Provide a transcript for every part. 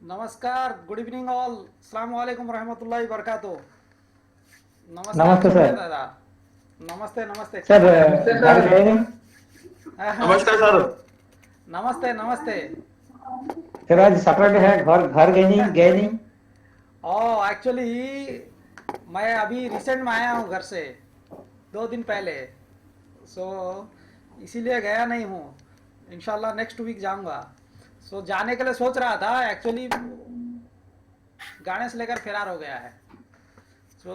नमस्कार, good evening all. अस्सलाम वालेकुम रहमतुल्लाहि वबरकातुह। नमस्कार नमस्ते चिन्मय सर। दादा। नमस्ते नमस्ते, क्या सर हाल है? घर गए नहीं? हाँ, हाँ। नमस्कार सर। नमस्ते नमस्ते। सर आज सैटरडे है, घर घर गए नहीं? ओ एक्चुअली मैं अभी रिसेंट में आया हूँ घर से, 2 दिन पहले। सो इसीलिए गया नहीं हूँ। इंशाल्लाह नेक्स्ट वीक जाऊँगा। सो जाने के लिए सोच रहा था एक्चुअली, गाड़ी से लेकर फरार हो गया है। तो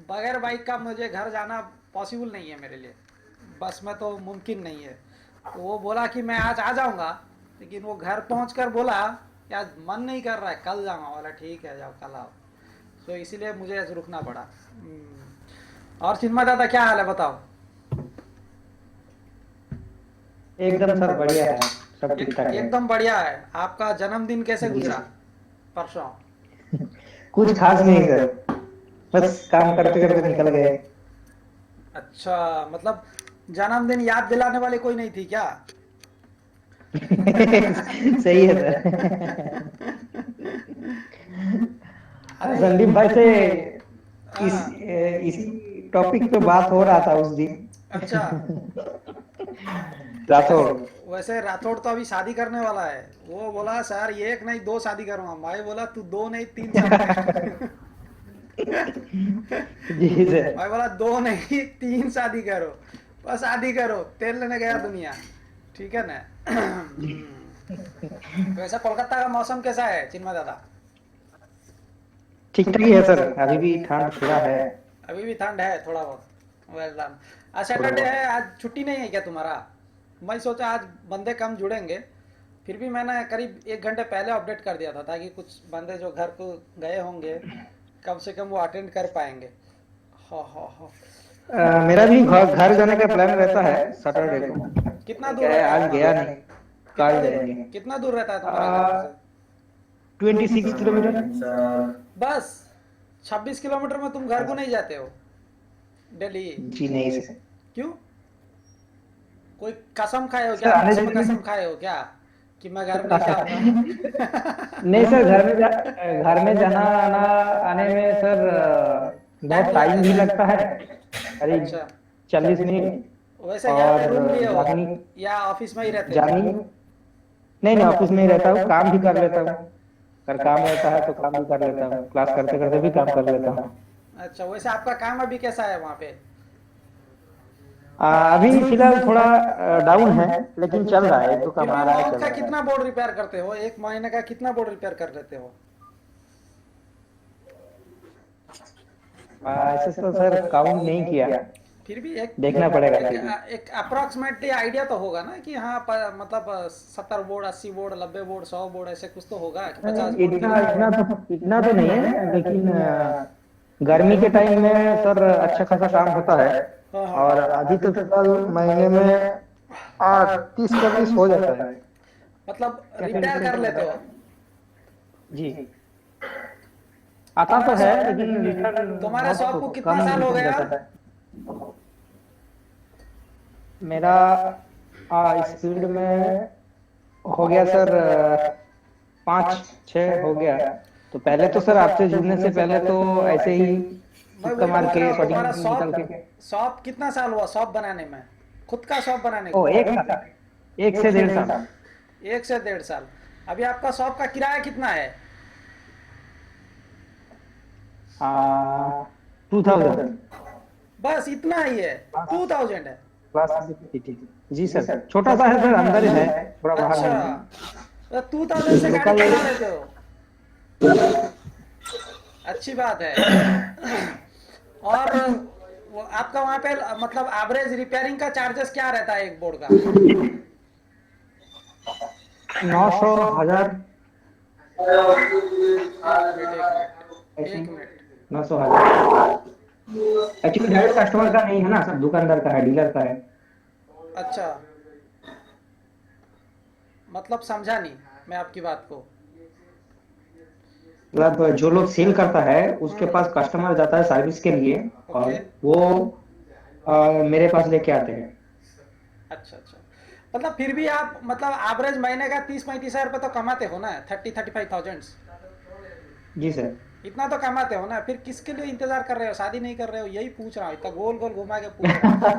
बगैर बाइक का मुझे घर जाना पॉसिबल नहीं है मेरे लिए। बस में तो मुमकिन नहीं है। तो वो बोला कि मैं आज आ जाऊंगा, लेकिन वो घर पहुंचकर बोला कि आज मन नहीं कर रहा है, कल जाऊंगा। बोला ठीक है, जाओ कल आओ। तो इसीलिए मुझे आज रुकना पड़ा। और चिन्मय दादा, क्या हाल है बताओ? एकदम सर बढ़िया है, सब ठीक ठाक है। एकदम बढ़िया है। आपका जन्मदिन कैसे जी गुजरा सर। परसों? कुछ खास नहीं सर, बस काम करते करते निकल गए। अच्छा, मतलब जन्मदिन याद दिलाने वाले कोई नहीं थी क्या? सही है सर। अरे संदीप भाई से हाँ। इसी टॉपिक पे बात हो रहा था उस अच्छा। दिन। वैसे राठौड़। वैसे राठौड़ तो अभी शादी करने वाला है। वो बोला सर ये एक नहीं दो शादी करूंगा। मैं बोला तू दो नहीं तीन शादी कर। जी सर। मैं बोला दो नहीं तीन शादी करो। बस शादी करो, तेल लेने गया दुनिया। ठीक है ना? वैसे कोलकाता का मौसम कैसा है चिन्मय दादा? ठीक ठाक ही है सर, अभी भी ठंड थोड़ा है। अभी भी ठंड है थोड़ा बहुत। Well done. आज थोड़ा सैटरडे है, बहुत। आज छुट्टी नहीं है क्या तुम्हारा? मैं सोचा आज बंदे कम जुड़ेंगे। फिर भी मैंने करीब 1 घंटे पहले अपडेट कर दिया था, ताकि कुछ बंदे जो घर को गए होंगे कम से कम वो अटेंड कर पाएंगे। हाँ हाँ हाँ। मेरा भी घर जाने का प्लान रहता है सैटरडे को। कितना दूर क्या है, रहता है आज तुम्हारा? गया नहीं, कल जाएंगे। कितना दूर रहता है तुम्हारा घर से? 26 किलोमीटर। बस 26 किलोमीटर में तुम घर को नहीं जाते हो डेली? जी नहीं सर। क्यों? कोई कसम खाए हो सर क्या? आने बीच में जाने कसम में। खाए हो क्या कि मैं घर नहीं जाऊंगा? नहीं सर, घर में जाना आना आने में सर टाइम बहुत लग टाइम भी जाता लगता है, है। करीब अच्छा। 40 मिनट। वैसे घर और में रूम लिए हो जानी या ऑफिस में ही रहते हो? जानी नहीं नहीं, ऑफिस में ही रहता हूँ, काम भी कर लेता हूँ। अगर काम रहता है तो काम भी कर लेता हूँ, क्लास करते करते भी काम कर लेता हूँ। अच्छा, वैसे आपका काम अभी कैसा है वहाँ पे? अभी फिलहाल थोड़ा डाउन है, लेकिन चल रहा है, एक दो फिर काम आ भी रहा है, बहुत चल का रहा है। कितना बोर्ड रिपेयर करते हो? एक महीने का कितना बोर्ड रिपेयर कर लेते हो? ऐसे तो सर काउंट नहीं किया, फिर भी एक देखना पड़ेगा एक फिर भी। एक अप्रोक्सीमेटली आइडिया तो होगा ना कि हाँ मतलब 70 बोर्ड, 80 बोर्ड, 90 बोर्ड, 100 बोर्ड, ऐसे कुछ तो होगा कि 50 बोर्ड इतना गिरेंगे? इतना तो नहीं है, लेकिन गर्मी के टाइम में सर अच्छा खासा काम होता है। हाँ हाँ। और अभी तो फिलहाल महीने में 30-40 हो जाता है। मतलब कैसे रिपेयर रिपेयर कर कर लेते लेता हो? है? जी, आता तो तुम्हारे है, शॉप लेकिन रिटर्न तुम्हारे शॉप को बहुत कितना कम साल हो रिटर्न गया? जाता है। मेरा इस फील्ड में हो गया सर 5-6 हो गया। तो पहले तो सर आपसे जुड़ने से पहले तो ऐसे ही मैं तुक्का वही मार पूछ रहा के हूँ, कटिंग तुम्हारा निकल शॉप के। शॉप कितना साल हुआ शॉप बनाने में? खुद का शॉप बनाने ओ को? 1 साल, 1 से 1.5 साल। 1 से 1.5 साल। अभी आपका शॉप का किराया कितना है? 2000 बस इतना ही है? 2000 है? क्लास। जी सर, छोटा सा है सर, अंदर ही है, थोड़ा बाहर अच्छा, नहीं है। तो 2000 से गाड़ी लोकल। चला लेते हो? अच्छी बात है। और वो आपका वहाँ पे मतलब एवरेज रिपेयरिंग का चार्जेस क्या रहता है एक बोर्ड का? 900, 1000 एक मिनट एक मिनट ऐसे एक ही। मिनट 900, 1000। एक्चुअली डायरेक्ट कस्टमर का नहीं है ना सर, दुकानदार का है, डीलर का है। अच्छा, मतलब समझा नहीं मैं आपकी बात को। मतलब जो लोग सेल करता है उसके हम्म। पास कस्टमर जाता है सर्विस के लिए, और ओके। वो मेरे पास लेके आते हैं। अच्छा अच्छा। मतलब फिर भी आप मतलब एवरेज महीने का 30-35 हज़ार रुपये तो कमाते हो ना, 30-35 थाउजेंड जी सर। इतना तो कमाते हो ना, फिर किसके लिए इंतजार कर रहे हो, शादी नहीं कर रहे हो, यही पूछ रहा हूँ, इतना गोल गोल घुमा के पूछ रहा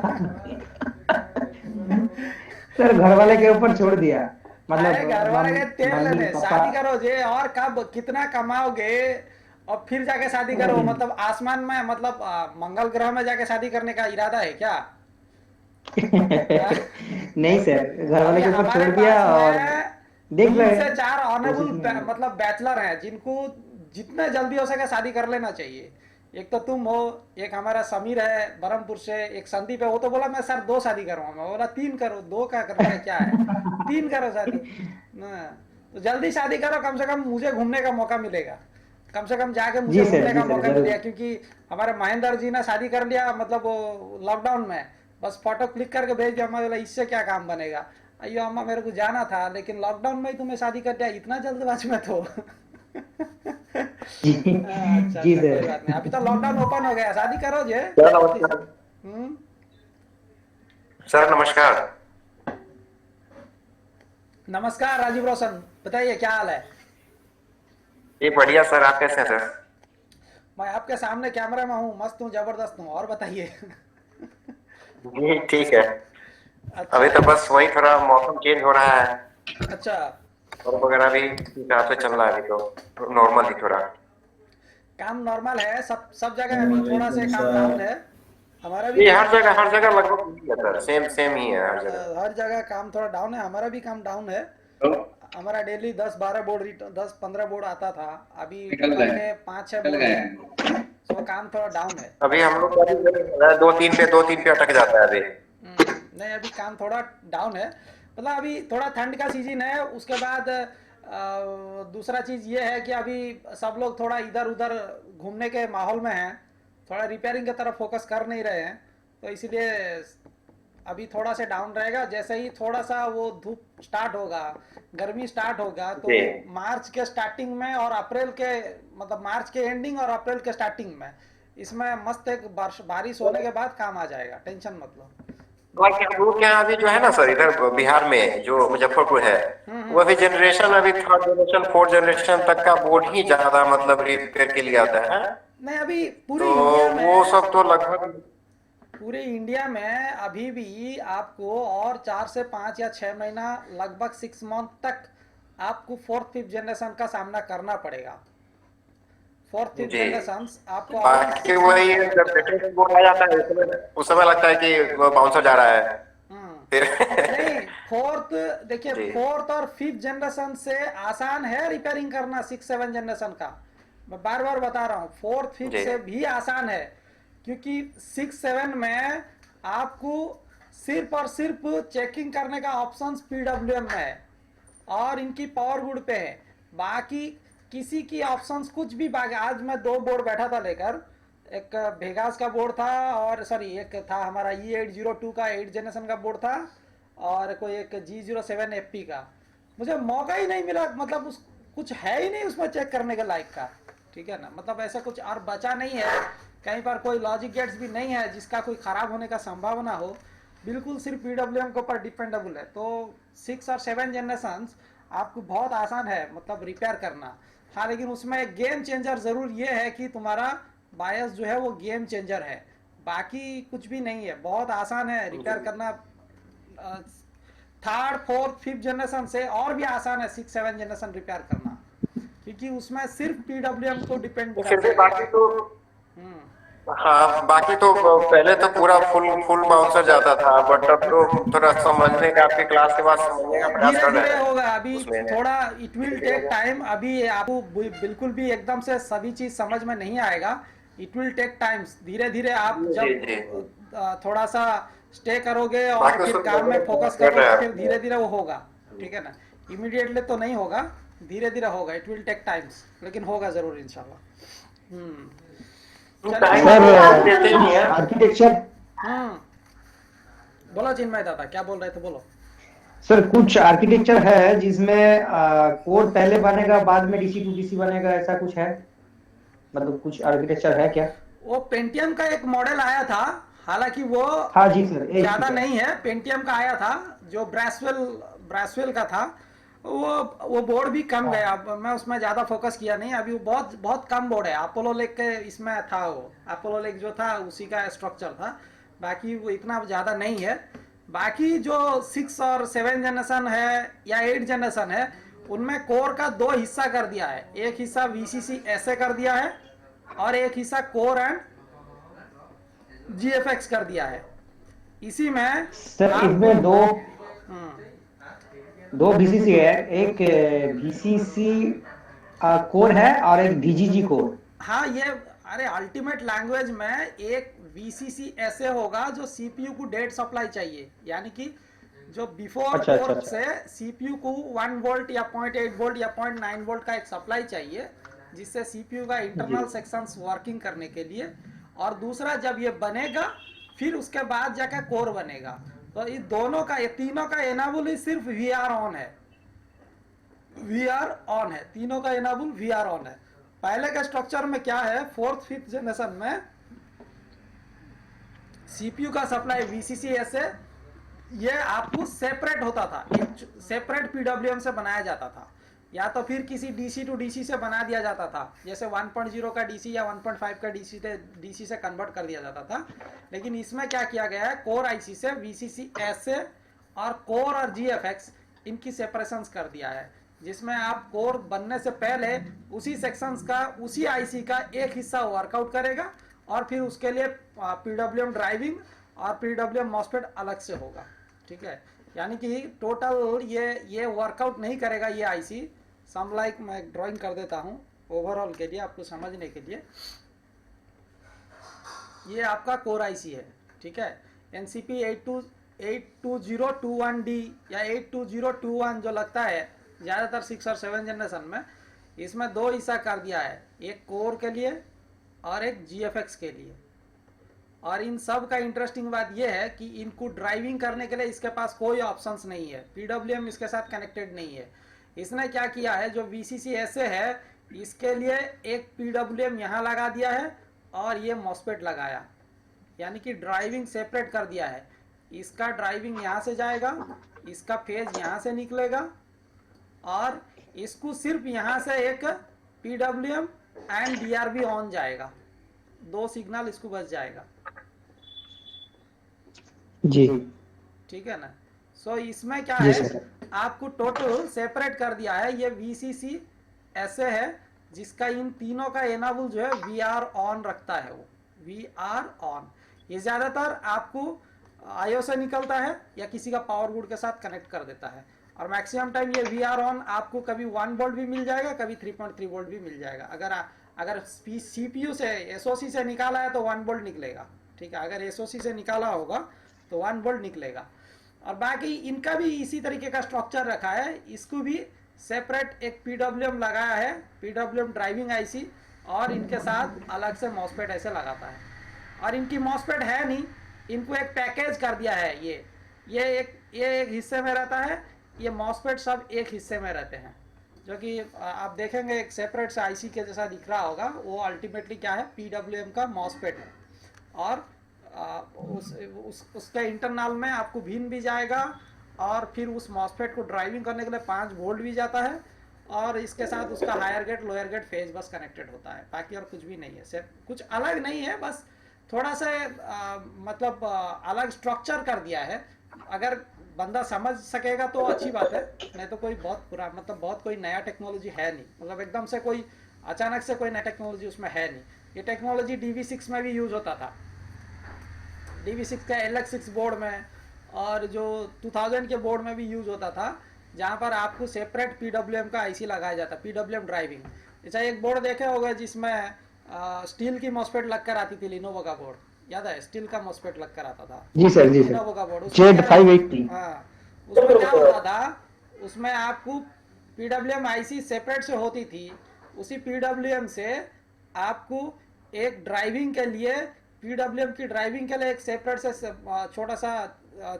सर घर वाले के ऊपर छोड़ दिया, अरे घर मतलब वाले के तेल मम्मी लेने पापा। शादी करो जे, और कब कितना कमाओगे और फिर जाके शादी करो, मतलब आसमान में, मतलब मंगल ग्रह में जाके शादी करने का इरादा है क्या? हाँ? नहीं सर, घर वाले अभी के ऊपर हमारे छोड़ पास दिया और में देख तीन रहे से हैं, चार ऑनरेबल कोशिश में है। मतलब बैचलर हैं जिनको जितने जल्दी हो सके शादी कर लेना चाहिए। एक तो तुम हो, एक हमारा समीर है बरहमपुर से, एक संदीप है, वो तो बोला मैं सर 2 शादी करूँगा, मैं बोला 3 करो, 2 का करने का क्या है, 3 करो शादी ना। तो जल्दी शादी करो, कम से कम मुझे घूमने का मौका मिलेगा, कम से कम जाके मुझे घूमने जी का सर मौका जरूर। मिलेगा, क्योंकि हमारे महेंद्र जी ने शादी कर लिया, मतलब वो लॉकडाउन में, बस फोटो क्लिक करके भेज दिया, मैं बोला इससे क्या काम बनेगा, अयो अम्मा मेरे को जाना था लेकिन लॉकडाउन में ही तुम्हें शादी कर दिया, इतना जल्दबाजी में तो जी अच्छा जी अच्छा, कोई सर। बात नहीं, अभी तो लॉकडाउन ओपन हो गया, शादी करो जे सर जल्दी से। नमस्कार। हम्म। सर नमस्कार। नमस्कार राजीव रोशन, बताइए क्या हाल है? ये बढ़िया सर, आप कैसे हैं सर? मैं आपके सामने कैमरे में हूँ, मस्त हूँ, जबरदस्त हूँ, और बताइए। जी ठीक है। अच्छा अभी तो बस वही थोड़ा मौसम चेंज हो रहा है अच्छा। और वगैरह भी इस हिसाब से चल रहा है, अभी तो नॉर्मल ही थोड़ा। काम नॉर्मल है, सब सब जगह अभी थोड़ा से काम डाउन है, हमारा भी ये काम हर जगह लगभग यही है सर, सेम सेम ही है हर जगह। हर जगह काम थोड़ा डाउन है, हमारा भी काम डाउन है। हमारा डेली 10-12 बोर्ड, 10-15 बोर्ड आता था, अभी महीने 5-6 बोर्ड है, सो काम थोड़ा डाउन है। अभी हम लोग का भी वही हो रहा है, दो तीन पे अटक जाता है अभी। नहीं अभी काम थोड़ा डाउन है, मतलब अभी थोड़ा ठंड का सीजन है, उसके बाद दूसरा चीज़ ये है कि अभी सब लोग थोड़ा इधर उधर घूमने के माहौल में हैं, थोड़ा रिपेयरिंग की तरफ फोकस कर नहीं रहे हैं, तो इसीलिए अभी थोड़ा सा डाउन रहेगा। जैसे ही थोड़ा सा वो धूप स्टार्ट होगा, गर्मी स्टार्ट होगा, तो जी मार्च के स्टार्टिंग में और अप्रैल के, मतलब मार्च के एंडिंग और अप्रैल के स्टार्टिंग में, इसमें मस्त एक बारिश होने के बाद काम आ जाएगा, टेंशन मत लो। हम लोग के यहाँ अभी जो है ना सर, इधर बिहार में जो मुजफ्फरपुर है, वो अभी जनरेशन, अभी थर्ड जनरेशन फोर्थ जनरेशन तक का बोर्ड ही ज्यादा मतलब रिपेयर के लिए आता है। नहीं अभी तो पूरे इंडिया वो में, सब तो लगभग। पूरे इंडिया में अभी भी आपको और 4 से 5 या 6 महीना, लगभग 6 मंथ तक आपको फोर्थ फिफ्थ जनरेशन का सामना करना पड़ेगा। फोर्थ फिफ्थ जी जनरेशन आपको अभी बाकी 6 मंथ। वही जब लेटेस्ट बोर्ड आ जाता है उस समय लगता है कि वो बाउंसर जा रहा है फिर। नहीं फोर्थ, देखिए जी फोर्थ और फिफ्थ जनरेशन से आसान है रिपेयरिंग करना 6-7 जनरेशन का, मैं बार बार बता रहा हूँ, फोर्थ फिफ्थ जी से भी आसान है, क्योंकि 6-7 में आपको सिर्फ और सिर्फ चेकिंग करने का ऑप्शन पीडब्ल्यूएम में है और इनकी पावर गुड पे है, बाकी किसी की ऑप्शंस कुछ भी बाकी। आज मैं 2 बोर्ड बैठा था लेकर, एक भेगास का बोर्ड था, और सॉरी एक था हमारा E802 का 8 जनरेशन का बोर्ड था, और कोई एक G07FP का, मुझे मौका ही नहीं मिला, मतलब उस कुछ है ही नहीं उसमें चेक करने के लायक का, ठीक है ना, मतलब ऐसा कुछ और बचा नहीं है, कहीं पर कोई लॉजिक गेट्स भी नहीं है जिसका कोई ख़राब होने का संभावना हो, बिल्कुल सिर्फ पीडब्ल्यूएम के ऊपर डिपेंडेबल है। तो 6 और 7 जनरेशन आपको बहुत आसान है मतलब रिपेयर करना। हाँ लेकिन उसमें एक गेम चेंजर ज़रूर ये है कि तुम्हारा बायस जो है वो गेम चेंजर है, बाकी कुछ भी नहीं है, बहुत आसान है रिपेयर करना। थर्ड फोर्थ फिफ्थ जनरेशन से और भी आसान है 6-7 जनरेशन रिपेयर करना, क्योंकि उसमें सिर्फ पीडब्ल्यूएम को डिपेंड तो फिर करता भी है। बाकी तो, हम्म। हाँ बाकी तो पहले तो पूरा फुल फुल बाउंसर जाता था, बट अब तो थोड़ा समझने का, आपके क्लास के बाद समझने का प्रयास धीरे कर रहे धीरे हैं होगा, अभी उसमें। थोड़ा इट विल टेक टाइम, अभी आपको बिल्कुल भी एकदम से सभी चीज समझ में नहीं आएगा, इट विल टेक टाइम्स, धीरे धीरे आप जी जब जी थोड़ा सा स्टे करोगे और बाकी फिर उसको काम में फोकस कर करोगे रहे तो फिर हैं। धीरे धीरे वो होगा, ठीक है ना, इमीडिएटली तो नहीं होगा, धीरे धीरे होगा, इट विल टेक टाइम्स, लेकिन होगा जरूर इंशाल्लाह। चलिए टाइम ठीक सर है। तो देते ही हैं। आर्किटेक्चर, बोलो चिन्मय दादा क्या बोल रहे थे, बोलो। सर कुछ आर्किटेक्चर है जिसमें कोड पहले बनेगा बाद में डीसी टू डीसी बनेगा, ऐसा कुछ है? मतलब कुछ आर्किटेक्चर है क्या? वो पेंटियम का एक मॉडल आया था, हालांकि वो हाँ जी सर, एक ज़्यादा चीज है। नहीं है, पेंटियम का आया था जो ब्रासवेल का था, वो बोर्ड भी कम गया। अब मैं उसमें ज़्यादा फोकस किया नहीं, अभी वो बहुत बहुत कम बोर्ड है। अपोलो लेक के इसमें था, वो अपोलो लेक जो था उसी का स्ट्रक्चर था, बाकी वो इतना ज़्यादा नहीं है। बाकी जो 6 और 7 जनरेशन है या 8 जनरेशन है, उनमें कोर का 2 हिस्सा कर दिया है। एक हिस्सा VCC ऐसे कर दिया है और एक हिस्सा कोर एंड GFX कर दिया है। इसी में सर इसमें दो VCC है, एक VCC कोर है और एक VGG कोर। हाँ, ये अरे अल्टीमेट लैंग्वेज में एक VCC ऐसे होगा जो CPU को डेट सप्लाई चाहिए, यानी कि जो बिफोर अच्छा, कोर अच्छा, से CPU को 1 वोल्ट या 0.8 वोल्ट या 0.9 वोल्ट का एक सप्लाई चाहिए, जिससे CPU का इंटरनल सेक्शंस वर्किंग करने के लिए। और दूसरा जब ये बनेगा फिर उसके बाद जाकर कोर बनेगा। तो इस दोनों का, ये तीनों का एनाबल ही सिर्फ VR ऑन है, VR ऑन है, तीनों का एनाबल VR ऑन है। पहले के स्ट्रक्चर में क्या है, 4th 5th जनरेशन में CPU का सप्लाई VCC ऐसे ये आपको सेपरेट होता था, एक सेपरेट PWM से बनाया जाता था, या तो फिर किसी DC टू DC से बना दिया जाता था, जैसे 1.0 का DC या 1.5 का DC से कन्वर्ट कर दिया जाता था। लेकिन इसमें क्या किया गया है, कोर IC से VCC ऐसे और कोर और GFX इनकी सेपरेशंस कर दिया है, जिसमें आप कोर बनने से पहले उसी सेक्शंस का, उसी IC का एक हिस्सा वर्कआउट करेगा और फिर उसके लिए PWM ड्राइविंग और PWM मॉसफेट अलग से होगा। ठीक है, यानी कि टोटल ये वर्कआउट नहीं करेगा ये IC। सम लाइक मैं ड्राइंग कर देता हूँ ओवरऑल के लिए, आपको समझने के लिए। ये आपका कोर IC है, ठीक है, NCP 82021D या 82021 जो लगता है ज़्यादातर 6 और 7 जनरेशन में, इसमें 2 हिस्सा कर दिया है, एक कोर के लिए और एक GFX के लिए। और इन सब का इंटरेस्टिंग बात यह है कि इनको ड्राइविंग करने के लिए इसके पास कोई ऑप्शंस नहीं है, PWM इसके साथ कनेक्टेड नहीं है। इसने क्या किया है, जो VCC ऐसे है इसके लिए एक PWM यहाँ लगा दिया है और ये मॉसफेट लगाया, यानी कि ड्राइविंग सेपरेट कर दिया है। इसका ड्राइविंग यहाँ से जाएगा, इसका फेज यहाँ से निकलेगा और इसको सिर्फ यहाँ से एक PWM एंड DRB ऑन जाएगा, 2 सिग्नल इसको बच जाएगा जी, ठीक है ना। सो इसमें क्या जी है, सर। आपको टोटल सेपरेट कर दिया है। ये VCC ऐसे है जिसका इन तीनों का एनाबल जो है VR ऑन रखता है, वो VR ऑन। ये ज्यादातर आपको IO से निकलता है या किसी का पावर बोर्ड के साथ कनेक्ट कर देता है, और मैक्सिमम टाइम ये VR ऑन आपको कभी 1 वोल्ट भी मिल जाएगा, कभी 3.3 वोल्ट भी मिल जाएगा। अगर CPU से SOC से निकाला है तो 1 वोल्ट निकलेगा, ठीक है, अगर SOC से निकाला होगा तो 1 वोल्ट निकलेगा। और बाकी इनका भी इसी तरीके का स्ट्रक्चर रखा है, इसको भी सेपरेट एक PWM लगाया है, PWM ड्राइविंग IC, और इनके साथ अलग से मॉसफेट ऐसे लगाता है। और इनकी मॉसफेट है नहीं, इनको एक पैकेज कर दिया है। ये एक हिस्से में रहता है, ये मॉसफेट सब एक हिस्से में रहते हैं, जो कि आप देखेंगे एक सेपरेट से IC के जैसा दिख रहा होगा। वो अल्टीमेटली क्या है, PWM का मॉसफेट है। और उसके इंटरनल में आपको भिन्न भी जाएगा, और फिर उस मॉसफेट को ड्राइविंग करने के लिए 5 वोल्ट भी जाता है, और इसके साथ उसका higher gate lower gate phase बस कनेक्टेड होता है। बाकी और कुछ भी नहीं है, सिर्फ कुछ अलग नहीं है, बस थोड़ा सा मतलब अलग स्ट्रक्चर कर दिया है। अगर बंदा समझ सकेगा तो अच्छी बात है, नहीं तो कोई बहुत कोई नया टेक्नोलॉजी है नहीं, मतलब एकदम से कोई अचानक से कोई नया टेक्नोलॉजी उसमें है नहीं। ये टेक्नोलॉजी DV6 में भी यूज होता था, DV6 का LX6 बोर्ड में, और जो 2000 के बोर्ड में भी यूज होता था, जहाँ पर आपको सेपरेट PWM का IC लगाया जाता, PWM ड्राइविंग। जैसा एक बोर्ड देखे होगा जिसमें स्टील की मॉसफेट लगकर आती थी, लिनोवो का बोर्ड, याद है, स्टील का मॉसफेट लगकर आता था, जी सर, जी सर। लिनोवो का बोर्ड, Z580। हाँ, उसमें क्या होता था, उसमें आपको PWM IC सेपरेट से होती थी, उसी PWM से आपको एक ड्राइविंग के लिए, PWM की ड्राइविंग के लिए एक सेपरेट से छोटा सा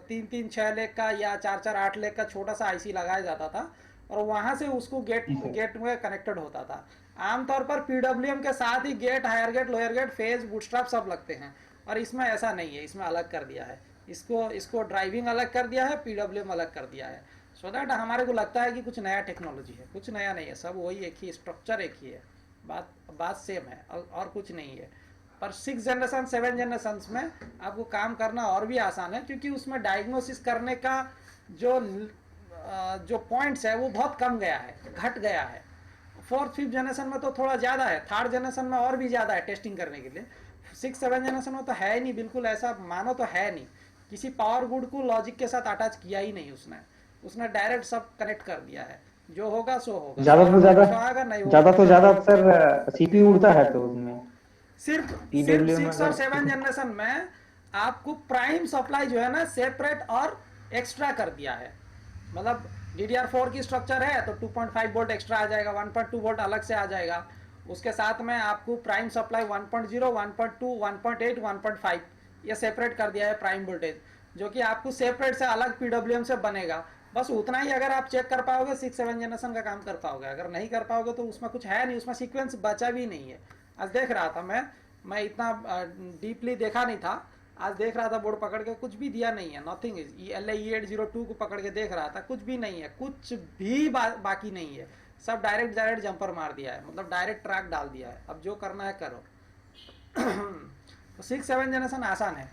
3-3 6 लेग का या 4-4 8 लेग का छोटा सा IC लगाया जाता था, और वहां से उसको गेट में कनेक्टेड होता था। आमतौर पर PWM के साथ ही gate, higher gate, lower gate, phase, bootstrap सब लगते हैं, और इसमें ऐसा नहीं है, इसमें अलग कर दिया है। इसको इसको ड्राइविंग अलग कर दिया है, पीडब्ल्यूएम अलग कर दिया है, सो दैट हमारे को लगता है कि कुछ नया टेक्नोलॉजी है। कुछ नया नहीं है, सब वही एक ही स्ट्रक्चर, एक ही है, बात सेम है और कुछ नहीं है। पर 6 जनरेशन 7 जनरेशन में आपको काम करना और भी आसान है, क्योंकि उसमें डायग्नोसिस करने का जो पॉइंट्स है वो बहुत कम गया है, घट गया है। 4th 5th जनरेशन में तो थोड़ा ज़्यादा है, 3rd जनरेशन में और भी ज़्यादा है टेस्टिंग करने के लिए। 6 7 जनरेशन में तो है ही नहीं, बिल्कुल ऐसा मानो तो है नहीं। किसी पावर गुड को लॉजिक के साथ अटैच किया ही नहीं उसने डायरेक्ट सब कनेक्ट कर दिया है, जो होगा सो होगा, ज्यादा तो ज्यादा नहीं ज्यादा तो ज्यादा सर सीपीयू उड़ता है तो उसमें सिर्फ PWM 6 और 7 जनरेशन में आपको प्राइम सप्लाई जो है ना सेपरेट और एक्स्ट्रा कर दिया है। मतलब DDR4 की स्ट्रक्चर है तो 2.5 वोल्ट एक्स्ट्रा आ जाएगा, 1.2 वोल्ट अलग से आ जाएगा। उसके साथ में आपको प्राइम सप्लाई 1.0, 1.2, 1.8, 1.5 ये सेपरेट कर दिया है प्राइम वोल्टेज, जो कि आपको सेपरेट से अलग PWM से बनेगा। बस उतना ही अगर आप चेक कर पाओगे 6 7 जनरेशन का काम कर पाओगे, अगर नहीं कर पाओगे तो उसमें कुछ है नहीं, उसमें सीक्वेंस बचा भी नहीं है। आज देख रहा था मैं इतना डीपली देखा नहीं था, आज देख रहा था बोर्ड पकड़ के, कुछ भी दिया नहीं है, नथिंग इज। LA-E802 को पकड़ के देख रहा था, कुछ भी नहीं है, कुछ भी बाकी नहीं है, सब डायरेक्ट जंपर मार दिया है, मतलब डायरेक्ट ट्रैक डाल दिया है। अब जो करना है करो। तो 6 7 जनरेशन आसान है।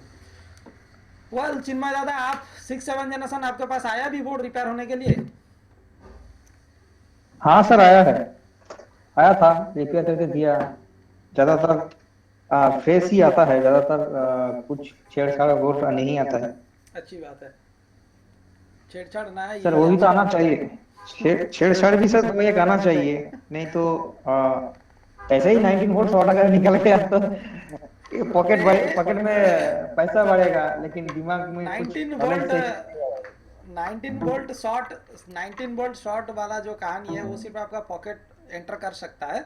वेल चिन्मय दादा, आप 6 7 जनरेशन आपके पास आया भी बोर्ड रिपेयर होने के लिए? हाँ सर आया था, रिपेयर करके दिया। ज्यादातर फेस ही आता है, ज्यादातर कुछ छेड़छाड़ बोर्ड का नहीं आता है। अच्छी बात है, छेड़छाड़ ना है सर वो भी तो आना चाहिए, छेड़छाड़ भी सर वो एक आना चाहिए, नहीं तो ऐसे ही 19 वोल्ट शॉर्ट अगर निकल गया तो पॉकेट में पैसा बढ़ेगा, लेकिन दिमाग में कुछ 19 वोल्ट शॉर्ट वाला जो कहानी है वो सिर्फ आपका पॉकेट एंटर कर सकता है।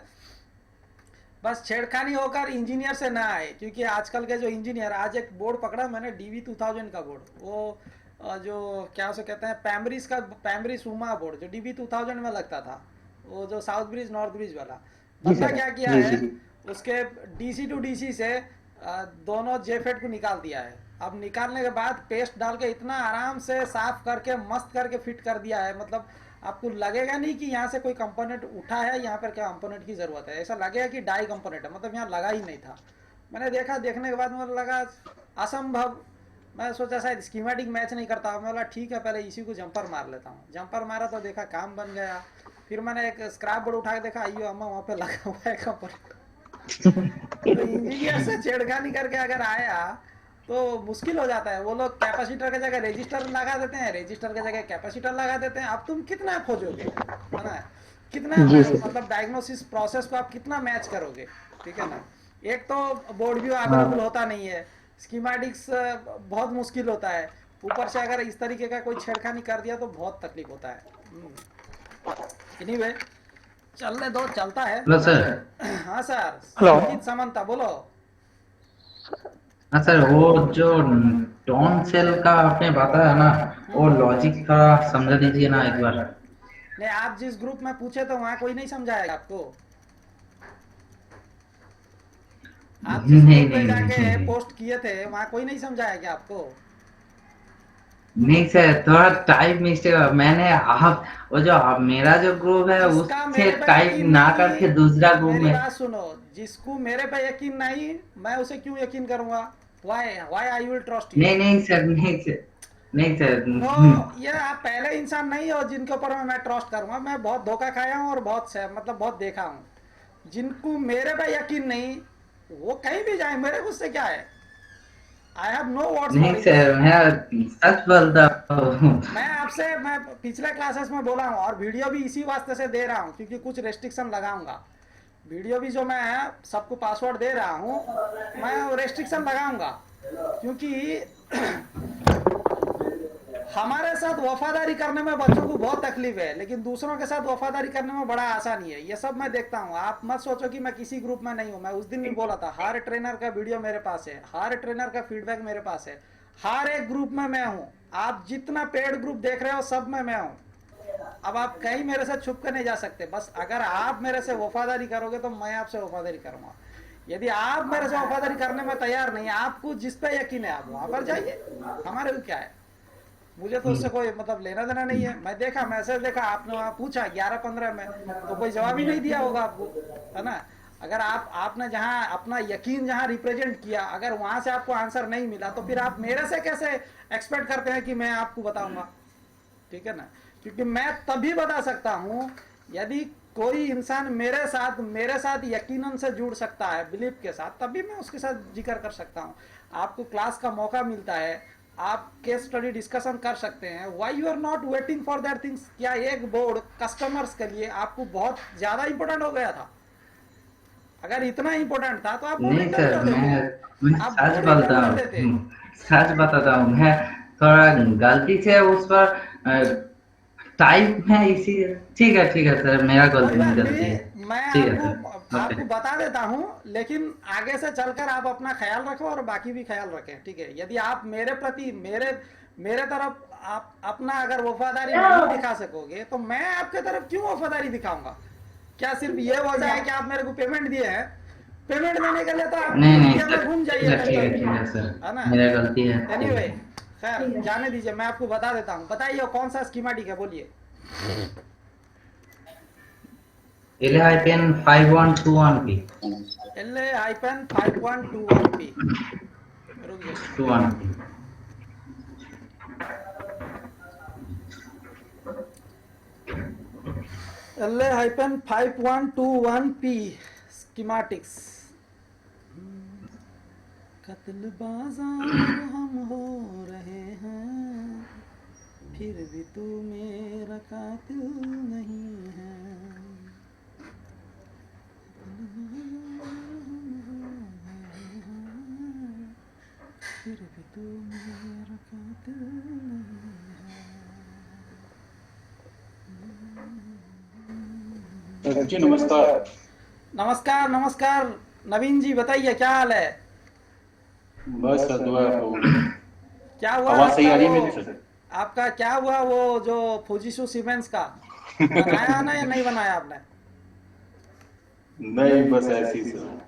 बस छेड़खानी होकर इंजीनियर से ना आए, क्योंकि आजकल के जो इंजीनियर, आज एक बोर्ड पकड़ा मैंने DB2000 का बोर्ड, वो जो क्या उसे कहते हैं पैमरिस उमा बोर्ड, जो DB2000 में लगता था, वो जो साउथ ब्रिज नॉर्थ ब्रिज वाला। बंदा क्या किया है, उसके DC to DC से दोनों जेफेट को निकाल दिया है। अब निकालने के बाद पेस्ट डाल के इतना आराम से साफ करके मस्त करके फिट कर दिया है, मतलब आपको लगेगा नहीं कि यहाँ से कोई कंपोनेंट उठा है, यहाँ पर क्या कंपोनेंट की जरूरत है, ऐसा लगेगा कि डाई कंपोनेंट है, मतलब यहाँ लगा ही नहीं था। मैंने देखने के बाद मुझे लगा असंभव। मैं सोचा शायद स्कीमेटिक मैच नहीं करता, मैं बोला ठीक है पहले इसी को जंपर मार लेता हूँ। जंपर मारा तो देखा काम बन गया। फिर मैंने एक स्क्रैप बोर्ड उठा के देखा, आइयो अम्मा वहाँ पे लगा हुआ है कंपोनेंट। तो इंजीनियर से छेड़खानी करके अगर आया तो मुश्किल हो जाता है। वो लोग कैपेसिटर की जगह रजिस्टर लगा देते हैं, रजिस्टर की जगह कैपेसिटर लगा देते हैं। अब तुम कितना खोजोगे, है ना, कितना मतलब डायग्नोसिस प्रोसेस को आप कितना मैच करोगे, ठीक है ना। एक तो बोर्ड व्यू अवेलेबल होता नहीं है, स्कीमेटिक्स बहुत मुश्किल होता है, ऊपर से अगर इस तरीके का कोई छेड़खानी कर दिया तो बहुत तकलीफ होता है। एनीवे चलने दो, चलता है। Hello sir. हाँ सर, हेलो समन्ता बोलो। हाँ सर, वो जो टोन सेल का आपने बताया ना, वो लॉजिक का समझा दीजिए ना एक बार। नहीं, आप जिस ग्रुप में पूछे तो वहाँ कोई नहीं समझाएगा आपको। आप जिस ग्रुप में जाके पोस्ट किए थे वहाँ कोई नहीं समझाया क्या आपको? नहीं सर, थोड़ा टाइप मिस्टेक। मैंने आप वो जो मेरा जो ग्रुप है उससे टाइप ना करके दूसरा ग्रुप में। बात सुनो, जिसको मेरे पे यकीन नहीं, मैं उसे क्यों यकीन करूंगा? Why I will trust you? नहीं सर। नो, ये आप पहले इंसान नहीं हो जिनके ऊपर मैं ट्रस्ट करूंगा। मैं बहुत धोखा खाया हूँ और बहुत देखा हूँ। जिनको मेरे पे यकीन नहीं वो कहीं भी जाए, मेरे उससे क्या है। I have no words. नहीं सर, मैं सच बोलता हूँ। मैं पिछले क्लासेस में बोला हूँ और वीडियो भी इसी वास्ते से दे रहा हूँ क्योंकि कुछ रेस्ट्रिक्शन लगाऊंगा। वीडियो भी जो मैं सबको पासवर्ड दे रहा हूँ, मैं रेस्ट्रिक्शन लगाऊंगा क्योंकि हमारे साथ वफादारी करने में बच्चों को बहुत तकलीफ है, लेकिन दूसरों के साथ वफादारी करने में बड़ा आसानी है। ये सब मैं देखता हूँ। आप मत सोचो कि मैं किसी ग्रुप में नहीं हूँ। मैं उस दिन भी बोला था, हर ट्रेनर का वीडियो मेरे पास है, हर ट्रेनर का फीडबैक मेरे पास है, हर एक ग्रुप में मैं हूँ। आप जितना पेड ग्रुप देख रहे हो सब में मैं हूँ। अब आप कहीं मेरे से छुप कर नहीं जा सकते। बस अगर आप मेरे से वफादारी करोगे तो मैं आपसे वफादारी करूंगा। यदि आप मेरे से वफादारी करने में तैयार नहीं, आपको जिस पे यकीन है आप वहां पर जाइए, हमारे को क्या है, मुझे तो उससे कोई मतलब लेना देना नहीं है। मैं देखा, मैसेज देखा, आपने वहां पूछा 11-15 में, तो कोई जवाब ही नहीं दिया होगा आपको, है ना। अगर आपने जहां अपना यकीन जहां रिप्रेजेंट किया, अगर वहां से आपको आंसर नहीं मिला, तो फिर आप मेरे से कैसे एक्सपेक्ट करते हैं कि मैं आपको बताऊंगा, ठीक है ना। क्योंकि मैं तभी बता सकता हूं यदि कोई इंसान मेरे साथ यकीनन से जुड़ सकता है, बिलीफ के साथ, तभी मैं उसके साथ जिक्र कर सकता हूं। आपको क्लास का मौका मिलता है, आप केस स्टडी डिस्कशन कर सकते हैं, why you are not waiting for that things. क्या एक बोर्ड कस्टमर्स के लिए आपको बहुत ज्यादा इंपॉर्टेंट हो गया था? अगर इतना इंपॉर्टेंट था तो आप बोर्ड नहीं इंटरव्यू सर, कर देते, मैं आप सच बोर्ड बोलता इंटरव्यू कर हूँ, देते। सच बताता हूँ। मैं थोड़ा गलती से उस पर टाइप है इसी। ठीक है सर, मेरा कोई बात गलती है। नहीं, मैं ठीक है आपको सर, ओके। आपको बता देता हूं, लेकिन आगे से चलकर आप अपना ख्याल रखो और बाकी भी ख्याल रखें, ठीक है। यदि आप मेरे प्रति मेरे तरफ आप अपना अगर वफादारी नहीं दिखा सकोगे, तो मैं आपके तरफ क्यों वफादारी दिखाऊंगा? क्या सिर्फ ये वजह है कि आप मेरे को पेमेंट दिए हैं? पेमेंट देने के लिए तो आप नहीं इंडिया में सर, घूम जाइए कहीं पर भी, ठीक है सर, है ना। मेरा गलती है, ठीक एनीवे, है। खैर जाने दीजिए, मैं आपको बता देता हूँ। बताइए कौन सा स्कीमेटिक है, बोलिए। LA-5121P। LA-5121P, रुक जाइए। 21P। LA-5121P schematics. कत्ल बाजार हम हो रहे हैं, फिर भी तू मेरा कातिल नहीं है। फिर भी तू मेरा कातिल नहीं है। जी नमस्कार। नमस्कार नमस्कार नवीन जी, बताइए क्या हाल है? बस सर दुआ है। क्या हुआ आवाज सही आपका आ रही है वो, मेरी सर? आपका क्या हुआ वो जो फुजिशु सीमेंस का बनाया ना या नहीं बनाया आपने? नहीं बस ऐसे ही सर।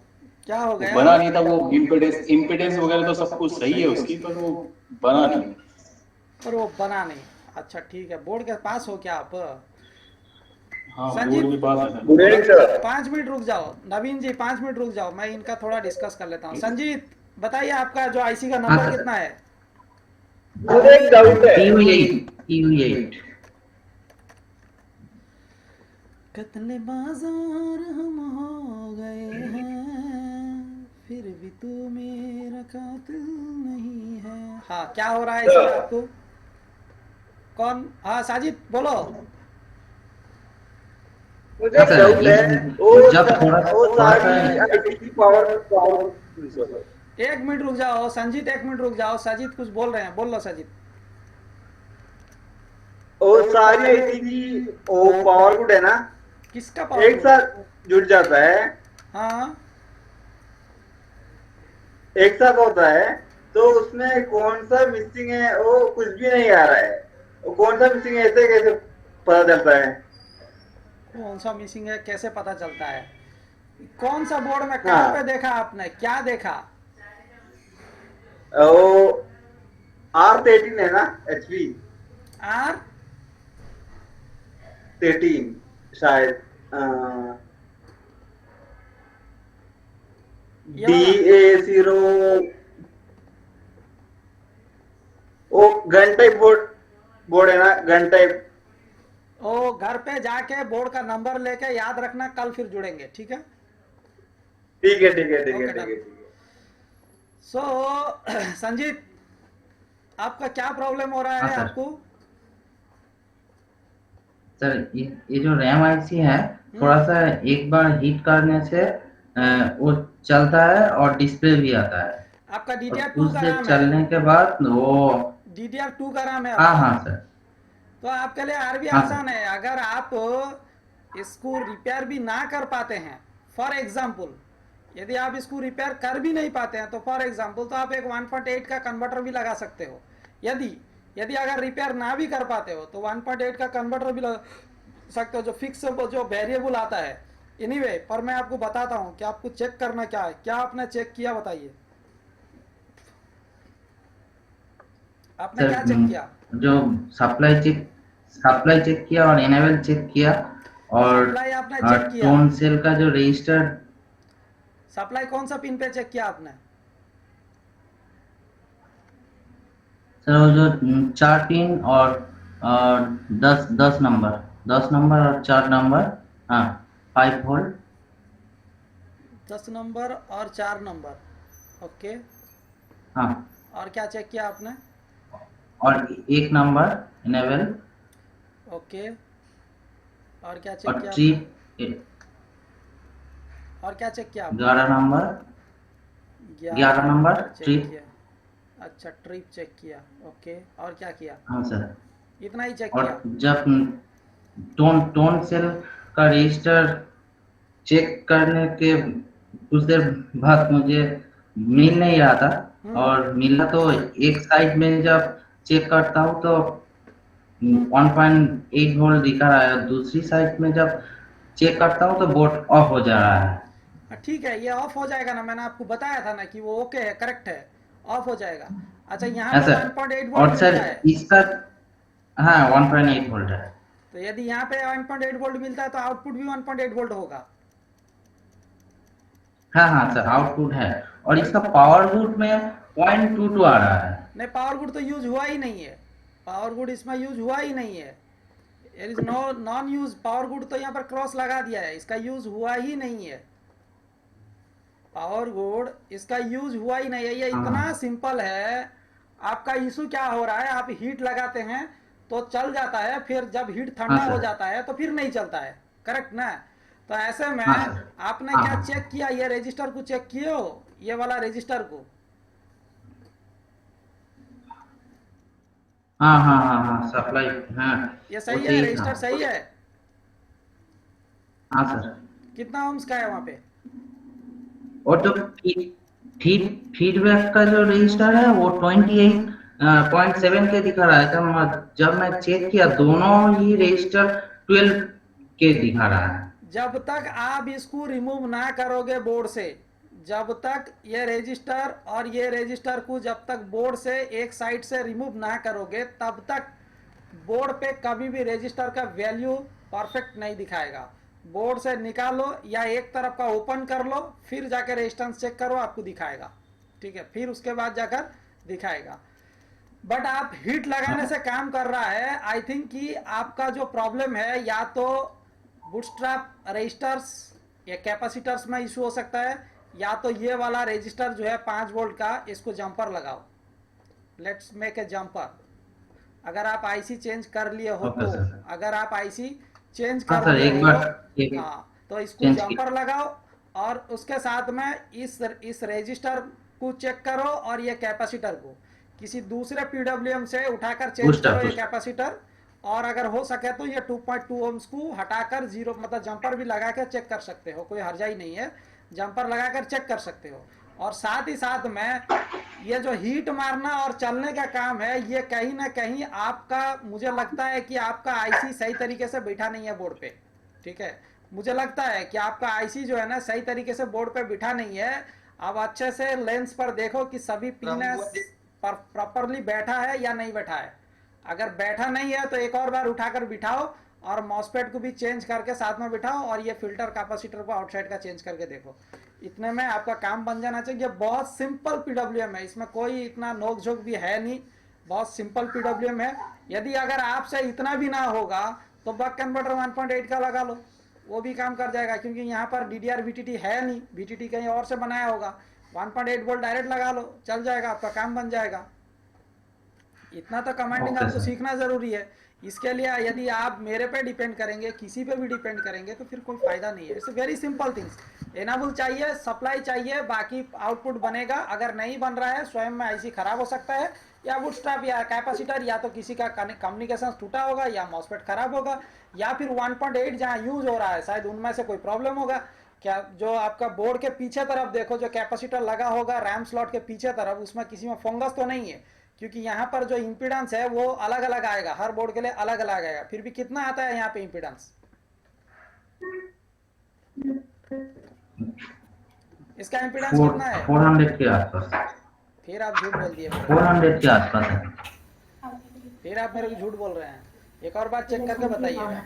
क्या हो वो गया? बना नहीं था, वो इम्पिडेंस वगैरह तो सब कुछ सही है उसकी, पर वो बना नहीं। पर वो बना नहीं। अच्छा ठीक है, बोर्ड के पास हो क्या आप? हाँ संजीत, बोर्ड के पास है सर। 5 मिनट रुक जाओ। नवीन जी 5 मिनट रुक जाओ, मैं इनका थोड़ा डिस्कस कर लेता हूँ। संजीत बताइए, आपका जो आईसी का हाँ नंबर सर। कितना है? EU8। कत्ले बाजार हम हो गए हैं, फिर भी तू मेरा कातिल नहीं है। हाँ, क्या हो रहा है इसमें आपको? कौन? हाँ साजिद बोलो। मुझे हाँ सर, डाउट है जब थोड़ा सा पावर। 1 मिनट रुक जाओ संजीत, 1 मिनट रुक जाओ। साजिद कुछ बोल रहे हैं, बोल लो साजिद। वो सारी आईसी की वो पावर गुड है ना, किसका पावर? एक साथ जुड़ जाता है, हाँ, एक साथ होता है, तो उसमें कौन सा मिसिंग है वो कुछ भी नहीं आ रहा है। वो कौन सा मिसिंग है ऐसे कैसे पता चलता है? कौन सा मिसिंग है कैसे पता चलता है? कौन सा बोर्ड में कहाँ पे देखा आपने, क्या देखा? वो R13 है ना, HP आर 13 शायद, ये वाला? DA0, वो गन टाइप बोर्ड है ना, गन टाइप। ओ, घर पे जाके बोर्ड का नंबर लेके याद रखना, कल फिर जुड़ेंगे, ठीक है? ठीक है ठीक है ठीक है Okay, ठीक है। सो संजीत, आपका क्या प्रॉब्लम हो रहा हाँ है सर। आपको? सर ये जो रैम आईसी है, थोड़ा सा एक बार हीट करने से वो चलता है और डिस्प्ले भी आता है। आपका और DDR2 कुछ का देर राम है? चलने के बाद वो DDR2 का राम है हाँ आपका? हाँ सर। तो आपके लिए और भी हाँ, आसान है। अगर आप इसको रिपेयर भी ना कर पाते हैं, फॉर एग्जाम्पल, यदि आप इसको रिपेयर कर भी नहीं पाते हैं, तो फॉर एग्जाम्पल तो आप एक 1.8 का कन्वर्टर भी लगा सकते हो। यदि अगर रिपेयर ना भी कर पाते हो, तो 1.8 का कन्वर्टर भी लगा सकते हो, जो फिक्स जो वेरिएबल आता है, एनीवे पर मैं आपको बताता हूँ कि आपको चेक करना क्या है। क्या आपने चेक किया बताइए, आपने सर क्या चेक किया? जो सप्लाई चेक किया और इनेबल चेक किया, और सप्लाई आपने चेक किया, टोन सेल का जो रजिस्टर। सप्लाई कौन सा पिन पे चेक किया आपने? सर वो जो 4 पिन और 10 नंबर, 10 नंबर और 4 नंबर। हाँ, 5 वोल्ट। 10 नंबर और 4 नंबर, ओके। हाँ, और क्या चेक किया आपने? और 1 नंबर इनेबल, ओके। और क्या चेक और किया आपने? ट्रिप और क्या चेक किया आपने? 11 number, 11 11 number number check trip. किया, अच्छा ट्रिप चेक किया, ओके। और क्या किया? हाँ सर। इतना ही चेक और किया? जब टोन सेल का रजिस्टर चेक करने के कुछ देर बाद मुझे मिल नहीं रहा था, और मिला तो एक साइड में जब चेक करता हूँ तो 1.8 वोल्ट दिखा रहा है, दूसरी साइड में जब चेक करता हूँ तो बोर्ड ऑफ हो जा रहा है। ठीक है, ये ऑफ हो जाएगा ना, मैंने आपको बताया था ना कि वो ओके है, करेक्ट है, ऑफ हो जाएगा। अच्छा यहाँ हाँ पे सर। 1.8 वोल्ट और सर मिलता है, इसका, हाँ 1.8 वोल्ट है। तो यदि यहाँ पे 1.8 वोल्ट मिलता है तो आउटपुट भी 1.8 वोल्ट होगा। हाँ हाँ सर, आउटपुट है। और इसका पावर लूप में 0.22 आ रहा है। नहीं, पावर गुड तो यूज हुआ ही नहीं है, पावर गुड इसमें यूज हुआ ही नहीं है। It is no non use, power good तो यहाँ पर क्रॉस लगा दिया है, इसका यूज हुआ ही नहीं है। पावर गुड इसका यूज हुआ ही नहीं है, ये इतना हाँ सिंपल है। आपका इशू क्या हो रहा है, आप हीट लगाते हैं तो चल जाता है, फिर जब हीट हाँ ठंडा हो सर। जाता है तो फिर नहीं चलता है, करेक्ट ना? तो ऐसे में हाँ सर। आपने हाँ क्या हाँ चेक किया, ये रजिस्टर को चेक किए हो, ये वाला रजिस्टर को? हाँ हाँ हाँ हाँ, सप्लाई। हाँ, ये वो सही है, चाहिए था। रजिस्टर सही है? हाँ सर। कितना ओम्स का है वहां पे? और जो फीडबैक का जो रजिस्टर है वो 28.7 के दिखा रहा है। जब मैं चेक किया दोनों ही रजिस्टर 12 के दिखा रहा है। जब तक आप इसको रिमूव ना करोगे बोर्ड से, जब तक ये रजिस्टर और ये रजिस्टर को जब तक बोर्ड से एक साइड से रिमूव ना करोगे, तब तक बोर्ड पे कभी भी रजिस्टर का वैल्यू परफेक्ट नहीं दिखाएगा। बोर्ड से निकालो या एक तरफ का ओपन कर लो, फिर जाकर रेजिस्टेंस चेक करो, आपको दिखाएगा, ठीक है? फिर उसके बाद जाकर दिखाएगा। बट आप हीट लगाने से काम कर रहा है, आई थिंक कि आपका जो प्रॉब्लम है या तो बूटस्ट्रैप रजिस्टर्स या कैपेसिटर्स में इशू हो सकता है, या तो ये वाला रजिस्टर जो है 5 वोल्ट का, इसको जंपर लगाओ। Let's make a jumper. अगर आप आईसी चेंज कर लिए हो ओके तो, सर। अगर आप आईसी चेंज हाँ कर सर, लिए एक हो, बार एक हाँ, तो इसको चेंज की। जंपर लगाओ और उसके साथ में इस रजिस्टर को चेक करो और ये कैपेसिटर को किसी दूसरे पीडब्ल्यूएम से उठाकर चेंज बूस्टर करो ये बूस्टर। कैपेसिटर। और अगर हो सके तो ये 2.2 ओम्स को हटाकर जीरो, मतलब जंपर भी लगा कर चेक कर सकते हो, कोई हर्जा ही नहीं है, जंपर लगाकर चेक कर सकते हो। और साथ ही साथ में ये जो हीट मारना और चलने का काम है, ये कहीं ना कहीं आपका, मुझे लगता है कि आपका आईसी सही तरीके से बैठा नहीं है बोर्ड पे, ठीक है? मुझे लगता है कि आपका आईसी जो है ना सही तरीके से बोर्ड पे बिठा नहीं है। अब अच्छे से लेंस पर देखो कि सभी पिन प्रॉपरली बैठा है या नहीं बैठा है। अगर बैठा नहीं है तो एक और बार उठाकर बिठाओ और मॉसपेट को भी चेंज करके साथ में बिठाओ, और ये फिल्टर कैपेसिटर को आउटसाइड का चेंज करके देखो। इतने में आपका काम बन जाना चाहिए। बहुत सिंपल पीडब्ल्यूएम है, इसमें कोई इतना नोक झोंक भी है नहीं, बहुत सिंपल पीडब्ल्यूएम है। यदि अगर आपसे इतना भी ना होगा तो बक कन्वर्टर 1.8 का लगा लो, वो भी काम कर जाएगा, क्योंकि यहाँ पर DDR VTT है नहीं, VTT कहीं और से बनाया होगा। 1.8 वोल्ट डायरेक्ट लगा लो, चल जाएगा, आपका काम बन जाएगा। इतना तो कमांडिंग ओके आपको सर। सीखना जरूरी है। इसके लिए यदि आप मेरे पे डिपेंड करेंगे, किसी पे भी डिपेंड करेंगे, तो फिर कोई फायदा नहीं है। It's very simple things. Enable चाहिए, सप्लाई चाहिए, बाकी आउटपुट बनेगा। अगर नहीं बन रहा है, स्वयं में आईसी खराब हो सकता है, या बूटस्ट्रैप या कैपेसिटर या तो किसी का कम्युनिकेशन टूटा होगा, या मॉसफेट खराब होगा, या फिर 1.8 जहाँ यूज हो रहा है शायद उनमें से कोई प्रॉब्लम होगा। क्या जो आपका बोर्ड के पीछे तरफ देखो, जो कैपेसिटर लगा होगा रैम स्लॉट के पीछे तरफ, उसमें किसी में फंगस तो नहीं है? क्योंकि यहाँ पर जो इम्पीडेंस है वो अलग अलग आएगा, हर बोर्ड के लिए अलग अलग आएगा। फिर भी कितना आता है यहाँ पे इम्पीडेंस? इसका इम्पीडेंस कितना है? 400 के आसपास, फिर आप झूठ बोल दिए मेरे को। 400 के आसपास है। फिर आप मेरे को झूठ बोल रहे हैं। एक और बात चेक करके बताइएगा।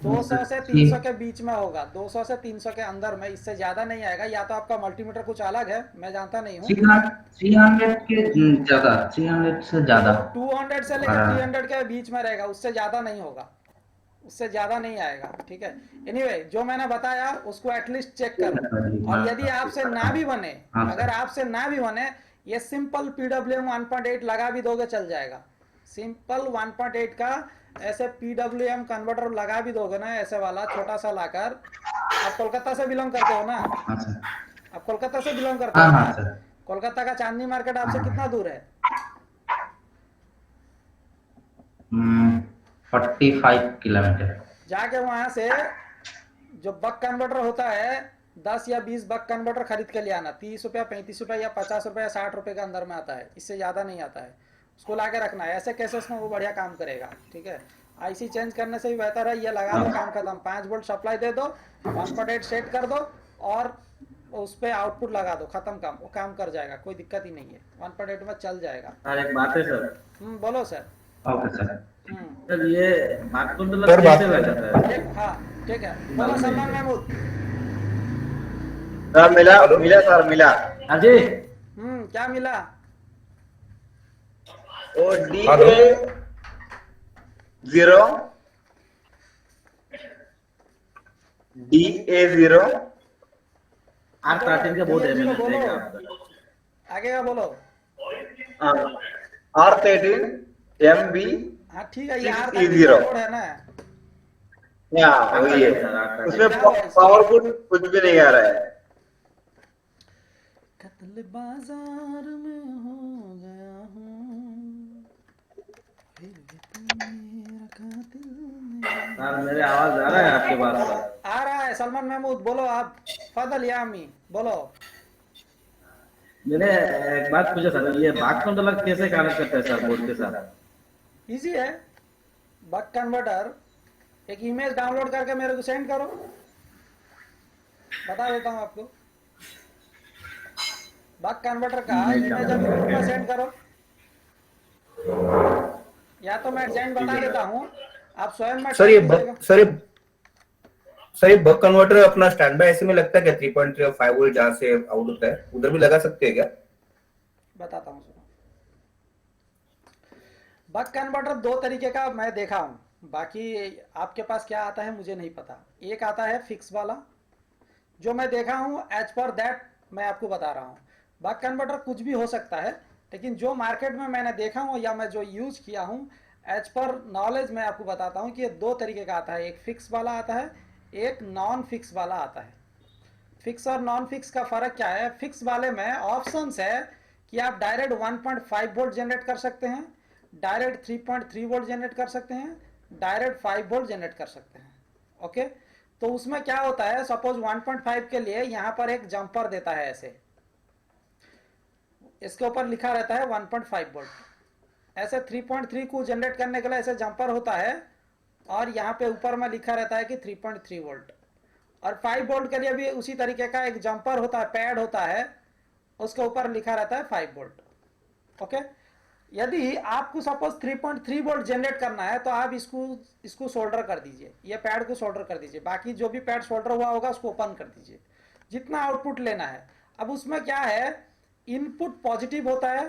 200 से 300 के बीच में होगा, 200 से 300 के अंदर में, इससे ज्यादा नहीं आएगा। या तो आपका मल्टीमीटर कुछ अलग है, मैं जानता नहीं हूँ। 300 के ज्यादा, 300 से ज्यादा 200 से लेकर 300 के बीच में रहेगा, उससे ज्यादा नहीं होगा, उससे ज्यादा नहीं आएगा, ठीक है। एनीवे जो मैंने बताया उसको एटलीस्ट चेक करो। और यदि आपसे ना भी बने, अगर आपसे ना भी बने, ये सिंपल PWM 1.8 लगा भी दोगे चल जाएगा। सिंपल 1.8 का ऐसे PWM कन्वर्टर लगा भी दोगे ना, ऐसे वाला छोटा सा लाकर। आप कोलकाता से बिलोंग करते हो ना? आप कोलकाता से बिलोंग करते हो ना? कोलकाता का चांदनी मार्केट आपसे कितना दूर है? 45 किलोमीटर। जाके वहां से जो बक कन्वर्टर होता है, 10 या 20 बक कन्वर्टर खरीद के ले आना। 30 रुपया, 35 रुपया या 50 रुपया या 60 रुपए के अंदर में आता है, इससे ज्यादा नहीं आता है। उसको ला के रखना है, ऐसे केसेस में वो बढ़िया काम करेगा, ठीक है। आईसी चेंज करने से भी बेहतर है ये लगा दो, काम खत्म। 5 वोल्ट सप्लाई दे दो, 1.8 सेट कर दो और उस पर आउटपुट लगा दो, खत्म काम। वो काम कर जाएगा, कोई दिक्कत ही नहीं है, 1.8 में चल जाएगा। सर एक बात है सर। बोलो सर। Okay sir. सर ये मार्केट कैसे लगा है? हाँ ठीक है, बोलो सलमान महमूद। सर मिला मिला सर मिला। हाँ जी। क्या मिला? ओ DA0 DA0 R13 का बोर्ड है, मैंने देखा। आगे का बोलो। R13 MB। हाँ ठीक है, ये R13 बोर्ड है ना? या वही है, उसमें पावरफुल कुछ भी नहीं आ रहा है। कत्ल बाजार में हो गया हूँ, फिर भी तुम मेरा कातिल नहीं। सर मेरे आवाज आ रहा है आपके पास? सर आ रहा है। सलमान महमूद बोलो आप। फदल या अम्मी बोलो। मैंने एक बात पूछा सर, ये बक कन्वर्टर कैसे कनेक्ट करते हैं सर बोर्ड के साथ? इजी है। बक कन्वर्टर, एक इमेज डाउनलोड करके मेरे को सेंड करो, बता देता हूँ आपको। बक कन्वर्टर का इमेज अभी ग्रुप में सेंड करो, या तो मैं डिजाइन बता देता हूँ, आप स्वयं में। सर ये बक कन्वर्टर अपना स्टैंड बाय ऐसे में लगता है क्या? 3.3 और 5 वोल्ट जहाँ से आउट होता है उधर भी लगा सकते हैं क्या? बताता हूँ, सुनो। बक कन्वर्टर दो तरीके का मैं देखा हूँ, बाकी आपके पास क्या आता है मुझे नहीं पता। एक आता है फिक्स वाला, जो मैं देखा हूँ, एज पर दैट मैं आपको बता रहा हूँ। बक कन्वर्टर कुछ भी हो सकता है, लेकिन जो मार्केट में मैंने देखा हूँ या मैं जो यूज किया हूँ, एज पर नॉलेज मैं आपको बताता हूँ कि ये दो तरीके का आता है। एक फिक्स वाला आता है, एक नॉन फिक्स वाला आता है। फिक्स और नॉन फिक्स का फर्क क्या है? फिक्स वाले में ऑप्शंस है कि आप डायरेक्ट 1.5 वोल्ट जनरेट कर सकते हैं, डायरेक्ट 3.3 वोल्ट जनरेट कर सकते हैं, डायरेक्ट 5 वोल्ट जनरेट कर सकते हैं। ओके, तो उसमें क्या होता है, सपोज 1.5 के लिए यहां पर एक जंपर देता है, ऐसे इसके ऊपर लिखा रहता है 1.5 वोल्ट। ऐसे 3.3 को जनरेट करने के लिए ऐसे जंपर होता है, और यहाँ पे ऊपर में लिखा रहता है कि 3.3 वोल्ट। और 5 वोल्ट के लिए भी उसी तरीके का एक जंपर होता है, पैड होता है, उसके ऊपर लिखा रहता है 5 वोल्ट। ओके, यदि आपको सपोज 3.3 वोल्ट जनरेट करना है तो आप इसको सोल्डर कर दीजिए, ये पैड को सोल्डर कर दीजिए, बाकी जो भी पैड सोल्डर हुआ होगा उसको ओपन कर दीजिए, जितना आउटपुट लेना है। अब उसमें क्या है, इनपुट पॉजिटिव होता है,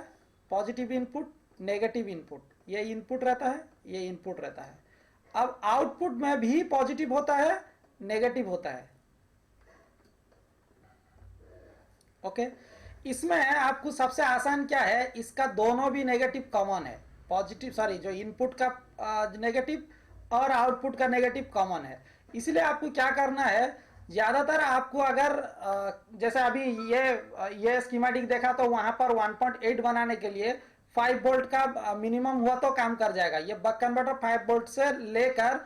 पॉजिटिव इनपुट, नेगेटिव इनपुट, ये इनपुट रहता है, ये इनपुट रहता है। अब आउटपुट में भी पॉजिटिव होता है, नेगेटिव होता है। ओके, इसमें आपको सबसे आसान क्या है, इसका दोनों भी नेगेटिव कॉमन है। पॉजिटिव, सॉरी, जो इनपुट का नेगेटिव और आउटपुट का नेगेटिव कॉमन है। इसलिए आपको क्या करना है, ज्यादातर आपको अगर जैसे अभी ये स्कीमेटिक देखा तो वहां पर 1.8 बनाने के लिए 5 वोल्ट का मिनिमम हुआ तो काम कर जाएगा। ये बक कन्वर्टर 5 वोल्ट से लेकर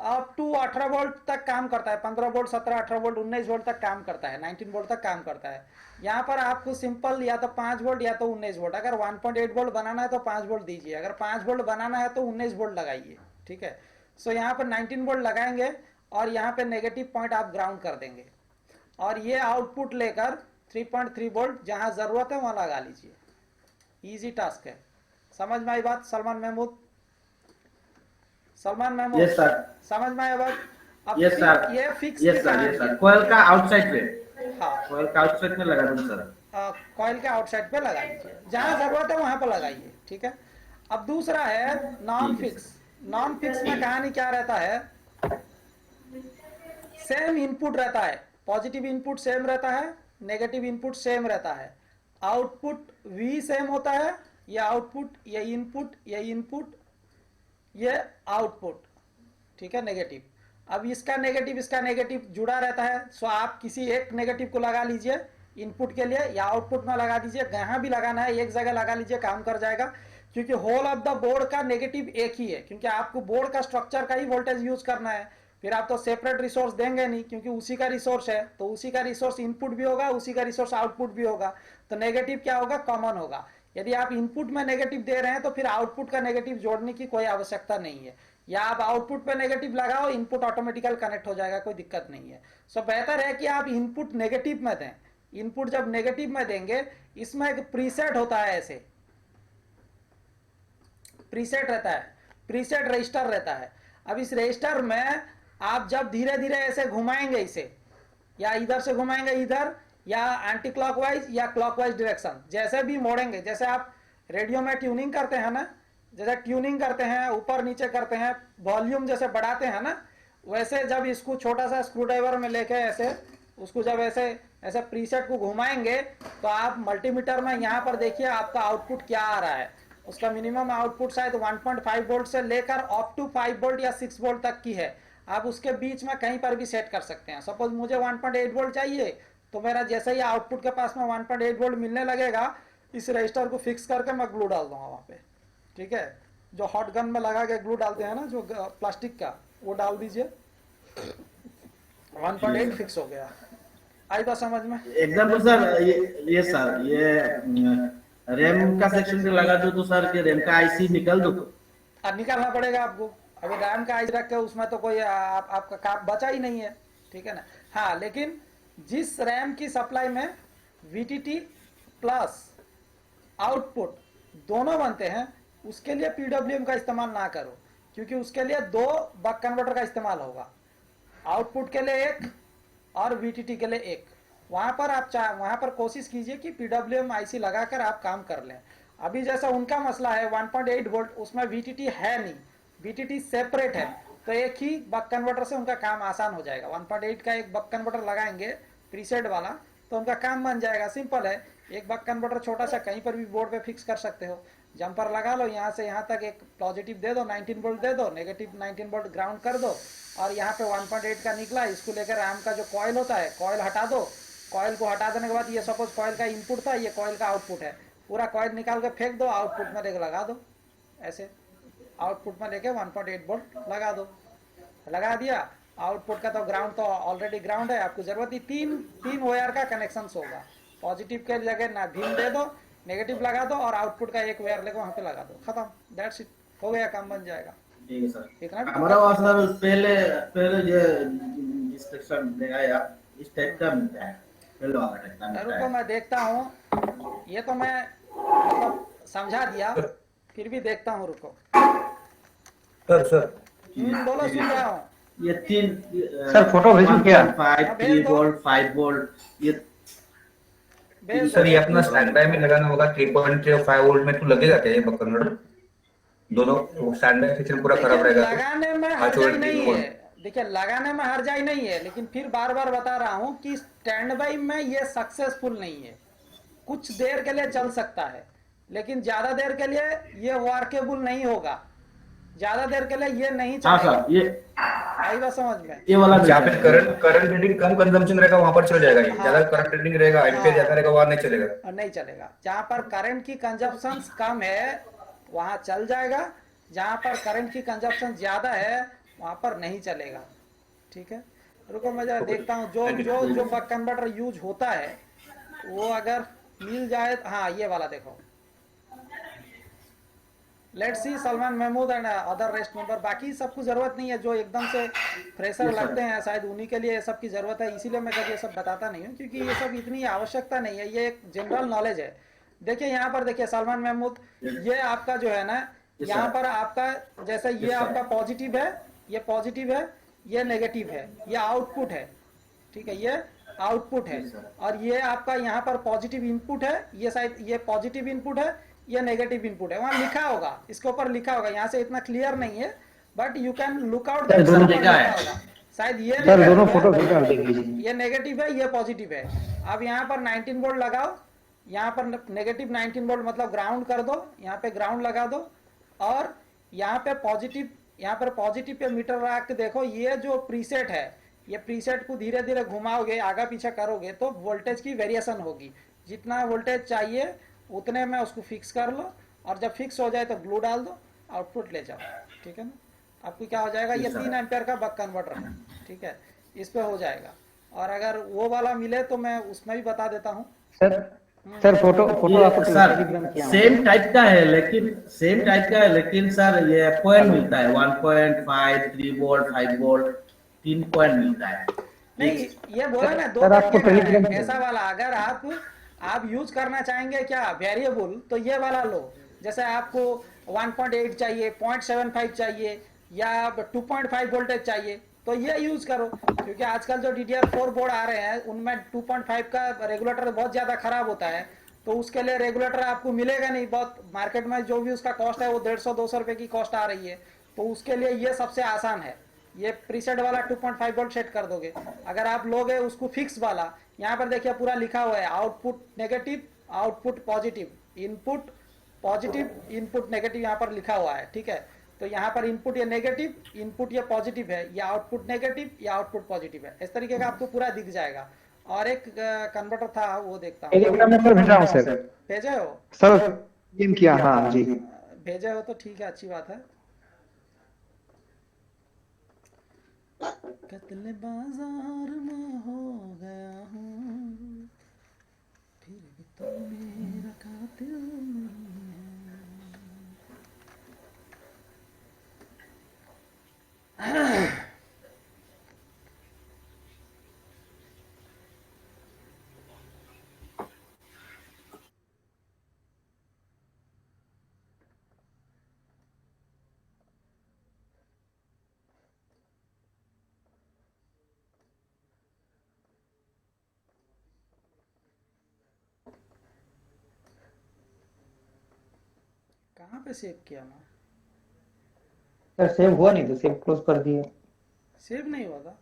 अप टू 18 वोल्ट तक काम करता है, 15 वोल्ट, 17, 18 वोल्ट, 19 वोल्ट तक काम करता है, 19 वोल्ट तक काम करता है। यहाँ पर आपको सिंपल या तो 5 वोल्ट या तो 19 वोल्ट, अगर 1.8 वोल्ट बनाना है तो 5 वोल्ट दीजिए, अगर 5 वोल्ट बनाना है तो 19 वोल्ट लगाइए, ठीक है। सो यहाँ पर 19 वोल्ट लगाएंगे और यहाँ पे नेगेटिव पॉइंट आप ग्राउंड कर देंगे, और ये आउटपुट लेकर 3.3 वोल्ट जहां जरूरत है वहां लगा लीजिए। इजी टास्क है। समझ में आई बात सलमान महमूद? सलमान महमूद, यस सर, समझ में आया बात? अब यस सर, ये फिक्स यस की सर, कहानी यस सर। है। कोयल का आउटसाइड पे, हाँ, कोयल का आउटसाइड पे लगा दूं सर। कॉइल के आउटसाइड पे लगा लीजिए, जहां जरूरत है वहां पर लगाइए, ठीक है। अब दूसरा है नॉन फिक्स। नॉन फिक्स में कहानी क्या रहता है? सेम इनपुट रहता है, पॉजिटिव इनपुट सेम रहता है, नेगेटिव इनपुट सेम रहता है, आउटपुट V सेम होता है, ये आउटपुट, ये इनपुट, ये इनपुट, ये आउटपुट, ठीक है, नेगेटिव। अब इसका नेगेटिव जुड़ा रहता है, सो आप किसी एक नेगेटिव को लगा लीजिए इनपुट के लिए, या आउटपुट में लगा दीजिए, जहां भी लगाना है एक जगह लगा लीजिए, काम कर जाएगा। क्योंकि होल ऑफ द बोर्ड का नेगेटिव एक ही है, क्योंकि आपको बोर्ड का स्ट्रक्चर का ही वोल्टेज यूज करना है, फिर आप तो सेपरेट रिसोर्स देंगे नहीं, क्योंकि उसी का रिसोर्स है, तो उसी का रिसोर्स इनपुट भी होगा, उसी का रिसोर्स आउटपुट भी होगा, तो नेगेटिव क्या होगा? कॉमन होगा। यदि आप इनपुट में नेगेटिव दे रहे हैं तो फिर आउटपुट का नेगेटिव जोड़ने की कोई आवश्यकता नहीं है, या आप आउटपुट पे नेगेटिव लगाओ, इनपुट ऑटोमेटिकल कनेक्ट हो जाएगा, कोई दिक्कत नहीं है। सो बेहतर है कि आप इनपुट नेगेटिव में दें। इनपुट जब नेगेटिव में देंगे, इसमें एक प्रीसेट होता है, ऐसे प्रीसेट रहता है, प्रीसेट रजिस्टर रहता है। अब इस रजिस्टर में आप जब धीरे धीरे ऐसे घुमाएंगे इसे, या इधर से घुमाएंगे इधर, या एंटी क्लॉकवाइज या क्लॉकवाइज डायरेक्शन, जैसे भी मोड़ेंगे, जैसे आप रेडियो में ट्यूनिंग करते हैं ना, जैसे ट्यूनिंग करते हैं, ऊपर नीचे करते हैं, वॉल्यूम जैसे बढ़ाते हैं ना, वैसे जब इसको छोटा सा स्क्रू ड्राइवर में लेके ऐसे उसको जब ऐसे ऐसे प्रीसेट को घुमाएंगे, तो आप मल्टीमीटर में यहाँ पर देखिए आपका आउटपुट क्या आ रहा है। उसका मिनिमम आउटपुट शायद 1.5 वोल्ट से लेकर अप टू 5 वोल्ट या 6 वोल्ट तक की है। आप उसके बीच में कहीं पर भी सेट कर सकते हैं। सपोज मुझे 1.8 वोल्ट चाहिए, तो मेरा जैसे ही आउटपुट के पास में 1.8 वोल्ट मिलने लगेगा, इस रजिस्टर को फिक्स करके मैं ग्लू डाल दूंगा वहां पे, ठीक है। जो हॉट गन में लगा के ग्लू डालते हैं ना, जो प्लास्टिक का, वो डाल दीजिए, 1.8 फिक्स हो गया। आई बात समझ में? एकदम तो सर, ये सर, ये रैम का सेक्शन पे लगा दो तो सर, कि रैम का आईसी निकल दो अब निकालना पड़ेगा आपको। अभी रैम का आईसी रख के उसमें तो कोई आपका काम बचा ही नहीं है, ठीक है ना। हाँ, लेकिन जिस रैम की सप्लाई में VTT प्लस आउटपुट दोनों बनते हैं, उसके लिए PWM का इस्तेमाल ना करो, क्योंकि उसके लिए 2 बक कन्वर्टर का इस्तेमाल होगा, आउटपुट के लिए एक और VTT के लिए एक। वहां पर आप वहां पर कोशिश कीजिए कि PWM IC लगाकर आप काम कर लें। अभी जैसा उनका मसला है 1.8 वोल्ट, उसमें VTT है नहीं, VTT सेपरेट है, तो एक ही बक कन्वर्टर से उनका काम आसान हो जाएगा। 1.8 का एक बक कन्वर्टर लगाएंगे प्रीसेट वाला, तो उनका काम बन जाएगा। सिंपल है, एक बक कन्वर्टर छोटा सा कहीं पर भी बोर्ड पे फिक्स कर सकते हो, जंपर लगा लो, यहाँ से यहाँ तक एक पॉजिटिव दे दो, 19 वोल्ट दे दो, नेगेटिव 19 वोल्ट ग्राउंड कर दो, और यहाँ पे 1.8 का निकला, इसको लेकर रैम का जो कॉइल होता है, कॉइल हटा दो। कॉइल को हटा देने के बाद, ये सपोज कॉइल का इनपुट था, ये कॉइल का आउटपुट है, पूरा कॉइल निकाल के फेंक दो, आउटपुट में लेकर लगा दो, ऐसे आउटपुट में लेके 1.8 वोल्ट लगा दो। लगा दिया, आउटपुट का तो ग्राउंड तो ऑलरेडी ग्राउंड है, आपको जरूरत ही तीन वायर का कनेक्शन होगा। पॉजिटिव के जगह ना भीम दे दो, नेगेटिव लगा दो, और आउटपुट का एक वायर लेकर वहां पे लगा दो, खत्म, दैट्स इट, हो गया, काम बन जाएगा। ठीक है सर। इतना भी हमारा वहाँ सर पहले ये इंस्ट्रक्शन लगाया इस टाइप का मिलता है, पहले वाला टाइप का मिलता रुको है। मैं देखता हूँ, ये तो मैं मतलब समझा दिया, फिर भी देखता हूँ, रुको। सर बोलो, सुन रहा हूँ। ये 3 सर, फोटो भेजूं क्या? 5 3 वोल्ट 5 वोल्ट, ये भेज सर दो। ये अपना स्टैंड बाय में लगाना होगा 3.3 और 5 वोल्ट में तो लगेगा क्या ये बक कन्वर्टर? दोनों स्टैंड बाय सेक्शन पूरा खराब देखिए, रहेगा तो लगाने में 5 हर्जाई वोल्ट नहीं 3 है, वोल्ट। देखिए लगाने में हर्जाई नहीं है, लेकिन फिर बार बार बता रहा हूँ कि स्टैंड बाई में ये सक्सेसफुल नहीं है। कुछ देर के लिए चल सकता है, लेकिन ज्यादा देर के लिए ये वर्केबल नहीं होगा, ज्यादा देर के लिए ये नहीं हाँ चलेगा। सर, ये आई बात समझ में? ये वाला जहाँ पे करंट रीडिंग कम कंजम्पशन रहेगा वहां पर चल जाएगा, ये हाँ। ज्यादा करंट रीडिंग रहेगा, एम्पियर ज्यादा रहेगा, वहां नहीं चलेगा। और नहीं चलेगा। जहां पर करंट की कंजप्शन कम है वहां चल जाएगा, जहां पर करंट की कंजप्शन ज्यादा है वहां पर नहीं चलेगा, ठीक है। रुको मैं जरा देखता हूँ, जो बक कन्वर्टर यूज होता है वो अगर मिल जाए। हाँ, ये वाला देखो, let's see Salman Mahmood and other rest member, बाकी सबको जरूरत नहीं है, जो एकदम से फ्रेशर लगते हैं शायद उन्हीं के लिए ये सब की जरूरत है, इसीलिए मैं कभी ये सब बताता नहीं हूँ, क्योंकि ये सब इतनी आवश्यकता नहीं है, ये एक जनरल नॉलेज है। देखिए यहाँ पर देखिए सलमान महमूद, ये आपका जो है ना, यहाँ पर आपका जैसे ये आपका पॉजिटिव है, ये पॉजिटिव है, ये नेगेटिव है, ये आउटपुट है, ठीक है, ये आउटपुट है, और ये आपका यहाँ पर पॉजिटिव इनपुट है, ये शायद ये पॉजिटिव इनपुट है, ये नेगेटिव इनपुट है, वहां लिखा होगा, इसके ऊपर लिखा होगा, यहाँ से इतना क्लियर नहीं है, but you can look out, दोनों लिखा है शायद ये सर, दोनों फोटो खींच देख लीजिए। ये नेगेटिव है, ये पॉजिटिव है। अब यहाँ पर 19 वोल्ट लगाओ, यहाँ पर नेगेटिव 19 वोल्ट मतलब ग्राउंड कर दो, यहाँ पे ग्राउंड लगा दो, और यहाँ पे पॉजिटिव, यहाँ पर पॉजिटिव पे मीटर रख के देखो, ये जो प्रीसेट है, ये प्रीसेट को धीरे धीरे घुमाओगे, आगे पीछे करोगे तो वोल्टेज की वेरिएशन होगी, जितना वोल्टेज चाहिए उतने में उसको फिक्स कर लो, और जब फिक्स हो जाए तो ग्लू डाल दो, आउटपुट ले जाओ, ठीक है ना। आपको क्या हो जाएगा, ये 3 एम्पियर का बक कन्वर्टर है, ठीक है, इस पे हो जाएगा। और अगर वो वाला मिले तो मैं उसमें भी बता देता हूँ सर फोटो आपको सर सेम टाइप का है, लेकिन सर ये पॉइंट मिलता है 1.5 3 वोल्ट 5 वोल्ट 3 पॉइंट मिलता है। नहीं, ये बोला ना 2 आपको टेलीग्राम ऐसा वाला, अगर आप यूज करना चाहेंगे क्या वेरिएबल, तो ये वाला लो, जैसे आपको 1.8 चाहिए, 0.75 चाहिए, या 2.5 वोल्टेज चाहिए, तो ये यूज करो, क्योंकि आजकल जो DDR4 बोर्ड आ रहे हैं उनमें 2.5 का रेगुलेटर बहुत ज्यादा खराब होता है, तो उसके लिए रेगुलेटर आपको मिलेगा नहीं, बहुत मार्केट में जो भी उसका कॉस्ट है वो 150-200 रुपए की कॉस्ट आ रही है, तो उसके लिए ये सबसे आसान है, ये प्रीसेट वाला 2.5 वोल्ट सेट कर दोगे। अगर आप लोगे उसको फिक्स वाला, यहाँ पर देखिए पूरा लिखा हुआ है, output negative, output positive, input positive, input negative, यहाँ पर लिखा हुआ है, ठीक है। तो यहाँ पर इनपुट ये नेगेटिव, इनपुट ये पॉजिटिव है, या आउटपुट नेगेटिव, या आउटपुट पॉजिटिव है, इस तरीके का आपको पूरा दिख जाएगा। और एक कन्वर्टर था, वो देखता हूँ, टेलीग्राम में सर भेजा हूँ सर। भेजे हो सर किया, हाँ जी भेजे हो तो ठीक है, अच्छी बात है। कत्ल बाजार में हो गया हूँ, फिर भी तो मेरा कातिल नहीं है। कहाँ पे सेव किया मैं? सर सेव हुआ नहीं तो सेव क्लोज कर दिए। सेव नहीं हुआ था?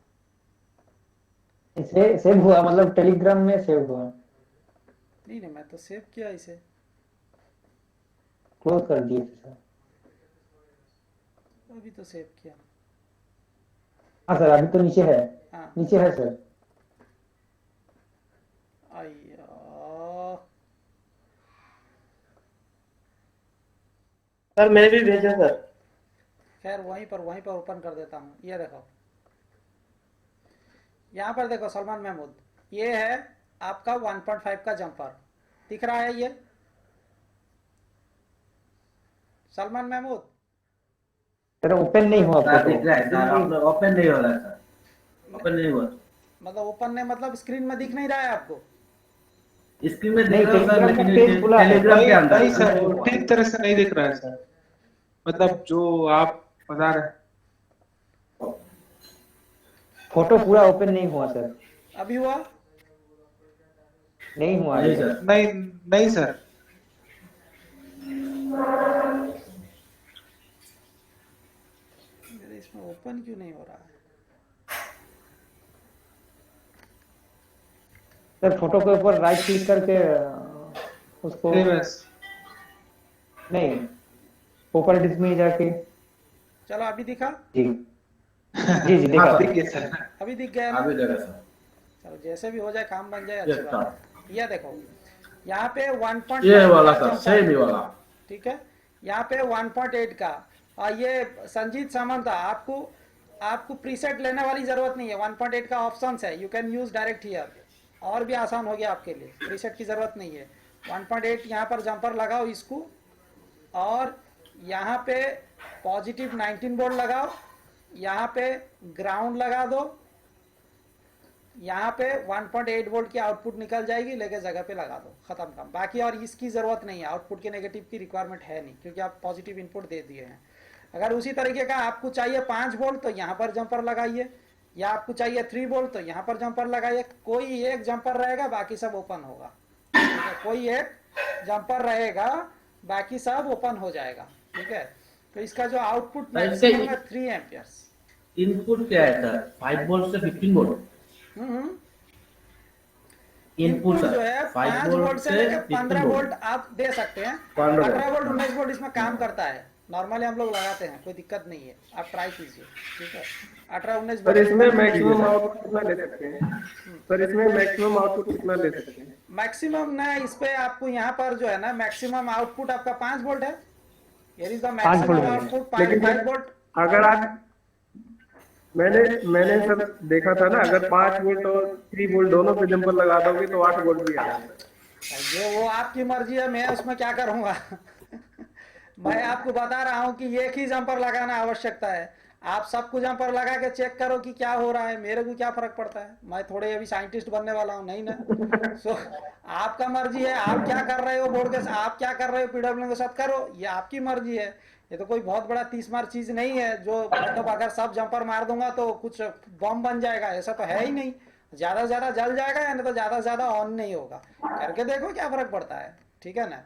सेव हुआ, मतलब टेलीग्राम में सेव हुआ। नहीं मैं तो सेव किया इसे। क्लोज कर दिए सर। अभी तो सेव किया। हाँ सर, अभी तो नीचे है। हाँ नीचे है सर। अय्या, सर मैंने भी भेजा सर। खैर वहीं पर ओपन कर देता हूँ। ये देखो, यहाँ पर देखो सलमान महमूद, ये है आपका 1.5 का जंपर, दिख रहा है ये सलमान महमूद? सर ओपन नहीं हुआ। दिख रहा है सर, ओपन नहीं हो रहा है सर, ओपन नहीं हुआ। मतलब ओपन नहीं, मतलब स्क्रीन में दिख नहीं रहा है आपको? स्क्रीन में दिख रहा है सर, लेकिन टेलीग्राम के अंदर नहीं सर, ठीक तरह से नहीं दिख रहा है सर, मतलब जो आप बता रहे। फोटो पूरा ओपन नहीं हुआ सर। अभी हुआ? नहीं हुआ नहीं सर, नहीं सर। मेरे इसमें ओपन क्यों नहीं हो रहा है? सर फोटो के ऊपर राइट क्लिक करके उसको नहीं, प्रॉपर्टीज में जाके। चलो अभी दिखा? जी जी जी देखा। अभी दिख गया ना? अभी देखा सर। चलो जैसे भी हो जाए, काम बन जाए, अच्छी बात है। ये देखो यहाँ पे 1.5 ये वाला सर, सेम ही वाला, ठीक है। यहाँ पे 1.8 का, और ये संजीत सामंत था। आपको प्रीसेट लेने वाली जरूरत नहीं है, 1.8 का ऑप्शन है, you can use direct here. और भी आसान हो गया आपके लिए, प्रीसेट की जरूरत नहीं है। 1.8 यहाँ पर जंपर लगाओ इसको, और यहाँ पे पॉजिटिव 19 वोल्ट लगाओ, यहाँ पे ग्राउंड लगा दो, यहाँ पे 1.8 वोल्ट की आउटपुट निकल जाएगी, लेके जगह पे लगा दो, खत्म काम। बाकी और इसकी जरूरत नहीं है, आउटपुट के नेगेटिव की रिक्वायरमेंट है नहीं, क्योंकि आप पॉजिटिव इनपुट दे दिए हैं। अगर उसी तरीके का आपको चाहिए 5 वोल्ट तो यहाँ पर जंपर लगाइए, या आपको चाहिए 3 वोल्ट तो यहाँ पर जंपर लगाइए। कोई एक जंपर रहेगा, बाकी सब ओपन होगा, ठीक है? कोई एक जंपर रहेगा, बाकी सब ओपन हो जाएगा, ठीक है? तो इसका जो आउटपुट मैक्सिमम है 3 एम्पियर्स। इनपुट क्या है सर? 5 वोल्ट से 15 वोल्ट इनपुट इनपुट जो है 5 वोल्ट से लेकर 15 वोल्ट आप दे सकते हैं। 18 वोल्ट 19 वोल्ट इसमें काम करता है, नॉर्मली हम लोग लगाते हैं, कोई दिक्कत नहीं है, आप ट्राई कीजिए, ठीक है? 18-19 सर इसमें मैक्सिमम आउटपुट कितना ले सकते हैं? सर इसमें मैक्सिमम आउटपुट कितना ले सकते हैं? मैक्सिमम ना, इस पे आपको यहाँ पर जो है ना मैक्सिमम आउटपुट आपका 5 वोल्ट है, ये इज द 5 मैक्सिमम वोल्ट है। आउटपुट लेकिन 5 वोल्ट। अगर आप मैंने सर देखा था ना, अगर 5 वोल्ट और 3 वोल्ट दोनों पे जंपर लगा दोगे तो 8 वोल्ट भी आ जाता है। ये वो आपकी मर्जी है, मैं उसमें क्या करूंगा मैं आपको बता रहा हूँ कि एक ही जंपर लगाना आवश्यकता है। आप सबको जंपर लगा के चेक करो कि क्या हो रहा है, मेरे को क्या फर्क पड़ता है, मैं थोड़े अभी साइंटिस्ट बनने वाला हूँ नहीं ना। सो आपका मर्जी है, आप क्या कर रहे हो बोर्ड के साथ, आप क्या कर रहे हो पीडब्ल्यू के साथ करो, ये आपकी मर्जी है। ये तो कोई बहुत बड़ा 30 मार चीज नहीं है जो मतलब अगर सब जंपर मार दूंगा तो कुछ बम बन जाएगा, ऐसा तो है ही नहीं। ज्यादा से ज्यादा जल जाएगा या नहीं तो ज्यादा से ज्यादा ऑन नहीं होगा, करके देखो क्या फर्क पड़ता है, ठीक है ना?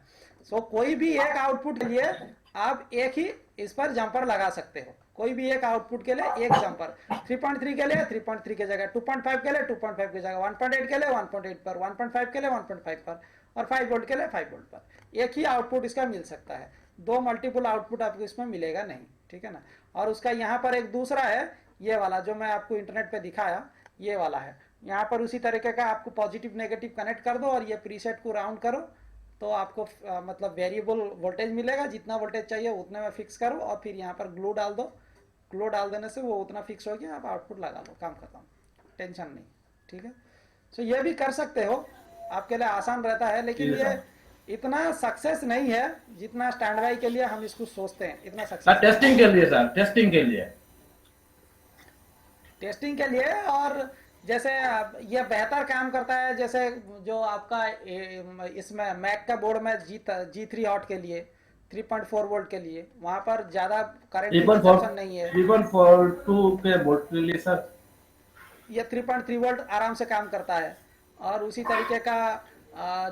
सो कोई भी एक आउटपुट के लिए आप एक ही इस पर जंपर लगा सकते हो, कोई भी एक आउटपुट के लिए एक जंपर। 3.3 के लिए 3.3 की जगह, 2.5 के लिए 2.5 की जगह, 1.8 के लिए 1.8 पर, 1.5 के लिए 1.5 पर, और 5 वोल्ट के लिए 5 वोल्ट पर। एक ही आउटपुट इसका मिल सकता है, दो मल्टीपल आउटपुट आपको इसमें मिलेगा नहीं, ठीक है ना? और उसका यहाँ पर एक दूसरा है, ये वाला जो मैं आपको इंटरनेट पे दिखाया, ये वाला है। यहाँ पर उसी तरीके का आपको पॉजिटिव नेगेटिव कनेक्ट कर दो और ये प्रीसेट को राउंड करो, तो आपको मतलब वेरिएबल वोल्टेज मिलेगा, जितना वोल्टेज चाहिए उतने में फिक्स करो और फिर यहाँ पर ग्लू डाल दो। ग्लू डाल देने से वो उतना फिक्स हो गया, आप आउटपुट लगा लो, काम खत्म, टेंशन नहीं, ठीक है? सो ये भी कर सकते हो, आपके लिए आसान रहता है, लेकिन ये इतना सक्सेस नहीं है जितना स्टैंड बाई के लिए हम इसको सोचते हैं, इतना सक्सेस टेस्टिंग के लिए सर, टेस्टिंग के लिए और जैसे ये बेहतर काम करता है, जैसे जो आपका इसमें मैक का बोर्ड में G3 हॉट के लिए 3.4 वोल्ट के लिए, वहां पर ज्यादा करंट कंजप्शन नहीं है। 3.42 के वोल्ट के लिए सर ये 3.3 वोल्ट आराम से काम करता है। और उसी तरीके का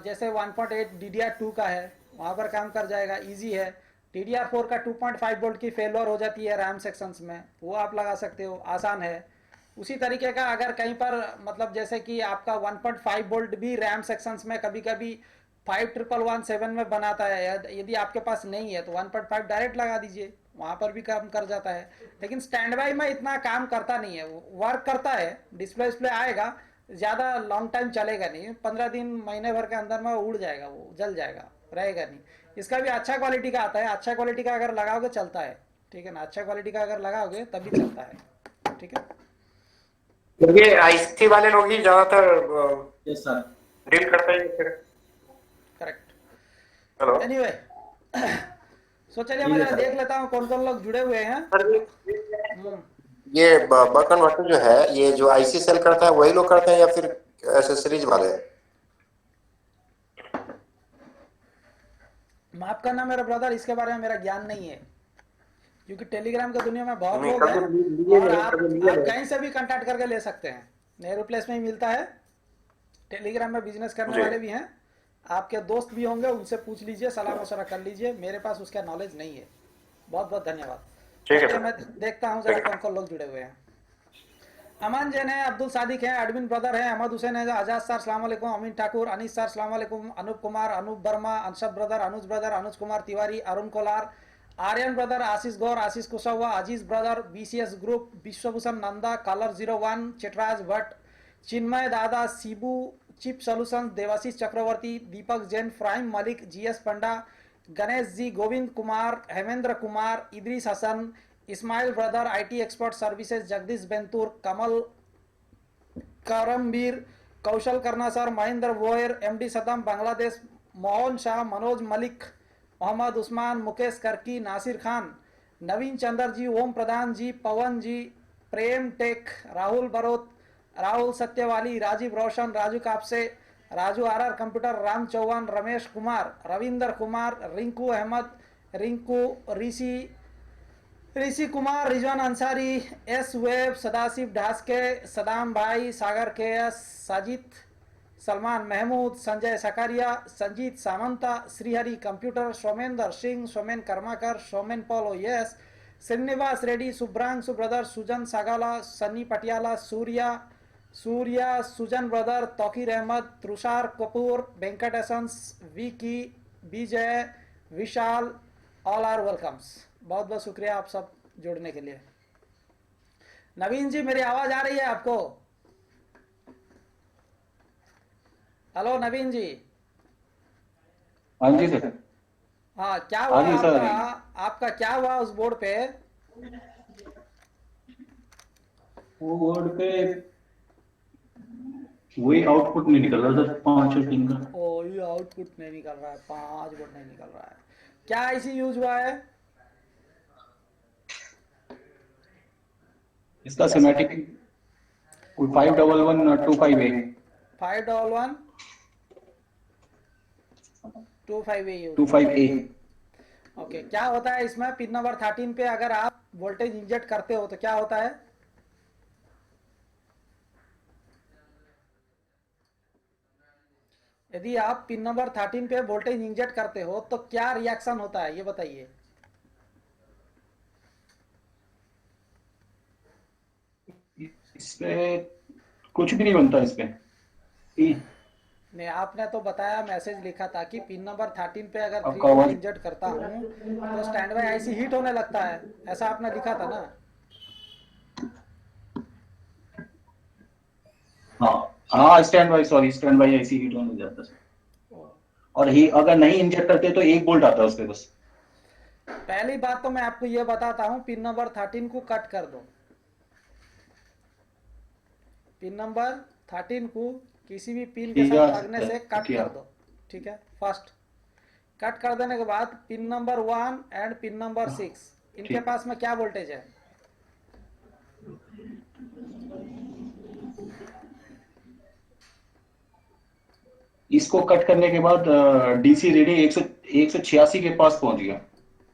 जैसे 1.8 DDR2 का है, वहां पर काम कर जाएगा, इजी है। DDR4 का 2.5 वोल्ट की फेलर हो जाती है रैम सेक्शंस में, वो आप लगा सकते हो, आसान है। उसी तरीके का अगर कहीं पर मतलब जैसे कि आपका 1.5 वोल्ट भी रैम सेक्शंस में कभी कभी 5117 में बनाता है, यदि आपके पास नहीं है तो 1.5 डायरेक्ट लगा दीजिए, वहां पर भी काम कर जाता है। लेकिन स्टैंड बाई में इतना काम करता नहीं है, वर्क करता है, डिस्प्ले आएगा, ज्यादा लॉन्ग टाइम चलेगा नहीं, 15 दिन महीने भर के अंदर में उड़ जाएगा, वो जल जाएगा, रहेगा नहीं। इसका भी अच्छा क्वालिटी का आता है, अच्छा क्वालिटी का अगर लगाओगे चलता है, ठीक है ना? अच्छा क्वालिटी का अगर लगाओगे तभी चलता है, ठीक है? ये आईसी वाले लोग ही ज्यादातर डील करते हैं फिर। करेक्ट। हेलो, एनीवे सो चलिए मैं जरा देख लेता हूँ कौन कौन लोग जुड़े हुए हैं। ये बक कन्वर्टर जो है, ये जो आईसी सेल करता है वही लोग करते हैं या फिर एसेसरीज वाले? माफ करना मेरा ब्रदर, इसके बारे में मेरा ज्ञान नहीं है, क्योंकि टेलीग्राम की दुनिया में बहुत लोग हैं और आप कहीं से भी कांटेक्ट करके ले सकते हैं। नेहरू प्लेस में ही मिलता है, टेलीग्राम में बिजनेस करने वाले भी हैं, आपके दोस्त भी होंगे, उनसे पूछ लीजिए, सलाह मशवरा कर लीजिए, मेरे पास उसका नॉलेज नहीं है। बहुत बहुत धन्यवाद। ठीक है, मैं देखता हूँ जरा कौन कौन लोग जुड़े हुए हैं। अमन जैन है, अब्दुल सादिक है, एडमिन ब्रदर है, अहमद हुसैन है, आजाद सर अस्सलाम वालेकुम, अमीन ठाकुर, अनीस सर अस्सलाम वालेकुम, Anoop Kumar, Anoop Verma, Anshab brother, Anuj Kumar Tiwari, Arun Kolar, Aryan brother, Ashish Gaur, Ashish Kushwaha, Aziz brother, BCS group, Vishwabhushan Nanda, colour 01, Chitraj Bhatt, Chinmay Dada, Shibu chip solution, Debashish Chakraborty, Deepak Jain, फ्राइम Malik, GS Panda, Ganesh ji, Govind Kumar, Hemendra Kumar, Idris Hasan, Ismail brother, IT expert services, Jagdish Bentur, Kamal Karamveer, Kaushal Karna sir, Mahendra वोयर, MD Saddam Bangladesh, Mohan Shah, Manoj Malik, Mohammad Usman, Mukesh Karki, Nasir Khan, Naveen Chandra ji, Om Pradhan ji, Pawan ji, Prem tech, Rahul Barot, Rahul Satyavali, Rajeev Roshan, Raju Kapse, Raju R computer, Ram Chauhan, Ramesh Kumar, Ravinder Kumar, Rinku Ahmed, Rinku, Rishi Kumar, Rizwan Ansari, S web, Sadashiv Dhaske, Saddam bhai, Sagar K S, Sajid, Salman Mahmood, Sanjay Sakaria, Sanjit Samanta, Shrihari computer, Somender Singh, Somen Karmakar, Somen Paul OS, Srinivas Reddy, Shubhranshu brother, Sujan Sagala, Sunny Patiala, Surya, Sujan brother, Tauqeer Ahmed, Tushar Kapoor, Venkat एसंस, Vicky, Vijay, Vishal, all are welcomes. बहुत बहुत शुक्रिया आप सब जुड़ने के लिए। नवीन जी, मेरी आवाज आ रही है आपको? हेलो नवीन जी। हाँ जी सर। हाँ, क्या हुआ हाँ जी सर। आपका क्या हुआ उस बोर्ड पे? वो बोर्ड पे वही आउटपुट नहीं निकल रहा सर, 5 और 3 का। ओ, ये आउटपुट नहीं निकल रहा है, 5 वोल्ट नहीं निकल रहा है। क्या आईसी यूज हुआ है? इसका semantic 51125A। 51125A use. 25A। Okay, क्या होता है इसमें पिन नंबर 13 पे अगर आप वोल्टेज इंजेक्ट करते हो तो क्या होता है? यदि आप पिन नंबर 13 पे वोल्टेज इंजेक्ट करते हो तो क्या रिएक्शन होता है, ये बताइए। इसपे कुछ भी नहीं बनता इसपे। नहीं, आपने तो बताया, मैसेज लिखा था कि पिन नंबर 13 पे अगर 3 आपका वोल्ट आवाज- इंजेक्ट करता हूं तो स्टैंड बाय आईसी हीट होने लगता है, ऐसा आपने लिखा था ना? हाँ स्टैंड बाई ऐसी हीट होने जाता है। और ही अगर नहीं इंजेक्ट करते तो 1 वोल्ट आता है उसपे बस। पहली बात तो मैं आपको ये बताता हूं, पिन नंबर 13 को कट कर दो। पिन नंबर 13 को किसी भी पिन के साथ लगने से कट कर दो, ठीक है? फर्स्ट कट कर देने के बाद pin number 1 and pin number 6 इनके पास में क्या वोल्टेज है? इसको कट करने के बाद डीसी रीडिंग 186 के पास पहुंच गया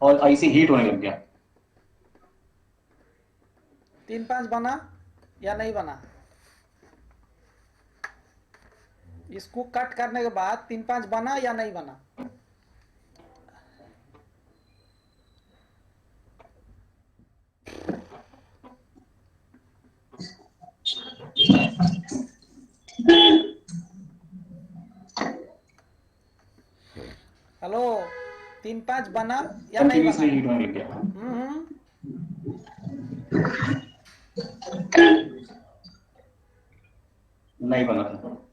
और आईसी हीट होने लग गया। 3-5 बना या नहीं बना? इसको कट करने के बाद 3-5 बना या नहीं बना? हेलो, 3-5 बना या नहीं बना? कंटिन्यूअसली हीट होने लग गया। नहीं बना था,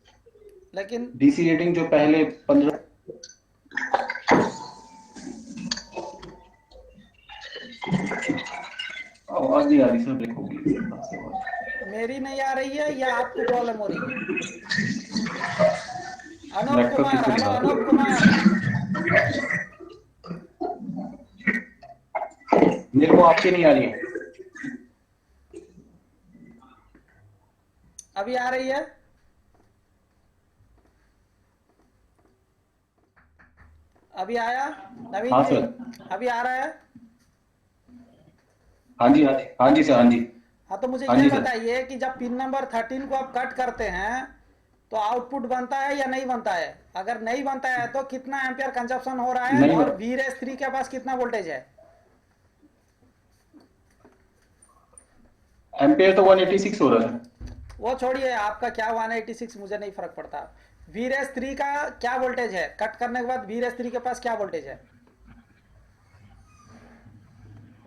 लेकिन डीसी रेटिंग जो पहले 15 आवाज नहीं आ रही सर, ब्रेक हो गई। मेरी नहीं आ रही है या आपको प्रॉब्लम हो रही है? अनूप नेटवर्क कुमार, किसको हेलो दिखा अनूप कुमार, मेरे को आपकी नहीं आ रही है। अभी आ रही है? अभी आया नवीन हाँ जी? सर। अभी आ रहा है? हाँ जी हाँ जी हाँ जी सर, हाँ जी। हाँ, तो मुझे हाँ ये जी सर। बताइए कि जब पिन नंबर 13 को आप कट करते हैं तो आउटपुट बनता है या नहीं बनता है? अगर नहीं बनता है तो कितना एम्पियर कंजप्शन हो रहा है नहीं और बन- VRS3 के पास कितना वोल्टेज है? एम्पेयर तो 186 हो रहा है। वो छोड़िए, आपका क्या 186, मुझे नहीं फर्क पड़ता। VRS3 का क्या वोल्टेज है? कट करने के बाद VRS3 के पास क्या वोल्टेज है?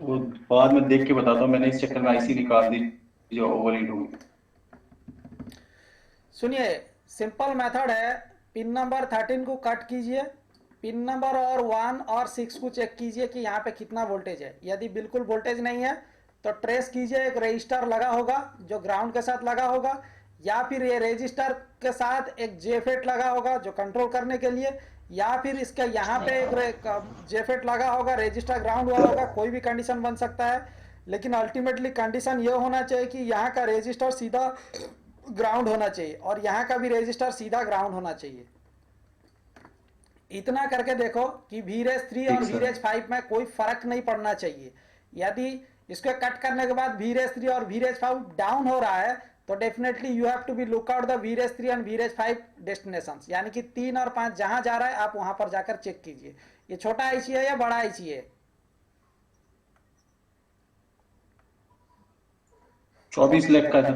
वो बाद में देख के बताता हूँ, मैंने इस चक्कर में आईसी निकाल दी जो ओवरहीट होगी। सुनिए, सिंपल मेथड है, पिन नंबर 13 को कट कीजिए, पिन नंबर और 1 और 6 को चेक कीजिए कि यहाँ पे कितना वोल्टेज है। यदि बिल्कुल वोल्टेज नहीं है तो ट्रेस कीजिए, एक रजिस्टर लगा होगा जो ग्राउंड के साथ लगा होगा, या फिर ये रजिस्टर के साथ एक जेफेट लगा होगा जो कंट्रोल करने के लिए, या फिर इसका यहाँ पे एक जेफेट लगा होगा, रजिस्टर ग्राउंड हुआ होगा, कोई भी कंडीशन बन सकता है, लेकिन अल्टीमेटली कंडीशन ये होना चाहिए कि यहाँ का रजिस्टर सीधा ग्राउंड होना चाहिए और यहाँ का भी रजिस्टर सीधा ग्राउंड होना चाहिए। इतना करके देखो कि वीरेज 3 और वीरेज 5 में कोई फर्क नहीं पड़ना चाहिए। यदि इसको कट करने के बाद वीरेज 3 और वीरेज 5 डाउन हो रहा है तो definitely you have to be look out the verge 3 and verge 5 डेस्टिनेशंस, यानी कि 3 और 5 जहां जा रहा है आप वहां पर जाकर चेक कीजिए ये छोटा आईसी है या बड़ा आईसी है। 24 लाख का था।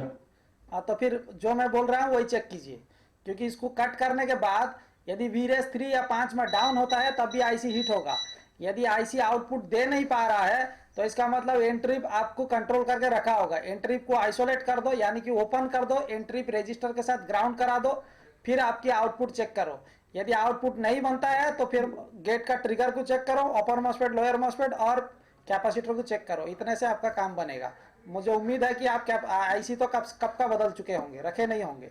हाँ, तो फिर जो मैं बोल रहा हूँ वही चेक कीजिए, क्योंकि इसको कट करने के बाद यदि वीरेज 3 या 5 में डाउन होता है तब भी आईसी हिट होगा। यदि आईसी आउटपुट दे नहीं पा रहा है तो इसका मतलब एंट्रिप आपको कंट्रोल करके रखा होगा। एंट्रिप को आइसोलेट कर दो, यानी कि ओपन कर दो, एंट्रिप रजिस्टर के साथ ग्राउंड करा दो, फिर आपकी आउटपुट चेक करो। यदि आउटपुट नहीं बनता है तो फिर गेट का ट्रिगर को चेक करो, अपर मॉस्फेट, लोअर मॉस्फेट और कैपेसिटर को चेक करो। इतने से आपका काम बनेगा। मुझे उम्मीद है कि आप आईसी तो कब का बदल चुके होंगे, रखे नहीं होंगे,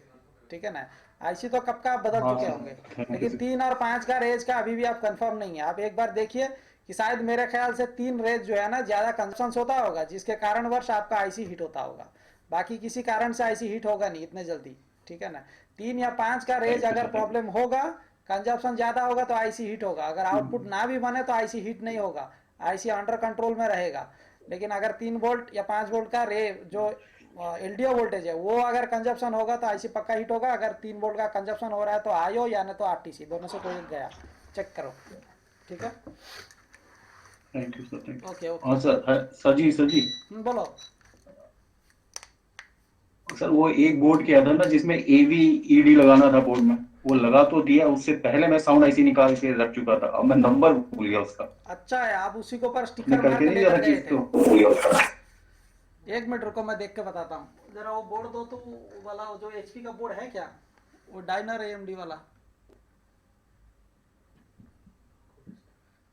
ठीक है ना। आईसी तो कब का बदल चुके होंगे, लेकिन 3 और 5 का रेंज का अभी भी आप कंफर्म नहीं है। आप एक बार देखिए कि शायद मेरे ख्याल से 3 रेंज जो है ना ज्यादा कंजप्शन होता होगा, जिसके कारणवश आपका आईसी हिट होता होगा। बाकी किसी कारण से आईसी हिट होगा नहीं इतने जल्दी, ठीक है ना। 3 या 5 का रेंज अगर प्रॉब्लम होगा, कंजप्शन ज्यादा होगा तो आईसी हिट होगा। अगर आउटपुट ना भी बने तो आईसी हिट नहीं होगा, आईसी अंडर कंट्रोल में रहेगा। लेकिन अगर 3 वोल्ट या 5 वोल्ट का जो एलडीओ वोल्टेज है वो अगर कंजप्शन होगा तो आईसी पक्का हिट होगा। अगर 3 वोल्ट का कंजप्शन हो रहा है तो आईओ या नहीं तो आरटीसी, दोनों से कोई गया, चेक करो, ठीक है। Thank you sir, thank you. Okay okay. हाँ सर जी बोलो सर, वो एक बोर्ड किया था ना जिसमें AVED लगाना था बोर्ड में, वो लगा तो दिया, उससे पहले मैं साउंड आईसी निकाल के रख चुका था, अब मैं नंबर भूल गया उसका। अच्छा है, आप उसी के ऊपर स्टिकर निकल मार के के नहीं लेकर जाना गए चीज थे। तो। 1 मिनट रुको, मैं देख के बताता हूँ जरा। वो बोर्ड दो तो वो वाला जो एचपी का बोर्ड है क्या, वो डायनर AMD वाला।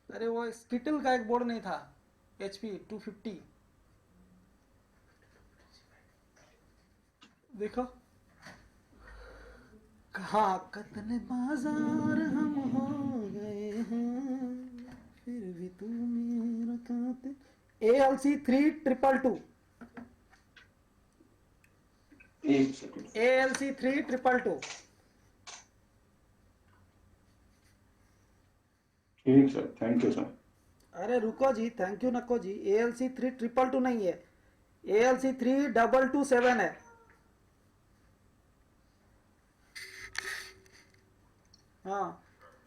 अरे वो स्किटल का एक बोर्ड नहीं था, HP 250, देखो कहाँ कतने बाजार हम हो गए हैं, फिर भी तू मेरा कातिल। ALC 3222, एक सेकंड। ALC 3222। ठीक सर, थैंक यू सर। अरे रुको जी, थैंक यू नको जी। ALC 3222 नहीं है, ALC 3227 है। हाँ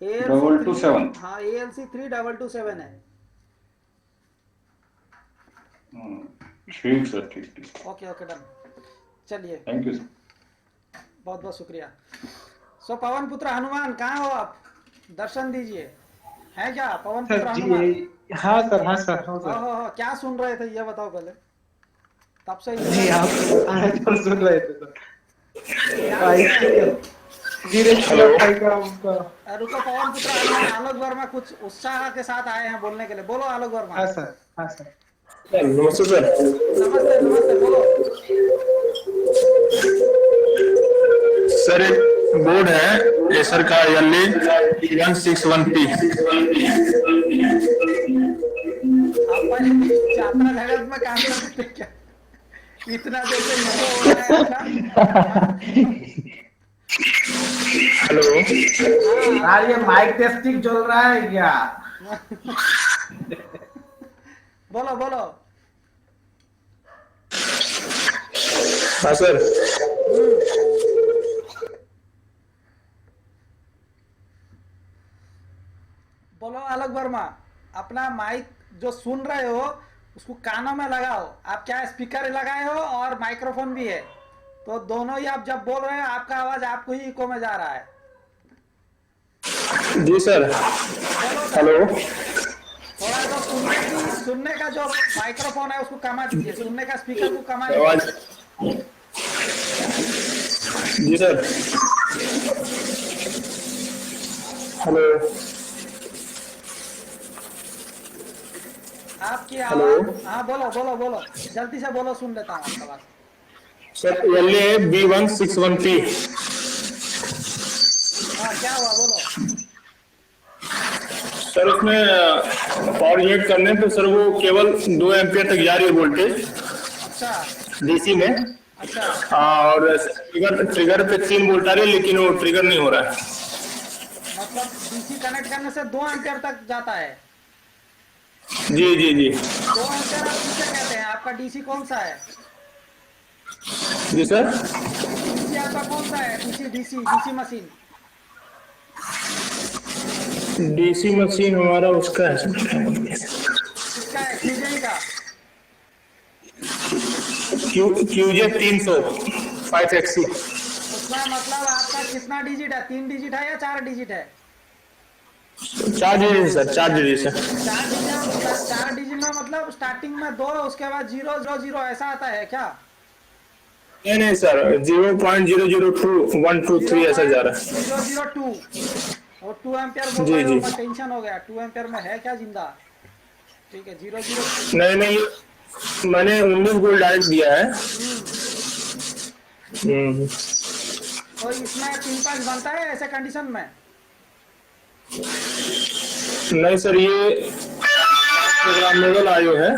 ALC 227। हाँ ALC 3227 है। ठीक सर, ठीक। Okay okay, done. चलिए, थैंक यू सर। बहुत बहुत शुक्रिया। सो पवन पुत्र हनुमान, कहाँ हो आप, दर्शन दीजिए। है क्या पवन पुत्र हनुमान? हाँ सर, हाँ सर, हाँ सर। ओहो, क्या सुन रहे थे ये बताओ पहले, तब से जी आप आजकल सुन रहे थे सर। रुको पवन पुत्र हनुमान, आलोक वर्मा कुछ उत्साह के साथ आए हैं बोलने के लिए, बोलो आलोक वर्मा। हाँ सर, हाँ सर। नमस्ते सर। नमस्ते नमस्ते, बोलो। सर एक बोर्ड है एसर का यल्ली 161P। आप पहले छात्रा जगत में काम करते थे क्या, इतना देर से नीचे हो रहा है अपना? हेलो यार ये माइक टेस्टिंग चल रहा है क्या? बोलो बोलो। हाँ सर। बोलो आलोक वर्मा, अपना माइक जो सुन रहे हो उसको कानों में लगाओ। आप क्या स्पीकर लगाए हो और माइक्रोफोन भी है, तो दोनों ही आप जब बोल रहे हो आपका आवाज आपको ही इको में जा रहा है। जी सर। हेलो। थोड़ा सा सुनने का जो माइक्रोफोन है उसको कमा दीजिए, सुनने का स्पीकर को कमा दीजिए। जी सर। हेलो। आपकी आवाज, हाँ बोलो बोलो बोलो, जल्दी से बोलो, सुन लेता हूँ आपका बात। सर यल्ली B161P। हाँ क्या हुआ बोलो। सर उसमें पावर यूनिट करने पे सर वो केवल 2 एम्पियर तक जा रही है वोल्टेज अच्छा डीसी में। अच्छा और ट्रिगर ट्रिगर पे 3 वोल्ट आ रही है, लेकिन वो ट्रिगर नहीं हो रहा है। मतलब डीसी कनेक्ट करने से 2 एम्पियर तक जाता है। जी जी जी 2 एम्पियर आप किसे कहते हैं? आपका डीसी कौन सा है? जी सर। डीसी आपका कौन सा है? DC DC DC machine DC machine हमारा उसका है किसका है? क्यूजेई का? QJ 300 5XC। उसमें मतलब आपका कितना डिजिट है? 3 डिजिट है या 4 डिजिट है? 4 digit sir, 4 digit sir. 4 digit में मतलब स्टार्टिंग में 2 उसके बाद 000 ऐसा आता है क्या? नहीं नहीं सर, 0.002 1 2 3 ऐसा जा रहा है। 002 और 2 एम्पियर बोल जी रहे हो, जी मैं टेंशन हो गया। 2 एम्पियर में है क्या जिंदा? ठीक है 002। नहीं नहीं, मैंने 19 वोल्ट डायरेक्ट दिया है। तो इसमें 3-5 बनता है ऐसे कंडीशन में? नहीं सर, ये प्रोग्रामेबल आयो है,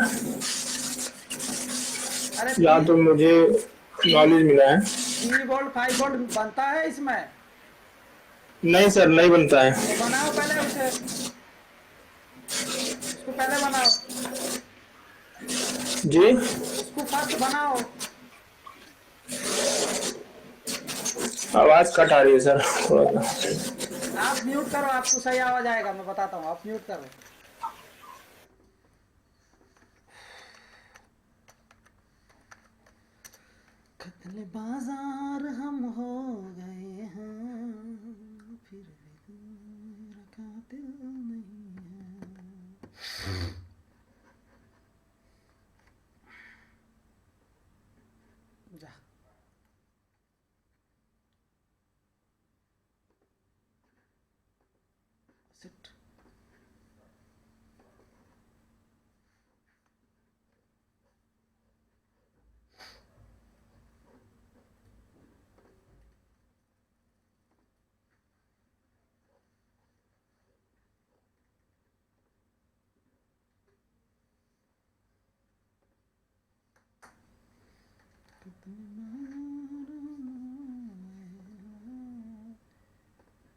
अरे या तो मुझे नॉलेज मिला है। 3 वोल्ट 5 वोल्ट बनता है इसमें? नहीं सर, नहीं बनता है। तो बनाओ पहले उसे, उसको पहले बनाओ, जी उसको फर्स्ट बनाओ। आवाज कट आ रही है सर थोड़ा सा। आप म्यूट करो, आपको सही आवाज आएगा, मैं बताता हूँ। आप म्यूट करो। कत्ल बाजार हम हो गए हैं, फिर भी मेरा कातिल नहीं है। जा सिट।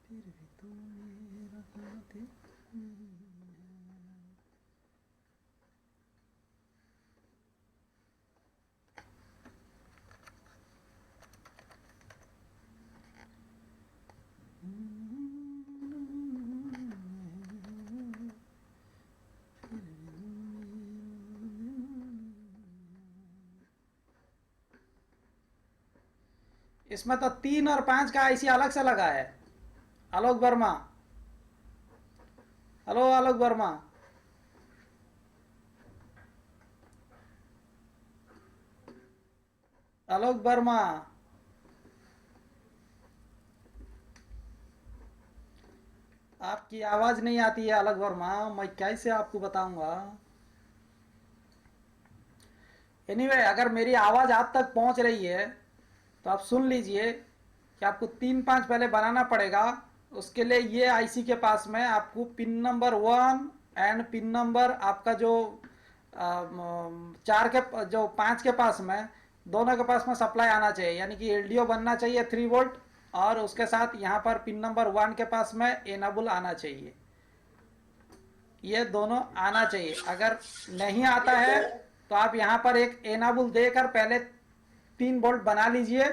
फिर भी तू मेरा कातिल नहीं है। इसमें तो 3 और 5 का आईसी अलग से लगा है। आलोक वर्मा, हेलो आलोक वर्मा। आलोक वर्मा, आपकी आवाज नहीं आती है आलोक वर्मा, मैं कैसे आपको बताऊंगा। एनीवे, अगर मेरी आवाज आप तक पहुंच रही है तो आप सुन लीजिए कि आपको 3-5 पहले बनाना पड़ेगा। उसके लिए ये आईसी के पास में आपको pin number 1 and pin number आपका जो 4 के जो 5 के पास में, दोनों के पास में सप्लाई आना चाहिए, यानी कि एलडीओ बनना चाहिए 3 वोल्ट, और उसके साथ यहाँ पर पिन नंबर 1 के पास में एनेबल आना चाहिए। ये दोनों आना चाहिए। अगर नहीं आता है तो आप यहाँ पर एक एनेबल देकर पहले 3 वोल्ट बना लीजिए,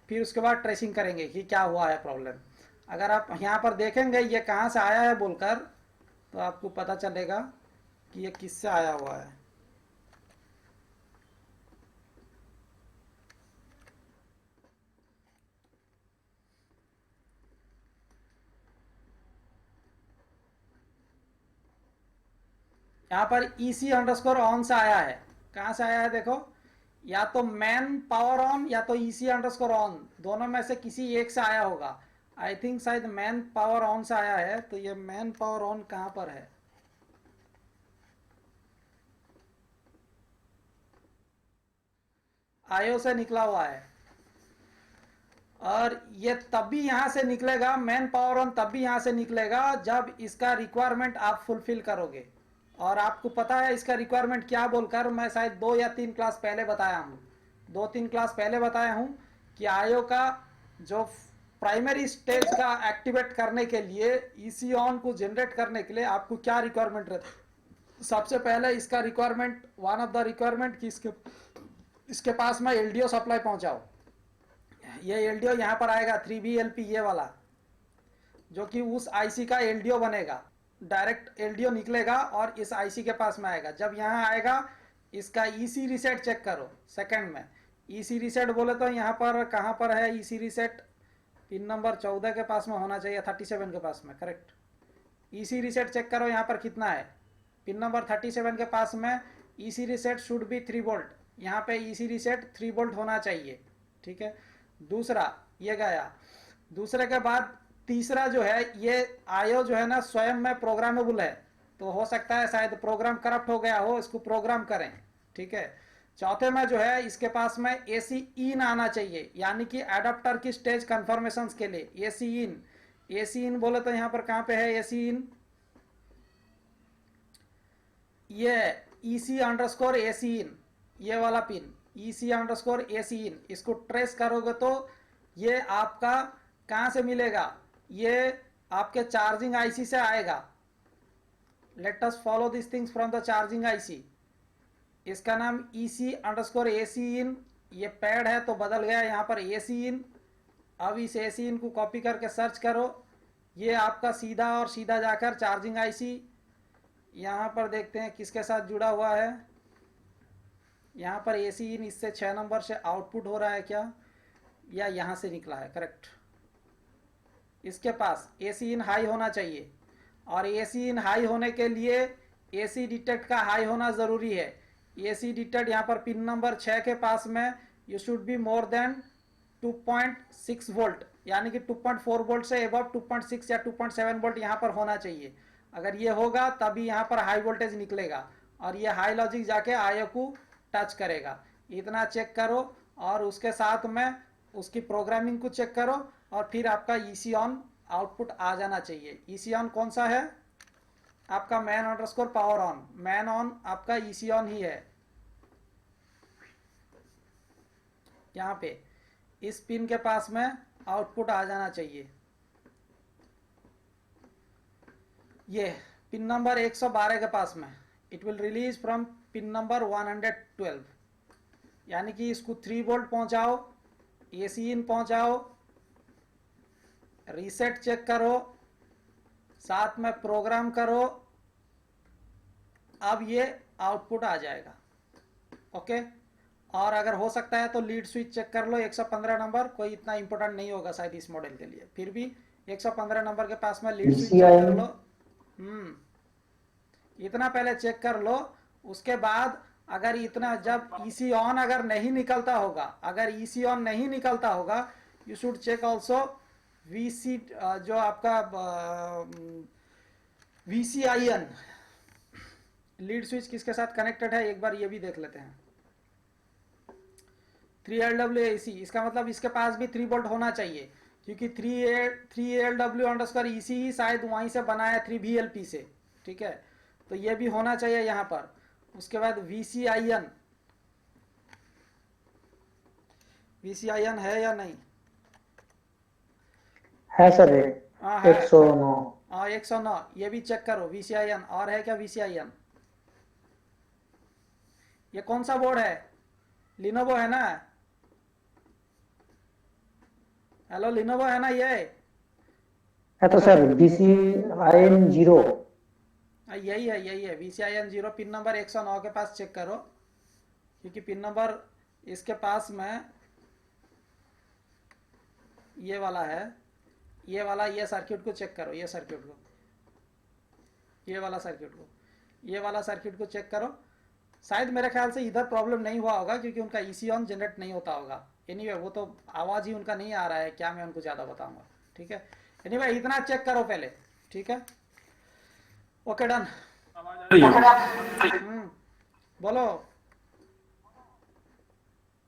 फिर उसके बाद ट्रेसिंग करेंगे कि क्या हुआ है प्रॉब्लम। अगर आप यहाँ पर देखेंगे ये कहाँ से आया है बोलकर, तो आपको पता चलेगा कि ये किससे आया हुआ है। यहाँ पर EC_ON से आया है। कहाँ से आया है देखो, या तो मैन पावर ऑन या तो EC_ON, दोनों में से किसी एक से आया होगा। आई थिंक शायद मैन पावर ऑन से आया है। तो ये मैन पावर ऑन कहाँ पर है? आयो से निकला हुआ है। और ये तब भी यहाँ से निकलेगा, मेन पावर ऑन तब भी यहाँ से निकलेगा जब इसका रिक्वायरमेंट आप फुलफिल करोगे। और आपको पता है इसका रिक्वायरमेंट क्या बोलकर मैं शायद 2 या 3 क्लास पहले बताया हूँ, 2-3 क्लास पहले बताया हूँ कि आयो का जो प्राइमरी स्टेज का एक्टिवेट करने के लिए ईसी ऑन को जनरेट करने के लिए आपको क्या रिक्वायरमेंट रहता है। सबसे पहले इसका requirement, one of the requirement कि इसके पास में एलडीओ सप्लाई पहुंचाओ। ये एलडीओ यहाँ पर आएगा 3BLP ये वाला, जो कि उस आईसी का एलडीओ बनेगा, डायरेक्ट एलडीओ निकलेगा और इस आईसी के पास में आएगा। जब यहाँ आएगा इसका ईसी रीसेट चेक करो सेकंड में। ईसी रीसेट बोले तो यहाँ पर कहाँ पर है ईसी रीसेट, पिन नंबर 14 के पास में होना चाहिए, 37 के पास में, करेक्ट। ईसी रीसेट चेक करो यहाँ पर कितना है, पिन नंबर 37 के पास में EC reset should be 3 volt, यहाँ पे ईसी रीसेट 3 वोल्ट होना चाहिए, ठीक है। दूसरा ये गया, दूसरे के बाद तीसरा जो है ये आयो जो है ना स्वयं में प्रोग्रामेबल है, तो हो सकता है शायद प्रोग्राम करप्ट हो गया हो, इसको प्रोग्राम करें, ठीक है। चौथे में जो है इसके पास में एसी इन आना चाहिए, यानी कि एडाप्टर की स्टेज कन्फर्मेशन के लिए एसी इन। एसी इन बोले तो यहाँ पर कहाँ पे है एसी इन, ये EC_AC इन, ये वाला पिन EC_AC इन, इसको ट्रेस करोगे तो ये आपका कहाँ से मिलेगा, ये आपके चार्जिंग आईसी से आएगा। Let us follow this things from the charging IC. इसका नाम EC_AC इन, ये पैड है तो बदल गया यहाँ पर AC इन। अब इस AC इन को कॉपी करके सर्च करो, ये आपका सीधा और सीधा जाकर चार्जिंग आईसी, यहाँ पर देखते हैं किसके साथ जुड़ा हुआ है। यहाँ पर AC इन इससे 6 नंबर से आउटपुट हो रहा है क्या, या यहाँ से निकला है, करेक्ट। इसके पास AC इन हाई होना चाहिए, और AC इन हाई होने के लिए AC डिटेक्ट का हाई होना जरूरी है। AC डिटेक्ट यहाँ पर पिन नंबर 6 के पास में you should be more than 2.6 volt, यानी कि 2.4 वोल्ट से एबव 2.6 या 2.7 वोल्ट यहाँ पर होना चाहिए। अगर ये होगा तभी यहाँ पर हाई वोल्टेज निकलेगा, और ये हाई लॉजिक जाके आयो को टच करेगा। इतना चेक करो, और उसके साथ में उसकी प्रोग्रामिंग को चेक करो, और फिर आपका ईसी ऑन आउटपुट आ जाना चाहिए। ईसी ऑन कौन सा है आपका, man_power on, मैन ऑन आपका ईसी ऑन ही है। यहाँ पे इस पिन के पास में आउटपुट आ जाना चाहिए। ये पिन नंबर 112 के पास में it will release from pin number 112, यानी कि इसको 3 वोल्ट पहुंचाओ, AC इन पहुंचाओ, रीसेट चेक करो, साथ में प्रोग्राम करो, अब ये आउटपुट आ जाएगा, ओके। और अगर हो सकता है तो लीड स्विच चेक कर लो 115 नंबर, कोई इतना इंपॉर्टेंट नहीं होगा शायद इस मॉडल के लिए, फिर भी 115 नंबर के पास में लीड स्विच चेक कर लो। इतना पहले चेक कर लो, उसके बाद अगर इतना जब EC ऑन अगर नहीं निकलता होगा, अगर EC ऑन नहीं निकलता होगा, you should check also VC जो आपका VCIN लीड स्विच किसके साथ कनेक्टेड है, एक बार ये भी देख लेते हैं। 3LW AC, इसका मतलब इसके पास भी 3 वोल्ट होना चाहिए, क्योंकि 3LW_EC ही शायद वहीं से बना है 3BLP से, ठीक है। तो ये भी होना चाहिए यहाँ पर। उसके बाद VCIN है या नहीं, है सर, हाँ है 109। हाँ 109, ये भी चेक करो VCIN। और है क्या VCIN, ये कौन सा बोर्ड है, लिनोवो है ना, हेलो लिनोवो है ना ये, है तो सर VCIN 0। यही है VCIN 0, पिन नंबर 109 के पास चेक करो, क्योंकि पिन नंबर इसके पास में ये वाला है, ये वाला, ये सर्किट को चेक करो, ये सर्किट को, ये वाला सर्किट को, ये वाला सर्किट को चेक करो। शायद मेरे ख्याल से इधर प्रॉब्लम नहीं हुआ होगा, क्योंकि उनका EC ऑन जनरेट नहीं होता होगा। एनीवे वो तो आवाज ही उनका नहीं आ रहा है, क्या मैं उनको ज्यादा बताऊंगा, ठीक है। एनीवे इतना चेक करो पहले, ठीक है, ओके डन। बोलो।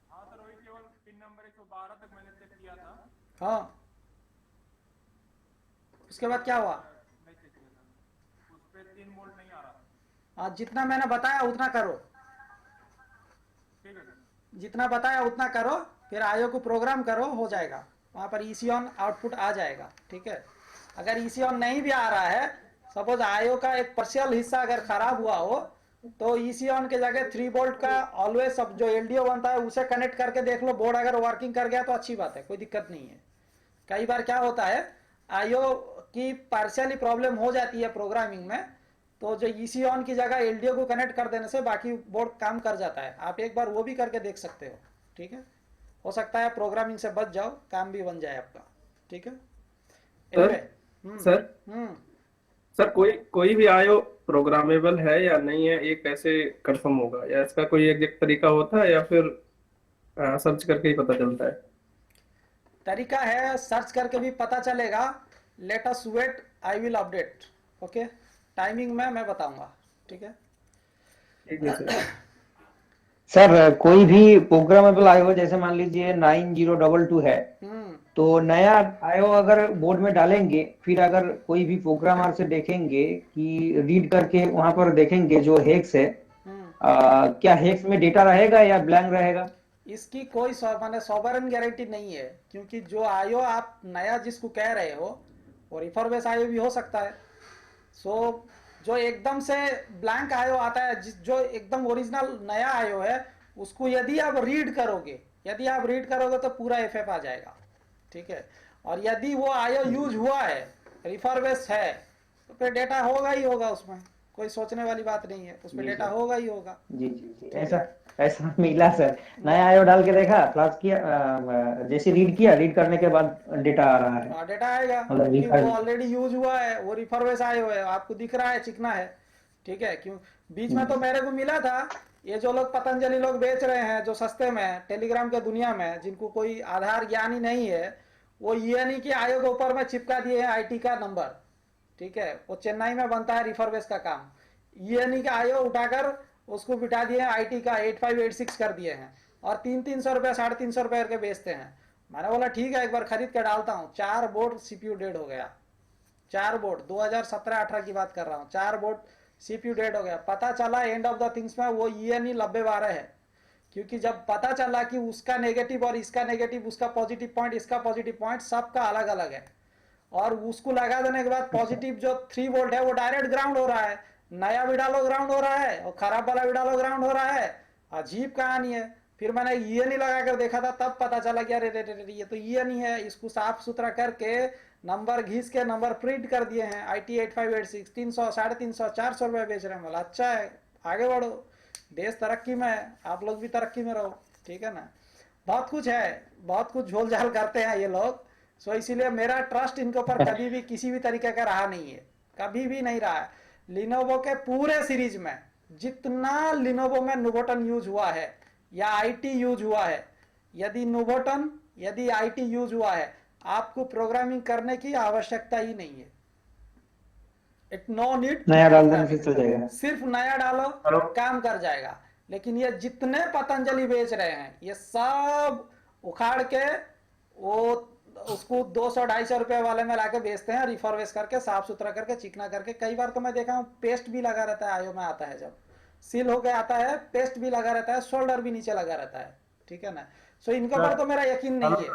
हाँ सर, वही केवल पिन नंबर 112 तक मैंने चेक किया था। हाँ, उसके बाद क्या हुआ? हाँ, जितना मैंने बताया उतना करो, जितना बताया उतना करो, फिर आयो को प्रोग्राम करो, हो जाएगा। वहाँ पर ईसी ऑन आउटपुट आ जाएगा, ठीक है। अगर ईसी ऑन नहीं भी आ रहा है, सपोज आयो का एक पार्शियल हिस्सा अगर खराब हुआ हो, तो ईसी ऑन के जगह 3 वोल्ट का ऑलवेज सब जो एलडीओ बनता है उसे कनेक्ट करके देख लो, बोर्ड अगर वर्किंग कर गया तो अच्छी बात है, कोई दिक्कत नहीं है। कई बार क्या होता है, आईओ की पार्शियली प्रॉब्लम हो जाती है प्रोग्रामिंग में, तो जो ईसी ऑन की जगह एलडीओ को कनेक्ट कर देने से बाकी बोर्ड काम कर जाता है। आप एक बार वो भी करके देख सकते हो, ठीक है। हो सकता है प्रोग्रामिंग से बच जाओ, काम भी बन जाए आपका, ठीक है। सर कोई भी आयो प्रोग्रामेबल है या नहीं है, ये कैसे कंफर्म होगा? या इसका कोई एक तरीका होता है या फिर सर्च करके ही पता चलता है? तरीका है, सर्च करके भी पता चलेगा। Let us wait, I will update, okay. Timing में मैं बताऊंगा, ठीक है। ठीक है सर। सर कोई भी प्रोग्रामेबल आयो जैसे मान लीजिए 9022 है, तो नया आयो अगर बोर्ड में डालेंगे, फिर अगर कोई भी प्रोग्रामर से देखेंगे कि रीड करके वहां पर देखेंगे जो हेक्स है, क्या हेक्स में डेटा रहेगा या ब्लैंक रहेगा? इसकी कोई सॉवरेन गारंटी नहीं है, क्योंकि जो आयो आप नया जिसको कह रहे हो वो रिफर्बिश आयो भी हो सकता है। सो जो एकदम से ब्लैंक आयो आता है, जो एकदम ओरिजिनल नया आयो है, उसको यदि आप रीड करोगे तो पूरा एफएफ आ जाएगा, ठीक है। और यदि वो आयो यूज हुआ है, रिफर्बिश है, तो फिर डेटा होगा ही होगा, उसमें कोई सोचने वाली बात नहीं है, उसमें डेटा होगा ही होगा। जी ऐसा मिला सर। नया आयो डाल के देखा, फ्लैश किया, जैसे रीड करने के बाद डेटा आ रहा है। डेटा आएगा क्योंकि वो ऑलरेडी यूज हुआ है, वो रिफर्बिश आयो है, आपको दिख रहा है, चिकना है, ठीक है। क्यों बीच में तो मेरे को मिला था, ये जो लोग पतंजलि लोग बेच रहे हैं जो सस्ते में टेलीग्राम के दुनिया में, जिनको कोई आधार ज्ञान ही नहीं है, वो ये नहीं कि आयो के ऊपर में चिपका दिए हैं आईटी का नंबर, ठीक है। वो चेन्नई में बनता है रिफर्बिश का काम, ये नहीं कि आयो उठाकर उसको बिठा दिए हैं आईटी का 8586 कर दिए हैं और 300 रुपये 350 रुपये करके बेचते हैं। मैंने बोला ठीक है, एक बार खरीद के डालता हूँ। 4 बोर्ड सीपीयू डेड हो गया, 4 बोर्ड 2017-18 की बात कर रहा हूँ, 4 बोर्ड सीपीयू डेड हो गया। पता चला एंड ऑफ द थिंग्स में वो ENE 9012 है, क्योंकि जब पता चला कि उसका नेगेटिव और इसका नेगेटिव, उसका पॉजिटिव पॉइंट इसका पॉजिटिव पॉइंट सबका अलग अलग है, और उसको लगा देने के बाद पॉजिटिव जो 3 वोल्ट है वो डायरेक्ट ग्राउंड हो रहा है, नया भी डालो ग्राउंड हो रहा है और खराब वाला भी डालो ग्राउंड हो रहा है। अजीब कहानी है। फिर मैंने ENE लगा कर देखा था, तब पता चला कि अरे ये तो ENE है। इसको साफ सुथरा करके नंबर घिस के नंबर प्रिंट कर दिए हैं, IT 8586 300 350 400 रुपये बेच रहे हैं। बोला अच्छा है, आगे बढ़ो, देश तरक्की में है, आप लोग भी तरक्की में रहो, ठीक है ना। बहुत कुछ है, बहुत कुछ झोल झाल करते हैं ये लोग। सो इसीलिए मेरा ट्रस्ट इनके ऊपर कभी भी किसी भी तरीके का रहा नहीं है, कभी भी नहीं रहा है। लिनोवो के पूरे सीरीज में जितना लिनोवो में नोवोटन यूज हुआ है या आईटी यूज हुआ है, यदि आईटी यूज हुआ है, आपको प्रोग्रामिंग करने की आवश्यकता ही नहीं है। इट नो नीड, नया डाल देने से चल जाएगा, सिर्फ नया डालो काम कर जाएगा। लेकिन ये जितने पतंजलि बेच रहे हैं, ये सब उखाड़ के वो उसको 200-250 रुपए वाले में लाके बेचते हैं, रिफर्बिश करके साफ सुथरा करके चिकना करके। कई बार तो मैं देखा हूँ पेस्ट भी लगा रहता है, आयो में आता है जब सील होके आता है, पेस्ट भी लगा रहता है, शोल्डर भी नीचे लगा रहता है, ठीक है ना। सो इनके ऊपर तो मेरा यकीन नहीं है,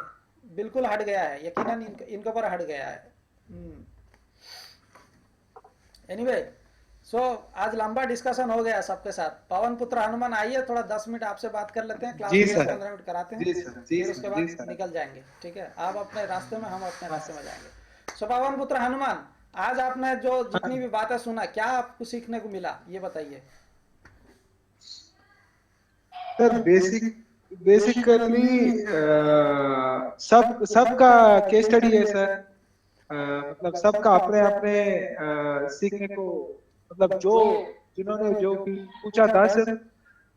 बिल्कुल हट गया है, यकीनन इनके ऊपर हट गया है। एनीवे, सो आज लंबा डिस्कशन हो गया सबके साथ। पवन पुत्र हनुमान, आइए थोड़ा 10 मिनट आपसे बात कर लेते हैं, क्लास 15 मिनट कराते हैं, फिर उसके बाद निकल जाएंगे, ठीक है। आप अपने रास्ते में, हम अपने रास्ते में जाएंगे। सो पवन पुत्र हनुमान, आज आपने जो जितनी भी बातें सुना, क्या आपको सीखने को मिला, ये बताइए। सर बेसिकली सबका केस स्टडी है सर। मतलब सबका अपने अपने सीखने को, मतलब जिन्होंने जो पूछा था सर,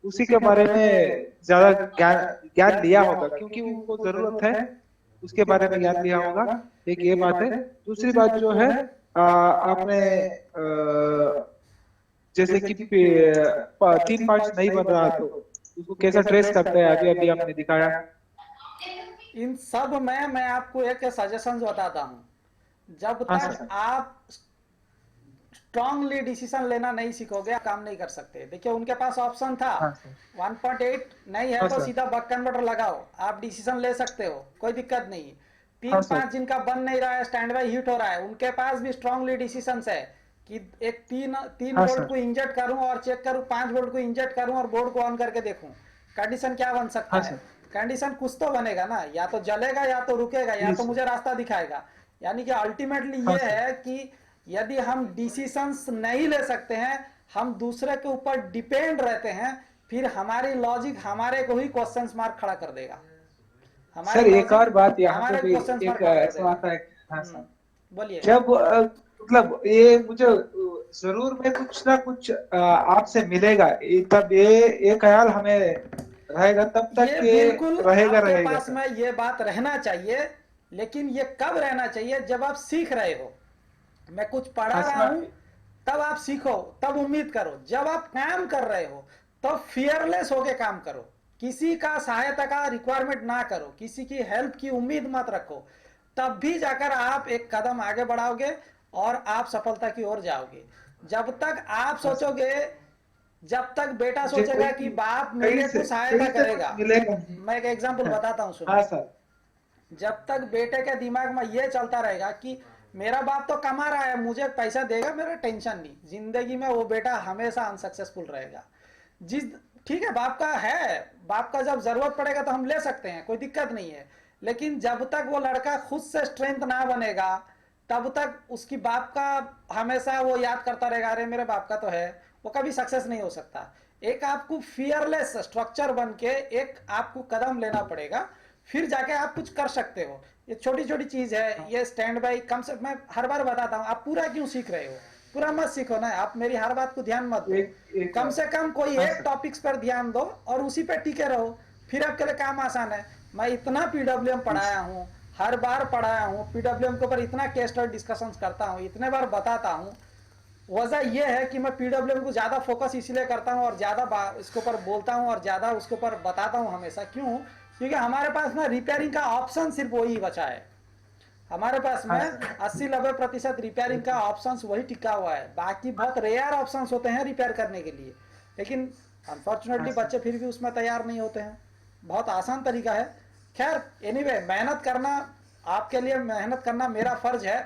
उसी के बारे में ज्यादा ज्ञान लिया होगा, क्योंकि उनको जरूरत है, उसके बारे में ज्ञान लिया होगा। एक ये बात है। दूसरी बात जो है, आपने जैसे कि 3 पार्ट्स नहीं बन रहा तो उसको कैसा ट्रेस करते हैं, अभी आपने दिखाया। इन सब में मैं आपको एक सजेशन बताता हूं, जब हाँ तक सर। आप स्ट्रांगली डिसीजन लेना नहीं सीखोगे आप काम नहीं कर सकते। देखिए उनके पास ऑप्शन था हाँ सर। 1.8 नहीं है हाँ तो सर। सीधा बक कन्वर्टर लगाओ, आप डिसीजन ले सकते हो, कोई दिक्कत नहीं। हाँ तीन सर। पांच जिनका बन नहीं रहा है, स्टैंड बाई हीट हो रहा है, उनके पास भी स्ट्रांगली डिसीजन है कि एक तीन हाँ वोल्ट सर। को इंजेक्ट करूं और चेक करूं, 5 वोल्ट को इंजेक्ट करूं और बोर्ड को ऑन करके देखूं कंडीशन क्या बन सकता हाँ है। सर। कंडीशन कुछ तो बनेगा ना, या तो जलेगा या तो रुकेगा या जी तो सर। मुझे रास्ता दिखाएगा। यानी कि अल्टीमेटली हाँ ये सर। है कि यदि हम डिसीजंस नहीं ले सकते हैं, हम दूसरे के ऊपर डिपेंड रहते हैं, फिर हमारी लॉजिक हमारे को ही क्वेश्चन मार्क खड़ा कर देगा। हमारी सर एक और लॉजिक बात यहाँ पे हमारे भी क्वेश्चन मार्क एक खड़ा कर ऐसा देगा। आता है। हाँ सर। बोलिए। जब मतलब ये मुझे जरूर में कुछ ना कुछ आपसे मिलेगा, तब ये ख्याल हमें रहेगा, तब ये तक ये बिल्कुल रहेगा आपके रहेगा पास सर। में ये बात रहना चाहिए, लेकिन ये कब रहना चाहिए? जब आप सीख रहे हो। मैं कुछ पढ़ा हाँ रहा सर। हूं तब आप सीखो, तब उम्मीद करो। जब आप काम कर रहे हो तब फियरलेस होके काम करो, किसी का सहायता का रिक्वायरमेंट ना करो, किसी की हेल्प की उम्मीद मत रखो, तब भी जाकर आप एक कदम आगे बढ़ाओगे और आप सफलता की ओर जाओगे। जब तक आप हाँ सर। सोचोगे, जब तक बेटा मुझे सोचेगा कि बाप कहीं मेरे से को सहायता कुछ करेगा। मिलेगा। मैं एक एग्जांपल बताता हूं, सुनो। हाँ सर। जब तक बेटे के दिमाग में ये चलता रहेगा कि मेरा बाप तो कमा रहा है, मुझे पैसा देगा, मेरा टेंशन नहीं, जिंदगी में वो बेटा हमेशा अनसक्सेसफुल रहेगा। जिस ठीक है बाप का है, बाप का जब जरूरत पड़ेगा तो हम ले सकते हैं, कोई दिक्कत नहीं है, लेकिन जब तक वो लड़का खुद से स्ट्रेंथ ना बनेगा तब तक उसकी बाप का हमेशा वो याद करता रहेगा, अरे मेरे बाप का तो है, वो कभी सक्सेस नहीं हो सकता। एक आपको फियरलेस स्ट्रक्चर बन के एक आपको कदम लेना पड़ेगा, फिर जाके आप कुछ कर सकते हो। ये छोटी छोटी चीज है, ये स्टैंड बाई कम से मैं हर बार बताता हूँ, आप पूरा क्यों सीख रहे हो? पूरा मत सीखो ना, आप मेरी हर बात को ध्यान मत दो, कम से कम कोई हाँ एक सर। टॉपिक्स पर ध्यान दो और उसी पे टिके रहो, फिर आपके लिए काम आसान है। मैं इतना पीडब्ल्यूएम पढ़ाया हूँ, हर बार पढ़ाया हूँ, पीडब्ल्यूएम के ऊपर इतना केस स्टडी डिस्कशंस करता हूँ, इतने बार बताता हूँ। वजह यह है कि मैं पीडब्ल्यूएम को ज्यादा फोकस इसलिए करता हूँ और ज्यादा इसके ऊपर बोलता हूँ और ज्यादा उसके ऊपर बताता हूँ हमेशा। क्यों? क्योंकि हमारे पास ना रिपेयरिंग का ऑप्शन सिर्फ वही बचा है। हमारे पास में 80-90% रिपेयरिंग का ऑप्शन वही टिका हुआ है, बाकी बहुत रेयर ऑप्शन होते हैं रिपेयर करने के लिए, लेकिन अनफॉर्चुनेटली बच्चे फिर भी उसमें तैयार नहीं होते हैं। बहुत आसान तरीका है। खैर एनीवे, मेहनत करना आपके लिए, मेहनत करना मेरा फर्ज है,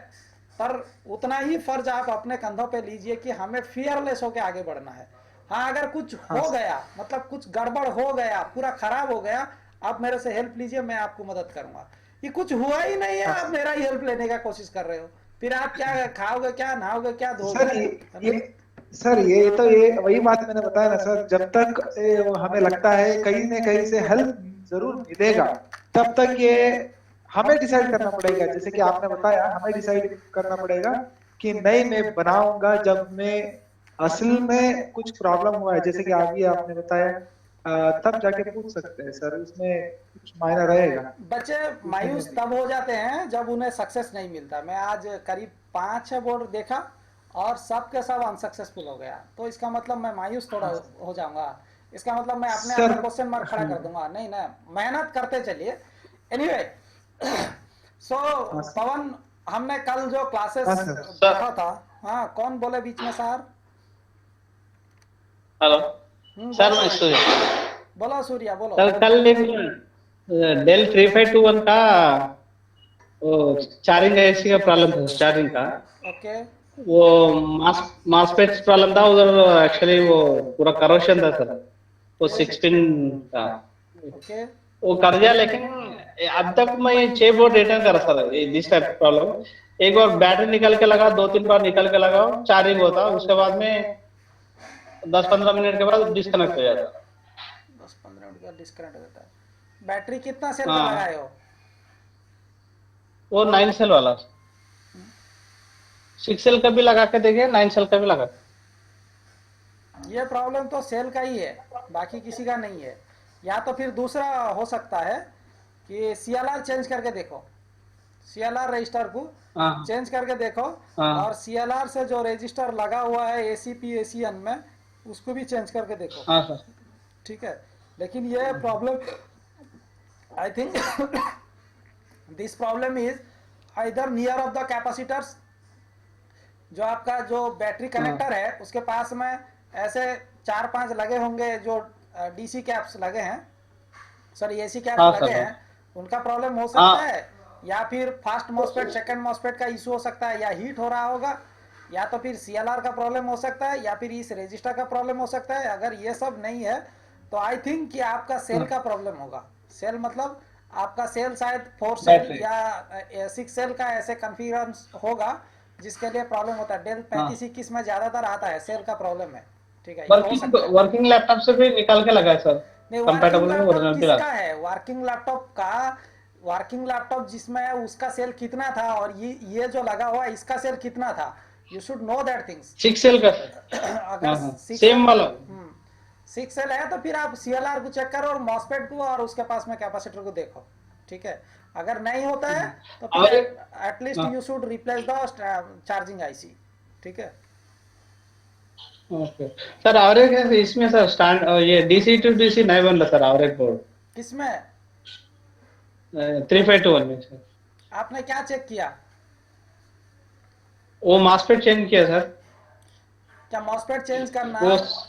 पर उतना ही फर्ज आप अपने कंधों पे लीजिए कि हमें फियरलेस होकर आगे बढ़ना है। हाँ, अगर कुछ हो गया, मतलब कुछ गड़बड़ हो गया, पूरा खराब हो गया, आप मेरे से हेल्प लीजिए, मैं आपको मदद करूंगा। ये कुछ हुआ ही नहीं है, आप मेरा ही हेल्प लेने का कोशिश कर रहे हो, फिर आप क्या खाओगे, क्या नहाओगे, क्या धोगे? सर ये वही बात मैंने बताया ना सर, जब तक हमें लगता है कहीं न कहीं से हेल्प जरूर मिलेगा, तब तक ये हमें डिसाइड करना पड़ेगा। जैसे कि आपने बताया, हमें डिसाइड करना पड़ेगा कि नहीं, मैं बनाऊंगा जब मैं असल में कुछ प्रॉब्लम हुआ है, जैसे कि अभी आपने बताया, तब जाके पूछ सकते हैं सर, उसमें कुछ मायना रहेगा। बच्चे मायूस तब हो जाते हैं जब उन्हें सक्सेस नहीं मिलता। मैं आज करीब 5-6 बोर्ड देखा और सब के सब अनसक्सेसफुल हो गया, तो इसका मतलब मैं मायूस थोड़ा हो जाऊंगा, इसका मतलब मैं अपने आप में क्वेश्चन मार्क खड़ा कर दूंगा। नहीं ना, मेहनत करते चलिए। एनीवे, सो पवन, हमने कल जो क्लासेस देखा था, हाँ कौन बोले बीच में सर? हेलो सर, मैं सूर्य। बोलो सूर्या, बोलो। सर कल एक डेल 3521 का वो चार्जिंग एसी का प्रॉब्लम था, चार्जिंग का। ओके। वो मासपेट प्रॉब्लम था उधर, एक्चुअली वो पूरा करोशन था सर, वो 6 पिन था। ओके। वो कर दिया, लेकिन अब तक मैं 6 बोर्ड रिटर्न करा सर, दिस टाइप प्रॉब्लम। एक बार बैटरी निकल के लगा, 2-3 बार निकल के लगाओ, चार्जिंग होता, उसके बाद में 10-15 मिनट के बाद डिस्कनेक्ट हो जाता। 10-15 मिनट बाद डिस्कनेक्ट हो जाता है। बैटरी कितना सेल का लगाए हो? वो 9 सेल वाला, 6 सेल का भी लगा के देखिए, 9 सेल का भी लगा। ये प्रॉब्लम तो सेल का ही है, बाकी किसी का नहीं है। या तो फिर दूसरा हो सकता है कि CLR चेंज करके देखो, CLR रजिस्टर को चेंज करके देखो, और CLR से जो रजिस्टर लगा हुआ है ACP ACN में, उसको भी चेंज करके देखो। ठीक है, लेकिन ये problem I think this problem is इधर नियर ऑफ द कैपेसिटर्स, जो आपका जो बैटरी कनेक्टर है उसके पास में ऐसे 4-5 लगे होंगे जो डीसी कैप्स लगे हैं, सॉरी एसी कैप्स लगे हैं, उनका प्रॉब्लम हो सकता है, या फिर फास्ट मॉसफेट सेकंड मॉसफेट का इशू हो सकता है, या हीट हो रहा होगा, या तो फिर सीएलआर का प्रॉब्लम हो सकता है, या फिर इस रजिस्टर का प्रॉब्लम हो सकता है। अगर ये सब नहीं है तो आई थिंक कि आपका सेल का प्रॉब्लम होगा। सेल मतलब आपका सेल शायद 4 सेल या 6 सेल का ऐसे कॉन्फ़िगरेशन होगा जिसके लिए प्रॉब्लम होता है। डेल 3521 में ज्यादातर आता है, सेल का प्रॉब्लम है, ठीक है। वर्किंग लैपटॉप से भी निकाल के लगा है सर, नहीं कंपैटिबल वर्किंग में लैपटॉप ओरिजिनल किसका है? वर्किंग लैपटॉप जिसमें है उसका सेल कितना था और ये जो लगा हुआ है इसका सेल कितना था, you should know that things. 6 cell का अगर सेम वाला 6 सेल है तो फिर आप सीएलआर को चेक करो और मॉसफेट को और उसके पास में कैपेसिटर को देखो, ठीक है। अगर नहीं होता है तो फिर at least you should replace the charging IC, ठीक है। ओके सर, और एक है इसमें सर स्टैंड ये डीसी टू डीसी नहीं बन रहा सर, और एक बोर्ड किसमें 3521 में सर। आपने क्या चेक किया? वो मॉसफेट चेंज किया सर। क्या मॉसफेट चेंज करना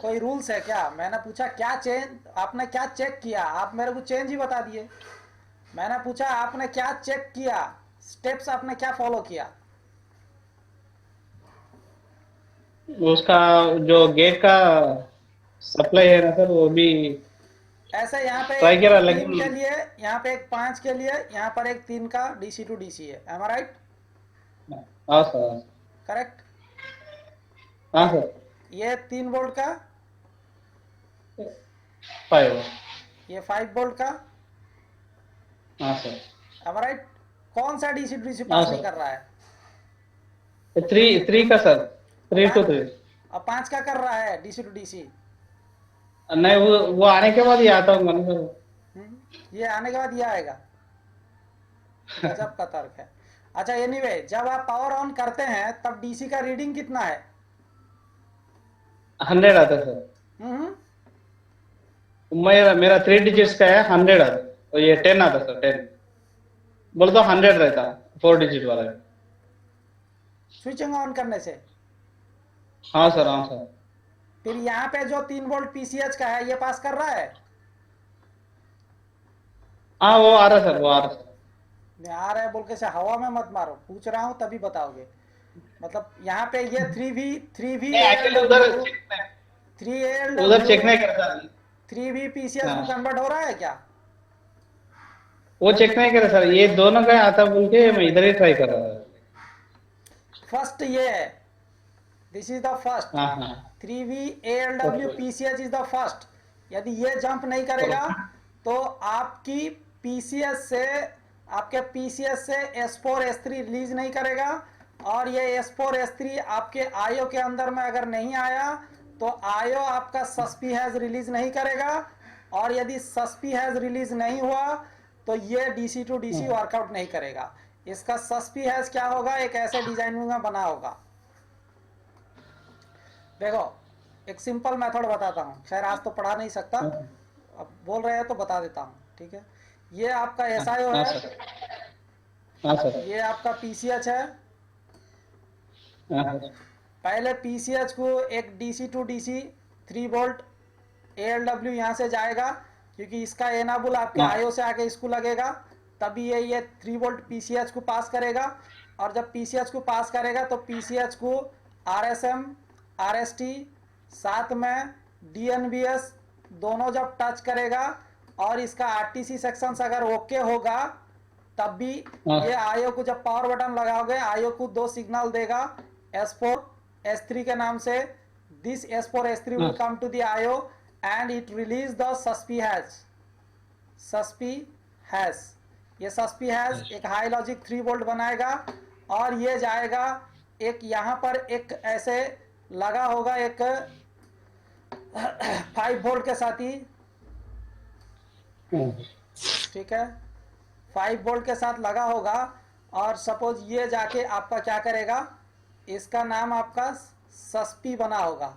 कोई रूल्स है क्या? मैंने पूछा क्या चेंज, आपने क्या चेक किया? आप मेरे को चेंज ही बता दिए। मैंने पूछा आपने क्या चेक किया, स्टेप्स आपने क्या फॉलो किया? उसका जो गेट का सप्लाई है ना सर, वो भी ऐसे यहाँ पे ट्राई किया, 3 के लिए, यहाँ पे एक 5 के लिए, यहाँ पर एक 3 का डीसी टू डीसी है, एम आई राइट? हाँ सर, करेक्ट। हाँ सर। ये 3 वोल्ट का 5, ये 5 वोल्ट का, हाँ सर, एम आई राइट? कौन सा डीसी टू डीसी पास नहीं कर रहा है? 3 का सर, 3 to 3। अब 5 का कर रहा है डीसी टू डीसी? नहीं, वो आने के बाद ही आता हूँ मन सर। ये आने के बाद ये आएगा, गजब का तर्क है। अच्छा एनीवे, जब आप पावर ऑन करते हैं तब डीसी का रीडिंग कितना है? 100 आता है सर। मेरा 3 डिजिट्स का है, 100 आता, तो ये 10 आता सर, 10 बोले तो 100 रहता, 4 डिजिट वाला है स्विचिंग ऑन करने से। हाँ सर, हाँ सर। फिर यहाँ पे जो 3 वोल्ट पीसीएच का है ये पास कर रहा है? हाँ वो आ रहा सर, वो आ रहा सर। नहीं आ रहा है बोल के से हवा में मत मारो, पूछ रहा हूँ तभी बताओगे। मतलब यहाँ पे ये 3V उधर चेक नहीं करता, 3V पीसीएच में कन्वर्ट हो रहा है क्या? वो चेक नहीं करे सर, ये दोनों का आता बोल के मैं इधर ही ट्राई कर रहा था। फर्स्ट ये है, this is the first 3V ALW PCH is the first. यदि ये जंप नहीं करेगा तो आपकी पीसीएस से, आपके पीसीएस से S4 S3 रिलीज नहीं करेगा, और ये S4 S3 आपके आईओ के अंदर में अगर नहीं आया तो आईओ आपका सस्पी हैज रिलीज नहीं करेगा, और यदि सस्पी हैज रिलीज नहीं हुआ तो ये डीसी टू डीसी वर्कआउट नहीं करेगा। इसका सस्पी हैज क्या होगा, एक ऐसे डिजाइन में बना होगा। देखो एक सिंपल मेथड बताता हूँ, खैर आज तो पढ़ा नहीं सकता, अब बोल रहे हैं तो बता देता हूँ, ठीक है। ये आपका एसआईओ है, हाँ सर। ये आपका पीसीएच है। पहले पीसीएच को एक DC to DC 3 volt ALW यहाँ से जाएगा, क्योंकि इसका एनाबुल आपके आईओ से आके इसको लगेगा, तभी ये 3 वोल्ट पीसीएच को पास करेगा। और जब पीसीएच को पास करेगा तो पीसीएच को RSM RST साथ में DNVS दोनों जब टच करेगा और इसका आरटीसी सेक्शंस अगर ओके होगा तब भी ये आईओ को जब पावर बटन लगाओगे आईओ को 2 सिग्नल देगा S4 S3 के नाम से। This S4 S3 will come to the IO and it release the suspi hash। ये suspi hash एक हाई लॉजिक 3 वोल्ट बनाएगा और ये जाएगा एक यहाँ पर एक ऐसे लगा होगा एक 5 वोल्ट के साथ ही, ठीक है, 5 वोल्ट के साथ लगा होगा। और सपोज ये जाके आपका क्या करेगा, इसका नाम आपका सस्पी बना होगा,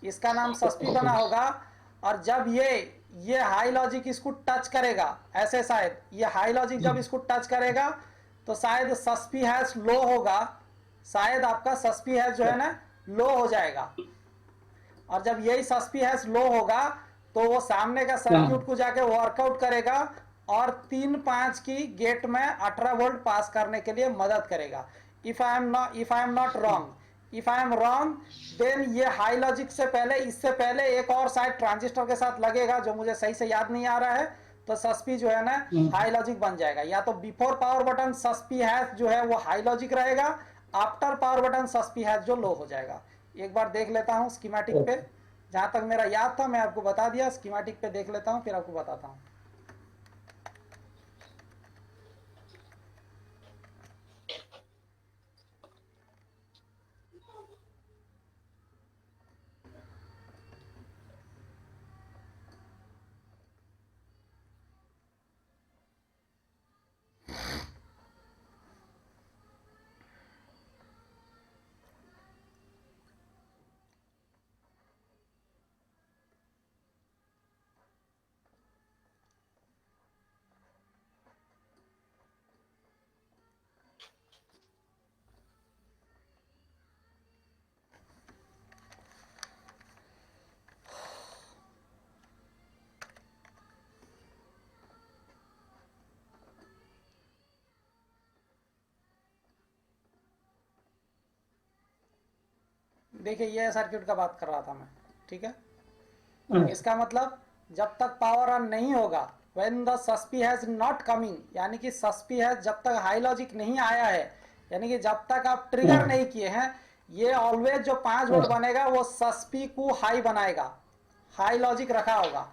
इसका नाम सस्पी बना होगा। और जब ये ये हाई लॉजिक इसको टच करेगा ऐसे, शायद ये हाई लॉजिक जब इसको टच करेगा तो शायद सस्पी हैश लो होगा, शायद आपका सस्पी हैश जो है ना लो हो जाएगा। और जब यही सस्पी हैश लो होगा तो वो सामने का सर्किट को जाके वर्कआउट करेगा और 3-5 की गेट में 18 वोल्ट पास करने के लिए मदद करेगा। If I am not wrong, if I am wrong then ये हाई लॉजिक से पहले, इससे पहले एक और शायद ट्रांजिस्टर के साथ लगेगा जो मुझे सही से याद नहीं आ रहा है, तो सस्पी जो है ना हाई लॉजिक बन जाएगा। या तो बिफोर पावर बटन सस्पी हैश जो है वो हाई लॉजिक रहेगा, आफ्टर पावर बटन सस्पी हैश जो लो हो जाएगा। एक बार देख लेता हूँ स्कीमेटिक पे, जहां तक मेरा याद था मैं आपको बता दिया, स्कीमेटिक पे देख लेता हूँ फिर आपको बताता हूँ। देखिए ये सर्किट का बात कर रहा था मैं, ठीक है। इसका मतलब जब तक पावर ऑन नहीं होगा, when the supply has not coming, यानी कि सस्पी हैज जब तक हाई लॉजिक नहीं आया है, यानी कि जब तक आप ट्रिगर नहीं किए हैं, ये ऑलवेज जो 5 वोल्ट बनेगा वो सस्पी को हाई बनाएगा, हाई लॉजिक रखा होगा।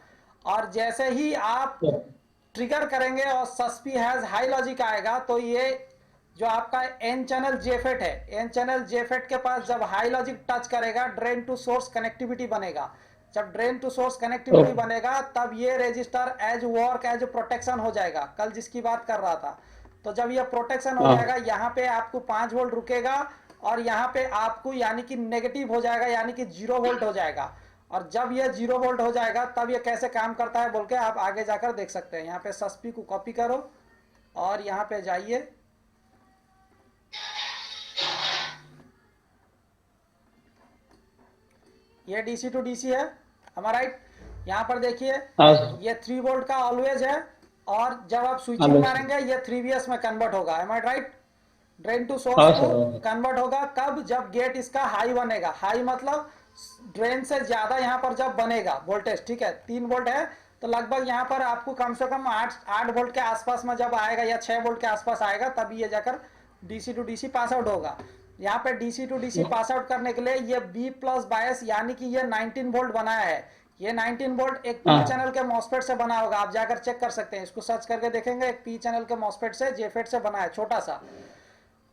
और जैसे ही आप ट्रिगर करेंगे और सस्पी हैज हाई लॉजिक आएगा तो ये जो आपका एन चैनल जेफेट है, एन चैनल जेफेट के पास जब हाई लॉजिक टच करेगा ड्रेन टू सोर्स कनेक्टिविटी बनेगा। जब ड्रेन टू सोर्स कनेक्टिविटी बनेगा तब ये register as work as protection हो जाएगा, कल जिसकी बात कर रहा था। तो जब ये प्रोटेक्शन हो जाएगा, यहाँ पे आपको 5 वोल्ट रुकेगा और यहाँ पे आपको यानी कि नेगेटिव हो जाएगा, यानी कि 0 वोल्ट हो जाएगा। और जब ये 0 वोल्ट हो जाएगा तब ये कैसे काम करता है बोल के आप आगे जाकर देख सकते हैं। यहाँ पे सस्पी को कॉपी करो और यहाँ पे जाइए, ये डीसी टू डीसी है हमारा, राइट। यहाँ पर देखिए ये 3 वोल्ट का ऑलवेज है और जब आप स्विचिंग मारेंगे ये 3Vs में कन्वर्ट होगा, am I right. Drain to source को कन्वर्ट होगा कब, जब गेट इसका हाई बनेगा। हाई मतलब ड्रेन से ज्यादा यहाँ पर जब बनेगा वोल्टेज, ठीक है। 3 वोल्ट है तो लगभग यहाँ पर आपको कम से कम 8 वोल्ट के आसपास में जब आएगा या 6 वोल्ट के आसपास आएगा तभी ये जाकर DC to DC pass out होगा। यहाँ पे DC to DC pass out करने के लिए ये बी प्लस बायस यानी कि ये 19 वोल्ट बनाया है। ये 19 वोल्ट एक पी चैनल के मॉसफेट से बना होगा, आप जाकर चेक कर सकते हैं, इसको सर्च करके देखेंगे। एक पी चैनल के मॉसफेट से जेफेट से बना है छोटा सा,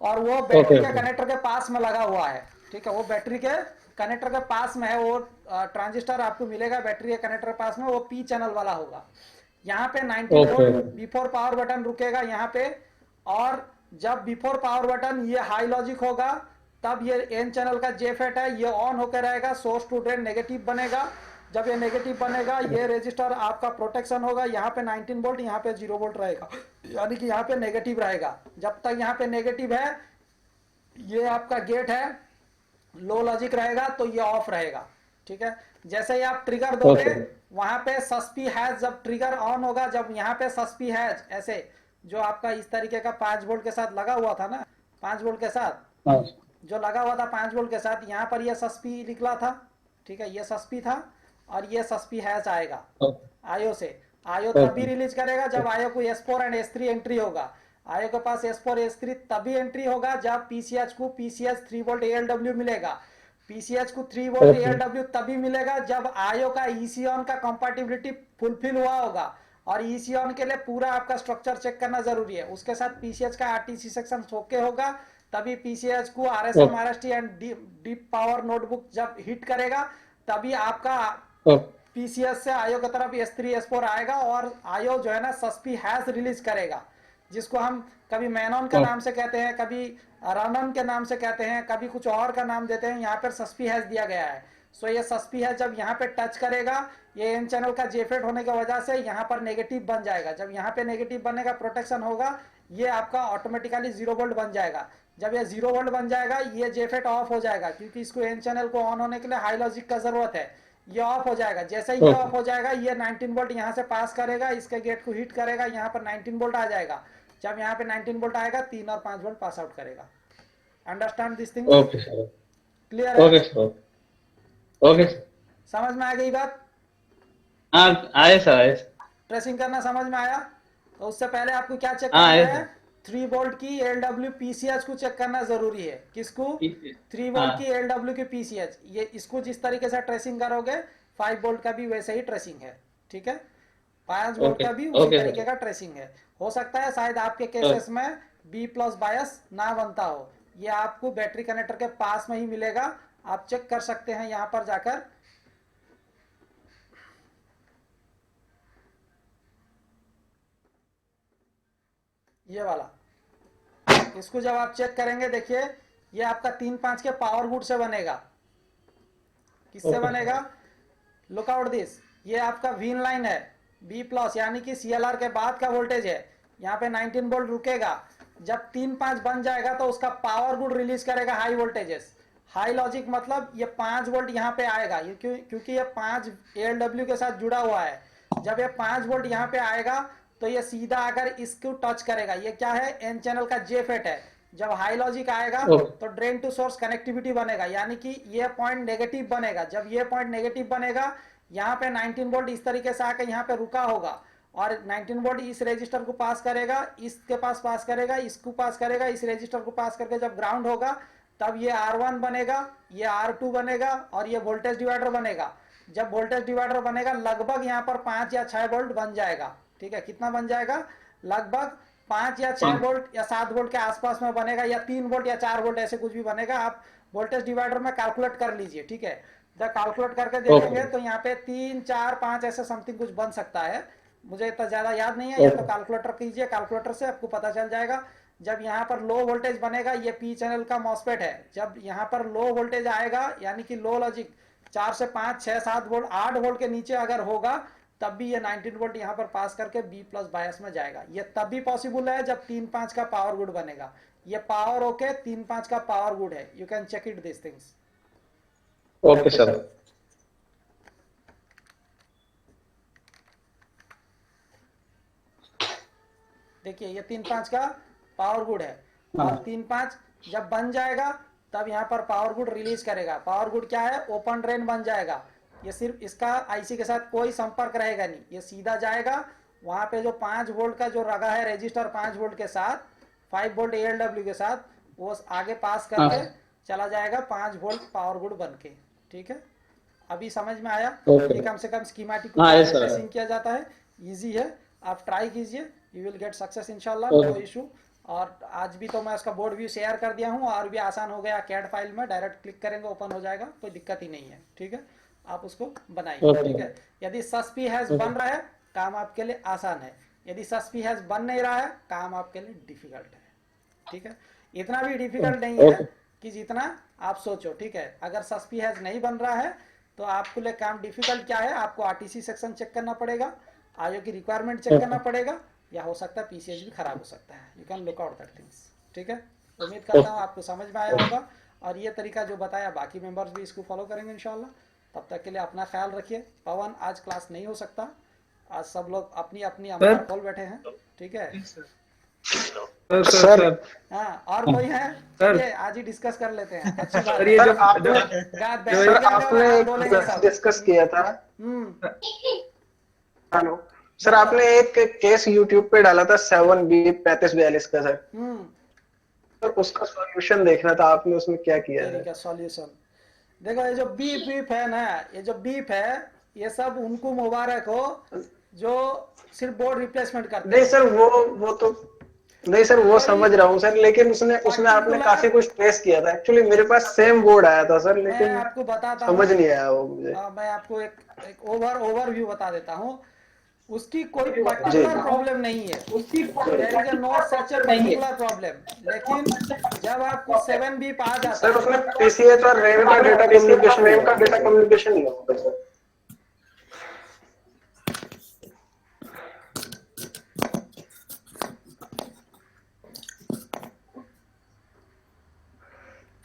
और वो बैटरी के कनेक्टर के पास में लगा हुआ है, ठीक है। वो बैटरी के कनेक्टर के पास में है, वो ट्रांजिस्टर आपको मिलेगा बैटरी के कनेक्टर के पास में, वो पी चैनल वाला होगा। यहाँ पे 19 वोल्ट बिफोर पावर बटन रुकेगा यहाँ पे, और जब बिफोर पावर बटन ये हाई लॉजिक होगा तब ये एन चैनल का जेफेट है ये ऑन होकर रहेगा, सोर्स टू ड्रेन नेगेटिव बनेगा। जब ये नेगेटिव बनेगा ये रजिस्टर आपका प्रोटेक्शन होगा, यहाँ पे 19 वोल्ट यहाँ पे 0 वोल्ट रहेगा, यानी कि यहाँ पे नेगेटिव रहेगा। जब तक यहाँ पे नेगेटिव है, ये आपका गेट है, लो लॉजिक रहेगा तो ये ऑफ रहेगा, ठीक है। जैसे ही आप ट्रिगर दोगे वहां पे सस्पी हैज, जब ट्रिगर ऑन होगा, जब यहाँ पे सस्पी हैज ऐसे जो आपका इस तरीके का 5 वोल्ट के साथ लगा हुआ था ना, 5 वोल्ट के साथ जो लगा हुआ था 5 वोल्ट के साथ, यहाँ पर ये सस्पी निकला था, ठीक है। ये सस्पी था और ये सस्पी हैज आएगा आयो से। आयो तभी रिलीज करेगा जब आयो को S4 एंड S3 एंट्री होगा। आयो के पास S4 S3 तभी एंट्री होगा जब पीसीएच को पीसीएच 3 वोल्ट ALW मिलेगा। पीसीएच को 3 वोल्ट ALW तभी मिलेगा जब आयो का EC ऑन का कंपैटिबिलिटी फुलफिल हुआ होगा, और EC ऑन के लिए पूरा आपका स्ट्रक्चर चेक करना जरूरी है। उसके साथ पीसीएच का RTC सेक्शन ओके होगा तभी पीसीएच को RSM RST and deep power notebook जब हिट करेगा तभी आपका पीसीएच से आयो की तरफ S3 S4 आएगा, और आयो जो है ना सस्पी हैज रिलीज करेगा, जिसको हम कभी मैनॉन के नाम से कहते हैं, कभी रनन के नाम से कहते हैं, कभी कुछ और का नाम देते हैं। यहाँ पर सस्पी हैज दिया गया है। सो ये सस्पी है जब यहाँ पे टच करेगा, ये एन चैनल का जेफेट होने की वजह से यहाँ पर नेगेटिव बन जाएगा। जब यहाँ पे नेगेटिव बनेगा, प्रोटेक्शन होगा, ये आपका ऑटोमेटिकली 0 वोल्ट बन जाएगा। जब ये 0 वोल्ट बन जाएगा, ये जेफेट ऑफ हो जाएगा, क्योंकि इसको एन चैनल को ऑन होने के लिए हाई लॉजिक का जरूरत है। ये ऑफ हो जाएगा। जैसे ही ये ऑफ हो जाएगा, ये 19 वोल्ट यहाँ से पास करेगा, इसके गेट को हिट करेगा, यहाँ पर 19 वोल्ट आ जाएगा। जब यहाँ पे 19 वोल्ट आएगा, 3 और 5 वोल्ट पास आउट करेगा। Understand this thing? Okay sir, clear okay है? Sir, okay sir. समझ में आ गई बात? हाँ आए सर, आए सर। ट्रेसिंग करना समझ में आया? तो उससे पहले आपको क्या चेक हाँ, करना आए है? 3 वोल्ट की LW PCH को चेक करना जरूरी है। किसको? 3 वोल्ट हाँ। की LW की PCH। ये इसको जिस तरीके से ट्रेसिंग करोगे, 5 वोल्ट का भी वैसे ही ट्रेसिंग है। ठीक है? 5 वोल्ट का भी उसी ओके, तरीके सर। का ट्रेसिंग है। हो सकता है शायद आपके केसेस में B+ बायस ना बनता हो। ये आपको बैटरी कनेक्टर के पास में ही मिलेगा। आप चेक कर सकते हैं यहाँ पर जाकर। ये वाला, इसको जब आप चेक करेंगे, देखिए ये आपका 3-5 के पावर गुड से बनेगा। किससे बनेगा? Look out this. ये आपका वीन लाइन है, B+, यानी कि CLR के बाद का वोल्टेज है। यहाँ पे 19 वोल्ट रुकेगा। जब 3-5 बन जाएगा तो उसका पावर गुड रिलीज करेगा हाई वोल्टेजेस। हाई लॉजिक मतलब ये 5 वोल्ट यहाँ पे आएगा, ये क्योंकि ये 5 ALW के साथ जुड़ा हुआ है। जब ये 5 वोल्ट यहाँ पे आएगा तो ये सीधा अगर इसको टच करेगा, ये क्या है? एन चैनल का जेफेट है। जब हाई लॉजिक आएगा तो ड्रेन टू सोर्स कनेक्टिविटी बनेगा, यानी कि ये पॉइंट नेगेटिव बनेगा। जब ये पॉइंट नेगेटिव बनेगा, यहाँ पे 19 वोल्ट इस तरीके से आकर यहाँ पे रुका होगा, और 19 वोल्ट इस रेजिस्टर को पास करेगा, इसके पास करेगा, इसको पास करेगा, इस रेजिस्टर को पास करके जब ग्राउंड होगा, तब ये R1 बनेगा, ये R2 बनेगा, और ये वोल्टेज डिवाइडर बनेगा। जब वोल्टेज डिवाइडर बनेगा, लगभग यहाँ पर 5 या 6 वोल्ट बन जाएगा। ठीक है? कितना बन जाएगा? लगभग 5 या 6 वोल्ट या 7 वोल्ट के आसपास में बनेगा, या 3 वोल्ट या 4 वोल्ट, ऐसे कुछ भी बनेगा। आप वोल्टेज डिवाइडर में कैलकुलेट कर लीजिए। ठीक है? जब कैलकुलेट करके देखेंगे तो यहाँ पे 3, 4, 5 ऐसे समथिंग कुछ बन सकता है। मुझे इतना ज्यादा याद नहीं है, या तो कैलकुलेटर कीजिए, कैलकुलेटर से आपको पता चल जाएगा। जब यहाँ पर लो वोल्टेज बनेगा, ये पी चैनल का मॉसफेट है। जब यहाँ पर लो वोल्टेज आएगा, यानी कि लो लॉजिक 4 से 5, 6, 7 वोल्ट, 8 वोल्ट के नीचे अगर होगा, तब भी ये 19 वोल्ट यहाँ पर पास करके B+ बायस में जाएगा। ये तब भी पॉसिबल है जब 3-5 का पावर गुड बनेगा। ये पावर ओके, 3-5 का पावर गुड है। You can check it this things. Okay sir. देखिए ये 3-5 का पावर गुड है, और 3-5 जब बन जाएगा तब यहाँ पर पावर गुड रिलीज करेगा। पावर गुड क्या है? ओपन ड्रेन बन जाएगा। ये सिर्फ इसका आईसी के साथ कोई संपर्क रहेगा नहीं, ये सीधा जाएगा वहां पे जो 5 वोल्ट का जो रगा है रजिस्टर 5 वोल्ट के साथ, 5 वोल्ट ALW के साथ, वो आगे पास करके चला जाएगा 5 वोल्ट पावर गुड बन के। ठीक है? अभी समझ में आया? ये कम से कम स्कीमेटिक को किया जाता है, इजी है। आप ट्राई कीजिए, यू विल गेट सक्सेस इंशाल्लाह, नो इशू। और आज भी तो मैं उसका बोर्ड व्यू शेयर कर दिया हूँ, और भी आसान हो गया। कैड फाइल में डायरेक्ट क्लिक करेंगे, ओपन हो जाएगा, कोई दिक्कत ही नहीं है। ठीक है? आप उसको बनाइए। ठीक है? यदि सस्पी हैज बन रहा है, काम आपके लिए आसान है। यदि सस्पी हैज बन नहीं रहा है, काम आपके लिए डिफिकल्ट है। ठीक है? इतना भी डिफिकल्ट नहीं है कि जितना आप सोचो। ठीक है? अगर सस्पी हैज नहीं बन रहा है तो आपके लिए काम डिफिकल्ट क्या है? आपको RTC सेक्शन चेक करना पड़ेगा, आईओ की रिक्वायरमेंट चेक करना पड़ेगा, या हो सकता है PCH भी खराब हो सकता है। You can look out that things. ठीक है? उम्मीद करता हूँ आपको समझ में आया होगा, और ये तरीका जो बताया बाकी मेंबर्स भी इसको फॉलो करेंगे इंशाल्लाह। तब तक के लिए अपना ख्याल रखिए। पवन आज क्लास नहीं हो सकता, आज सब लोग अपनी अपनी अमर खोल बैठे हैं। ठीक है? सर हाँ, और कोई है? ये आज ही डिस्कस कर लेते हैं। अच्छी बात सर, ये जो आपने डिस्कस किया था। हेलो सर, आपने एक केस यूट्यूब पे डाला था 7B3542 का सर। सर उसका सॉल्यूशन देखना था, आपने उसमें क्या किया है? क्या सॉल्यूशन? देखो ये जो बीप है ना, ये जो बीप है, ये सब उनको मुबारक हो जो सिर्फ बोर्ड रिप्लेसमेंट करते हैं। नहीं सर, वो तो नहीं सर, वो समझ रहा हूँ सर, लेकिन उसमें आपने काफी कुछ टेस्ट किया था। एक्चुअली मेरे पास सेम बोर्ड आया था सर, लेकिन मैं आपको बताता समझ नहीं आया वो मुझे। मैं आपको एक ओवरव्यू बता देता हूँ। उसकी कोई पर्टिकुलर प्रॉब्लम नहीं है, उसकी no such a particular problem. लेकिन जब आपको 7B आ जाता है सर, उसमें PCH और RAM का डेटा कम्युनिकेशन नहीं होता सर।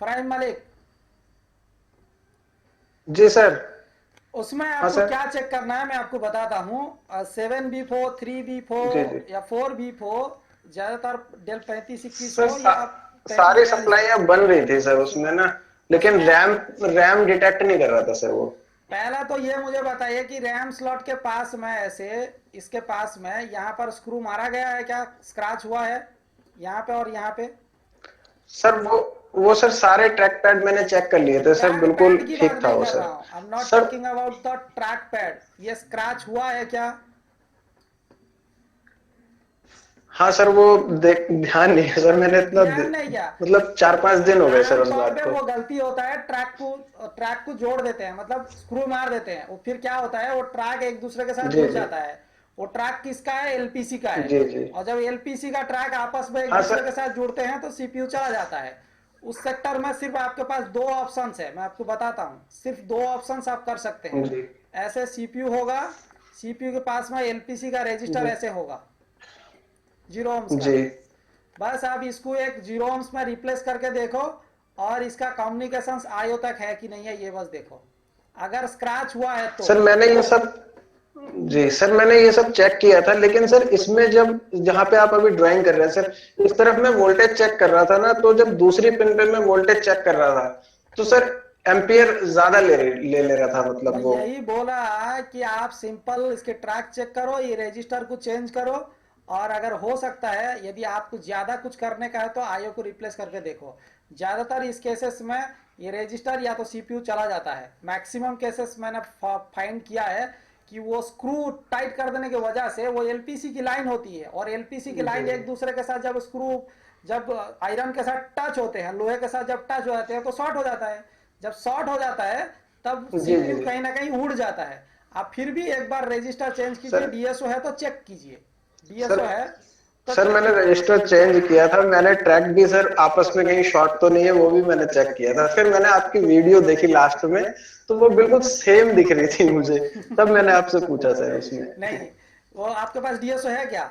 फराहिम मलिक, जी सर। उसमें हाँ आपको सर। क्या चेक करना है मैं आपको बताता हूँ। 7B4, 3B4 जी जी या 4B4, ज्यादातर डेल 3521 सर, हो या सारी 3542 सप्लाई हो। अब बन रही थी सर उसमें ना, लेकिन उसमें रैम डिटेक्ट नहीं कर रहा था सर वो। पहला तो ये मुझे बताइए कि रैम स्लॉट के पास में ऐसे इसके पास में यहाँ पर स्क्रू मारा गया है क्या, स्क्रैच हुआ है यहाँ पे और यहाँ पे? सर वो सर सारे ट्रैक पैड मैंने चेक कर लिए थे सर, ट्रैक बिल्कुल पैड की बात ठीक था नहीं वो कर सर। रहा हूँ, आई am not sir talking about the track pad. ये स्क्रैच हुआ है क्या? हाँ सर, वो ध्यान नहीं है सर, मैंने इतना ध्यान नहीं क्या? मतलब 4-5 दिन हो गए सर उस आमतौर बात पे को। वो गलती होता है, ट्रैक को जोड़ देते हैं, मतलब स्क्रू मार देते हैं, वो फिर क्या होता है वो ट्रैक एक दूसरे के साथ जी जुड़ जी जाता है। वो ट्रैक किसका है? एलपीसी का है। जी जी। और जब एलपीसी का ट्रैक आपस में एक हाँ दूसरे सर। के साथ जुड़ते हैं तो सीपीयू चला जाता है। उस सेक्टर में सिर्फ आपके पास दो ऑप्शंस है, मैं आपको बताता हूँ, सिर्फ दो ऑप्शंस आप कर सकते हैं। जी ऐसे सीपीयू होगा, सीपीयू के पास में एलपीसी का रजिस्टर जी ऐसे होगा 0 ohms का। जी। बस आप इसको एक 0 ohms में रिप्लेस करके देखो और इसका कम्युनिकेशन आयो तक है कि नहीं है ये बस देखो। अगर स्क्रैच हुआ है तो सर मैंने ये सब जी सर, मैंने ये सब चेक किया था, लेकिन सर इसमें जब जहाँ पे आप अभी ड्राइंग कर रहे हैं सर, इस तरफ मैं वोल्टेज चेक कर रहा था ना, तो जब दूसरी पिन पे मैं वोल्टेज चेक कर रहा था तो सर एम्पियर ज्यादा ले रहा था, मतलब वो। यही बोला कि आप सिंपल इसके ट्रैक चेक करो, ये रजिस्टर को चेंज करो, और अगर हो सकता है यदि आपको ज्यादा कुछ करने का है तो आईओ को रिप्लेस करके देखो। ज्यादातर इस केसेस में ये रजिस्टर या तो सीपीयू चला जाता है। मैक्सिमम केसेस मैंने फाइंड किया है कि वो स्क्रू टाइट कर देने की वजह से वो एलपीसी की लाइन होती है, और एलपीसी की लाइन एक दूसरे के साथ जब स्क्रू जब आयरन के साथ टच होते हैं, लोहे के साथ जब टच हो जाते हैं तो शॉर्ट हो जाता है। जब शॉर्ट हो जाता है तब सीपीयू कहीं ना कहीं उड़ जाता है। आप फिर भी एक बार रजिस्टर चेंज कीजिए, डीएसओ है तो चेक कीजिए, डीएसओ है तो सर मैंने रजिस्टर चेंज किया था, मैंने ट्रैक भी सर आपस में कहीं शॉर्ट तो नहीं है वो भी मैंने चेक किया था। फिर मैंने आपकी वीडियो देखी लास्ट में तो वो बिल्कुल सेम दिख रही थी मुझे, तब मैंने आपसे पूछा सर उसमें। नहीं, वो आपके पास डीएसओ है क्या?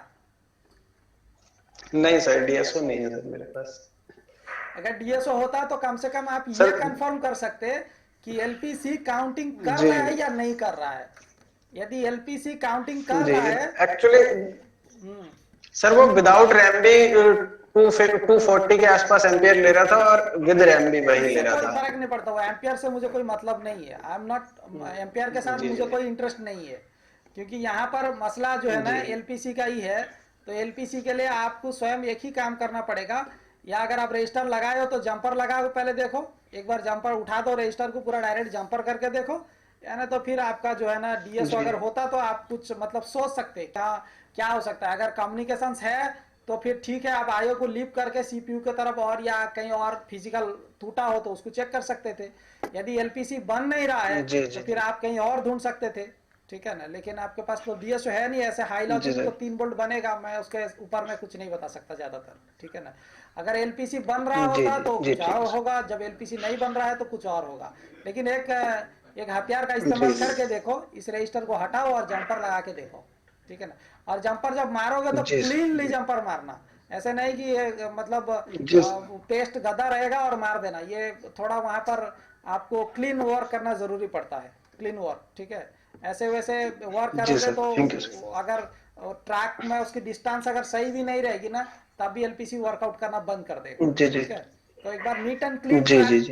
नहीं सर, डीएसओ नहीं है सर मेरे पास। अगर डीएसओ होता तो कम से कम आप ये कंफर्म कर सकते कि एलपीसी काउंटिंग कर रहा है या नहीं कर रहा है। यदि एलपीसी काउंटिंग कर रहा है, एक्चुअली सर वो विदाउट रैम भी 240 के आसपास एम्पियर ले रहा था और विद रैम भी वही ले रहा था। फर्क नहीं पड़ता, वो एम्पियर से मुझे कोई मतलब नहीं है। आई एम नॉट एम्पियर के साथ मुझे कोई इंटरेस्ट नहीं है, क्योंकि यहाँ पर मसला जो है ना एलपीसी का ही है। तो एलपीसी के लिए आपको स्वयं एक ही काम करना पड़ेगा, या अगर आप रजिस्टर लगाए हो तो जंपर लगाओ, पहले देखो एक बार जंपर उठा दो, रजिस्टर को पूरा डायरेक्ट जंपर करके देखो, यानी तो फिर आपका जो है ना डीएसओ अगर होता तो आप कुछ मतलब सोच सकते क्या हो सकता है। अगर कम्युनिकेशन है तो फिर ठीक है, आप आईओ को लीप करके सीपीयू की तरफ और या कहीं और फिजिकल टूटा हो तो उसको चेक कर सकते थे। यदि एलपीसी बन नहीं रहा है तो फिर आप कहीं और ढूंढ सकते थे, ठीक है ना। लेकिन आपके पास तो डीएसओ है नहीं, ऐसे हाई लॉजिक तो 3 वोल्ट बनेगा, मैं उसके ऊपर में कुछ नहीं बता सकता ज्यादातर, ठीक है ना। अगर एलपीसी बन रहा होता तो कुछ और होगा, जब एलपीसी नहीं बन रहा है तो कुछ और होगा। लेकिन एक हथियार का इस्तेमाल करके देखो, इस रजिस्टर को हटाओ और जंपर लगा के देखो, ठीक है ना। और जंपर जब मारोगे तो क्लीनली जंपर मारना, ऐसे नहीं कि मतलब पेस्ट गदा रहेगा और मार देना। ये थोड़ा वहां पर आपको क्लीन वर्क करना जरूरी पड़ता है, क्लीन वर्क, ठीक है। ऐसे वैसे वर्क करोगे तो अगर ट्रैक में उसकी डिस्टेंस अगर सही भी नहीं रहेगी ना तब भी एलपीसी वर्कआउट करना बंद कर देगा, ठीक है। तो एक बार नीट एंड क्लीन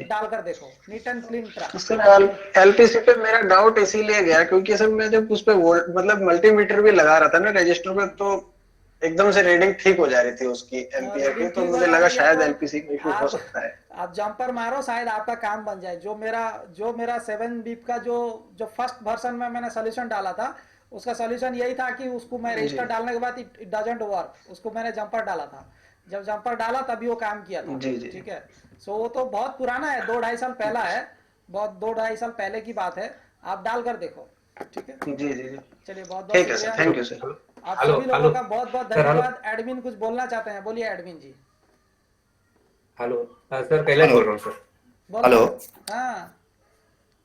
डालकर देखो, neat and clean track. Sir LPC पे मेरा डाउट इसीलिए गया क्योंकि सर मैं जब उस पे वोल्ट मतलब मल्टीमीटर भी लगा रहा था ना रजिस्टर पे, तो एकदम से रीडिंग ठीक हो जा रही थी उसकी एम्पियर की, तो मुझे लगा शायद एलपीसी का इशू हो सकता है। आप जंपर मारो, शायद आपका काम बन जाए। जो मेरा 7 बीप का जो फर्स्ट वर्जन में मैंने सोल्यूशन डाला था, उसका सोल्यूशन यही था कि उसको मैं रजिस्टर डालने के बाद इट डजंट वर्क, उसको मैंने जंपर डाला था। जब जंपर डाला तभी वो काम किया था, ठीक है। सो वो तो बहुत पुराना है, 2-2.5 साल पहला है, बहुत 2-2.5 साल पहले की बात है। आप डाल कर देखो, ठीक है। जी जी जी, चलिए बहुत ठीक है सर, थैंक यू सर। आप सभी लोगों का बहुत बहुत धन्यवाद। एडमिन कुछ बोलना चाहते हैं, बोलिए एडमिन जी। हेलो सर, कैलाश बोल रहा हूँ सर। हेलो।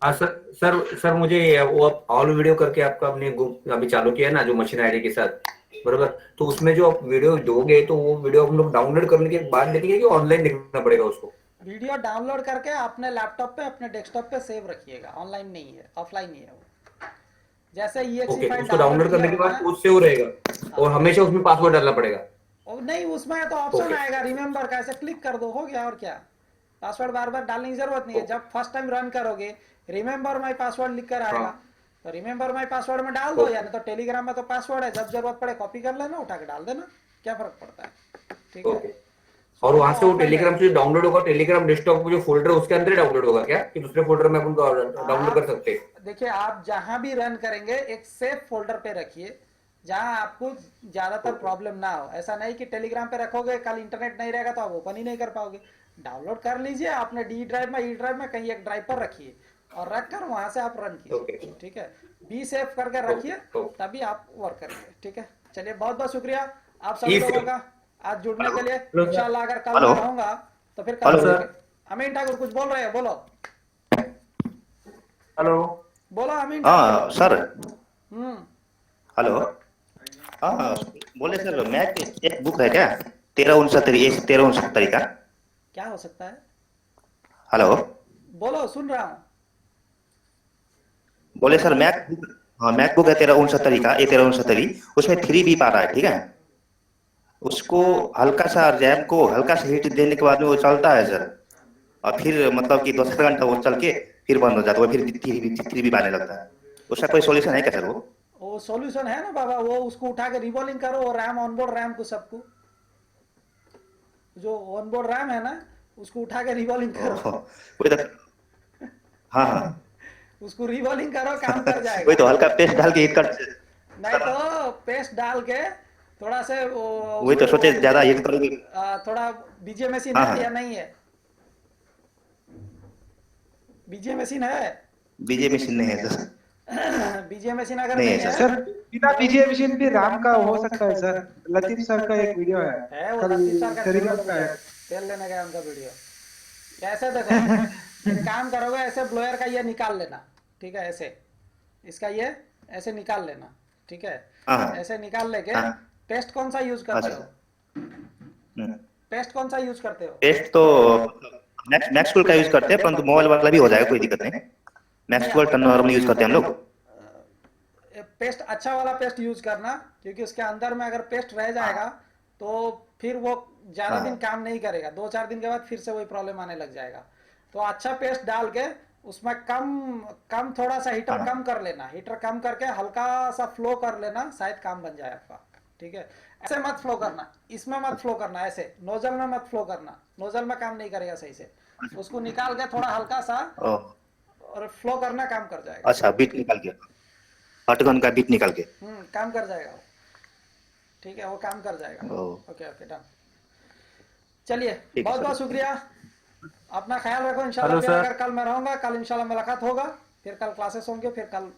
हाँ सर मुझे वो ऑल वीडियो करके आपका आपने अभी चालू किया है ना जो मशीन आईडी के साथ, बरोबर। तो उसमें जो आप वीडियो दोगे तो वो वीडियो हम लोग डाउनलोड करने के बाद देखेंगे कि ऑनलाइन देखना पड़ेगा उसको? वीडियो डाउनलोड करके अपने लैपटॉप पे अपने डेस्कटॉप पे सेव रखिएगा, ऑनलाइन नहीं है, ऑफलाइन नहीं है वो। जैसे EXE ओके, फाइल उसको डाउनलोड करने के बाद उससे वो रहेगा और हमेशा उसमें पासवर्ड डालना पड़ेगा। नहीं, उसमें तो ऑप्शन Okay. आएगा रिमेम्बर का, ऐसे क्लिक कर दो, हो गया। और क्या, पासवर्ड बार बार डालने की जरूरत नहीं है। जब फर्स्ट टाइम रन करोगे रिमेम्बर माई पासवर्ड लिख कर आएगा, तो रिमेम्बर माई पासवर्ड में डाल दो, यानी तो टेलीग्राम में तो पासवर्ड है, जब जरूरत पड़े कॉपी कर लेना, उठा के डाल देना, क्या फर्क पड़ता है। ठीक है, और वहां से वो टेलीग्राम से डाउनलोड होगा, टेलीग्राम डेस्कटॉप जो फोल्डर उसके अंदर डाउनलोड होगा क्या, कि दूसरे फोल्डर में अपन डाउनलोड कर सकते हैं? देखिए, आप जहां भी रन करेंगे एक सेफ फोल्डर पे रखिए, जहां आपको ज्यादातर प्रॉब्लम ना हो। ऐसा नहीं कि टेलीग्राम पे रखोगे, कल इंटरनेट नहीं रहेगा तो आप ओपन ही नहीं कर पाओगे। डाउनलोड कर लीजिए, आपने डी ड्राइव में, ई ड्राइव में कहीं एक ड्राइव पर रखिए और रखकर वहां से आप रन कीजिए। ठीक है, बी सेफ करके रखिए, तभी आप वर्क करेंगे। ठीक है, चलिए, बहुत बहुत शुक्रिया आप सभी लोगों का आज जुड़ने के लिए। इंशाल्लाह अगर कल मैं रहूंगा तो फिर कल अमीन ठाकुर कुछ बोल रहे हैं, बोलो। हेलो, बोलो अमीन हाँ सर, हम्म, हेलो। हाँ बोले सर, मैक एक बुक है क्या 1369 का? क्या हो सकता है? हेलो, बोलो, सुन रहा हूँ। बोले सर मैक, हाँ मैक बुक है 1369 का, A1369, उसमें 3 बीप आ रहा है, ठीक है। उसको हल्का सा रैम को हल्का सा हीट देने के बाद में वो चलता है सर, और फिर मतलब कि 2 घंटा वो चल के फिर बंद हो जाता है, फिर 3 बीप आने लगता है। उसका कोई सॉल्यूशन है क्या सर? वो सॉल्यूशन है ना बाबा, वो उसको उठा के रिवॉल्विंग करो, वो रैम, ऑनबोर्ड रैम को, सबको जो ऑनबोर्ड रैम है ना, उसको उठा के रिवॉल्विंग करो। हाँ हाँ, उसको रिवॉल्विंग करो, काम कर जाएगा। वही तो, हल्का पेस्ट डाल के हीट कर, नहीं तो पेस्ट डाल के थोड़ा से वही तो सोचे ज्यादा हीट करोगे। थोड़ा बीजे मशीन हाँ, है हाँ। या नहीं है? बीजे मशीन है? बीजे मशीन नहीं है सर। बीजे मशीन अगर नहीं नहीं है है, सर बिना बीजे मशीन भी राम का हो सकता है सर। लतीफ सर का एक वीडियो है वो कल लतीफ सर का टेलीग्राम का है। तेल लेने गया उनका वीडियो। कैसे देखो, एक काम करोगे, ऐसे ब्लोअर का ये निकाल लेना, ठीक है, ऐसे इसका ये ऐसे निकाल लेना, ठीक है। हाँ। ऐसे निकाल लेके हाँ। पेस्ट कौन सा यूज करते अच्छा। हो? पेस्ट कौन सा यूज करते हो? टेस्ट तो मैक्स टूल का यूज करते हैं, परंतु मोबाइल वाला भी हो जाएगा, कोई दिक्कत नहीं। मैक्स टूल नॉर्मली यूज करते हैं हम लोग। पेस्ट अच्छा वाला पेस्ट यूज करना, क्योंकि उसके अंदर में अगर पेस्ट रह जाएगा तो फिर वो ज्यादा दिन काम नहीं करेगा, 2-4 दिन के बाद फिर से वही प्रॉब्लम आने लग जाएगा। तो अच्छा पेस्ट डाल के उसमें कम थोड़ा सा हीटर कम कर लेना, हीटर कम करके हल्का सा फ्लो कर लेना, शायद काम बन जाए आपका। ठीक है, ऐसे मत फ्लो करना, इसमें मत फ्लो करना, ऐसे नोजल में मत फ्लो करना, नोजल में काम नहीं करेगा सही से। उसको निकाल के थोड़ा हल्का सा और फ्लो करना, काम कर जाएगा। अच्छा, बीट निकाल के, हॉटगन का बीट निकाल के काम कर जाएगा वो। ठीक है, वो काम कर जाएगा। Okay okay, done. चलिए, बहुत बहुत शुक्रिया, अपना ख्याल रखो। इंशाल्लाह फिर अगर कल मैं रहूंगा, कल इंशाल्लाह मुलाकात होगा, फिर कल क्लासेस होंगे, फिर कल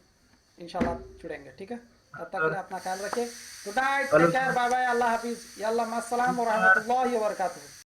इंशाल्लाह जुड़ेंगे। ठीक है, तब तक अपना ख्याल रखिए। Good night, take care, bye bye, अल्लाह हाफिज, यल्ला मस्सलाम व रहमतुल्लाहि व बरकातहू।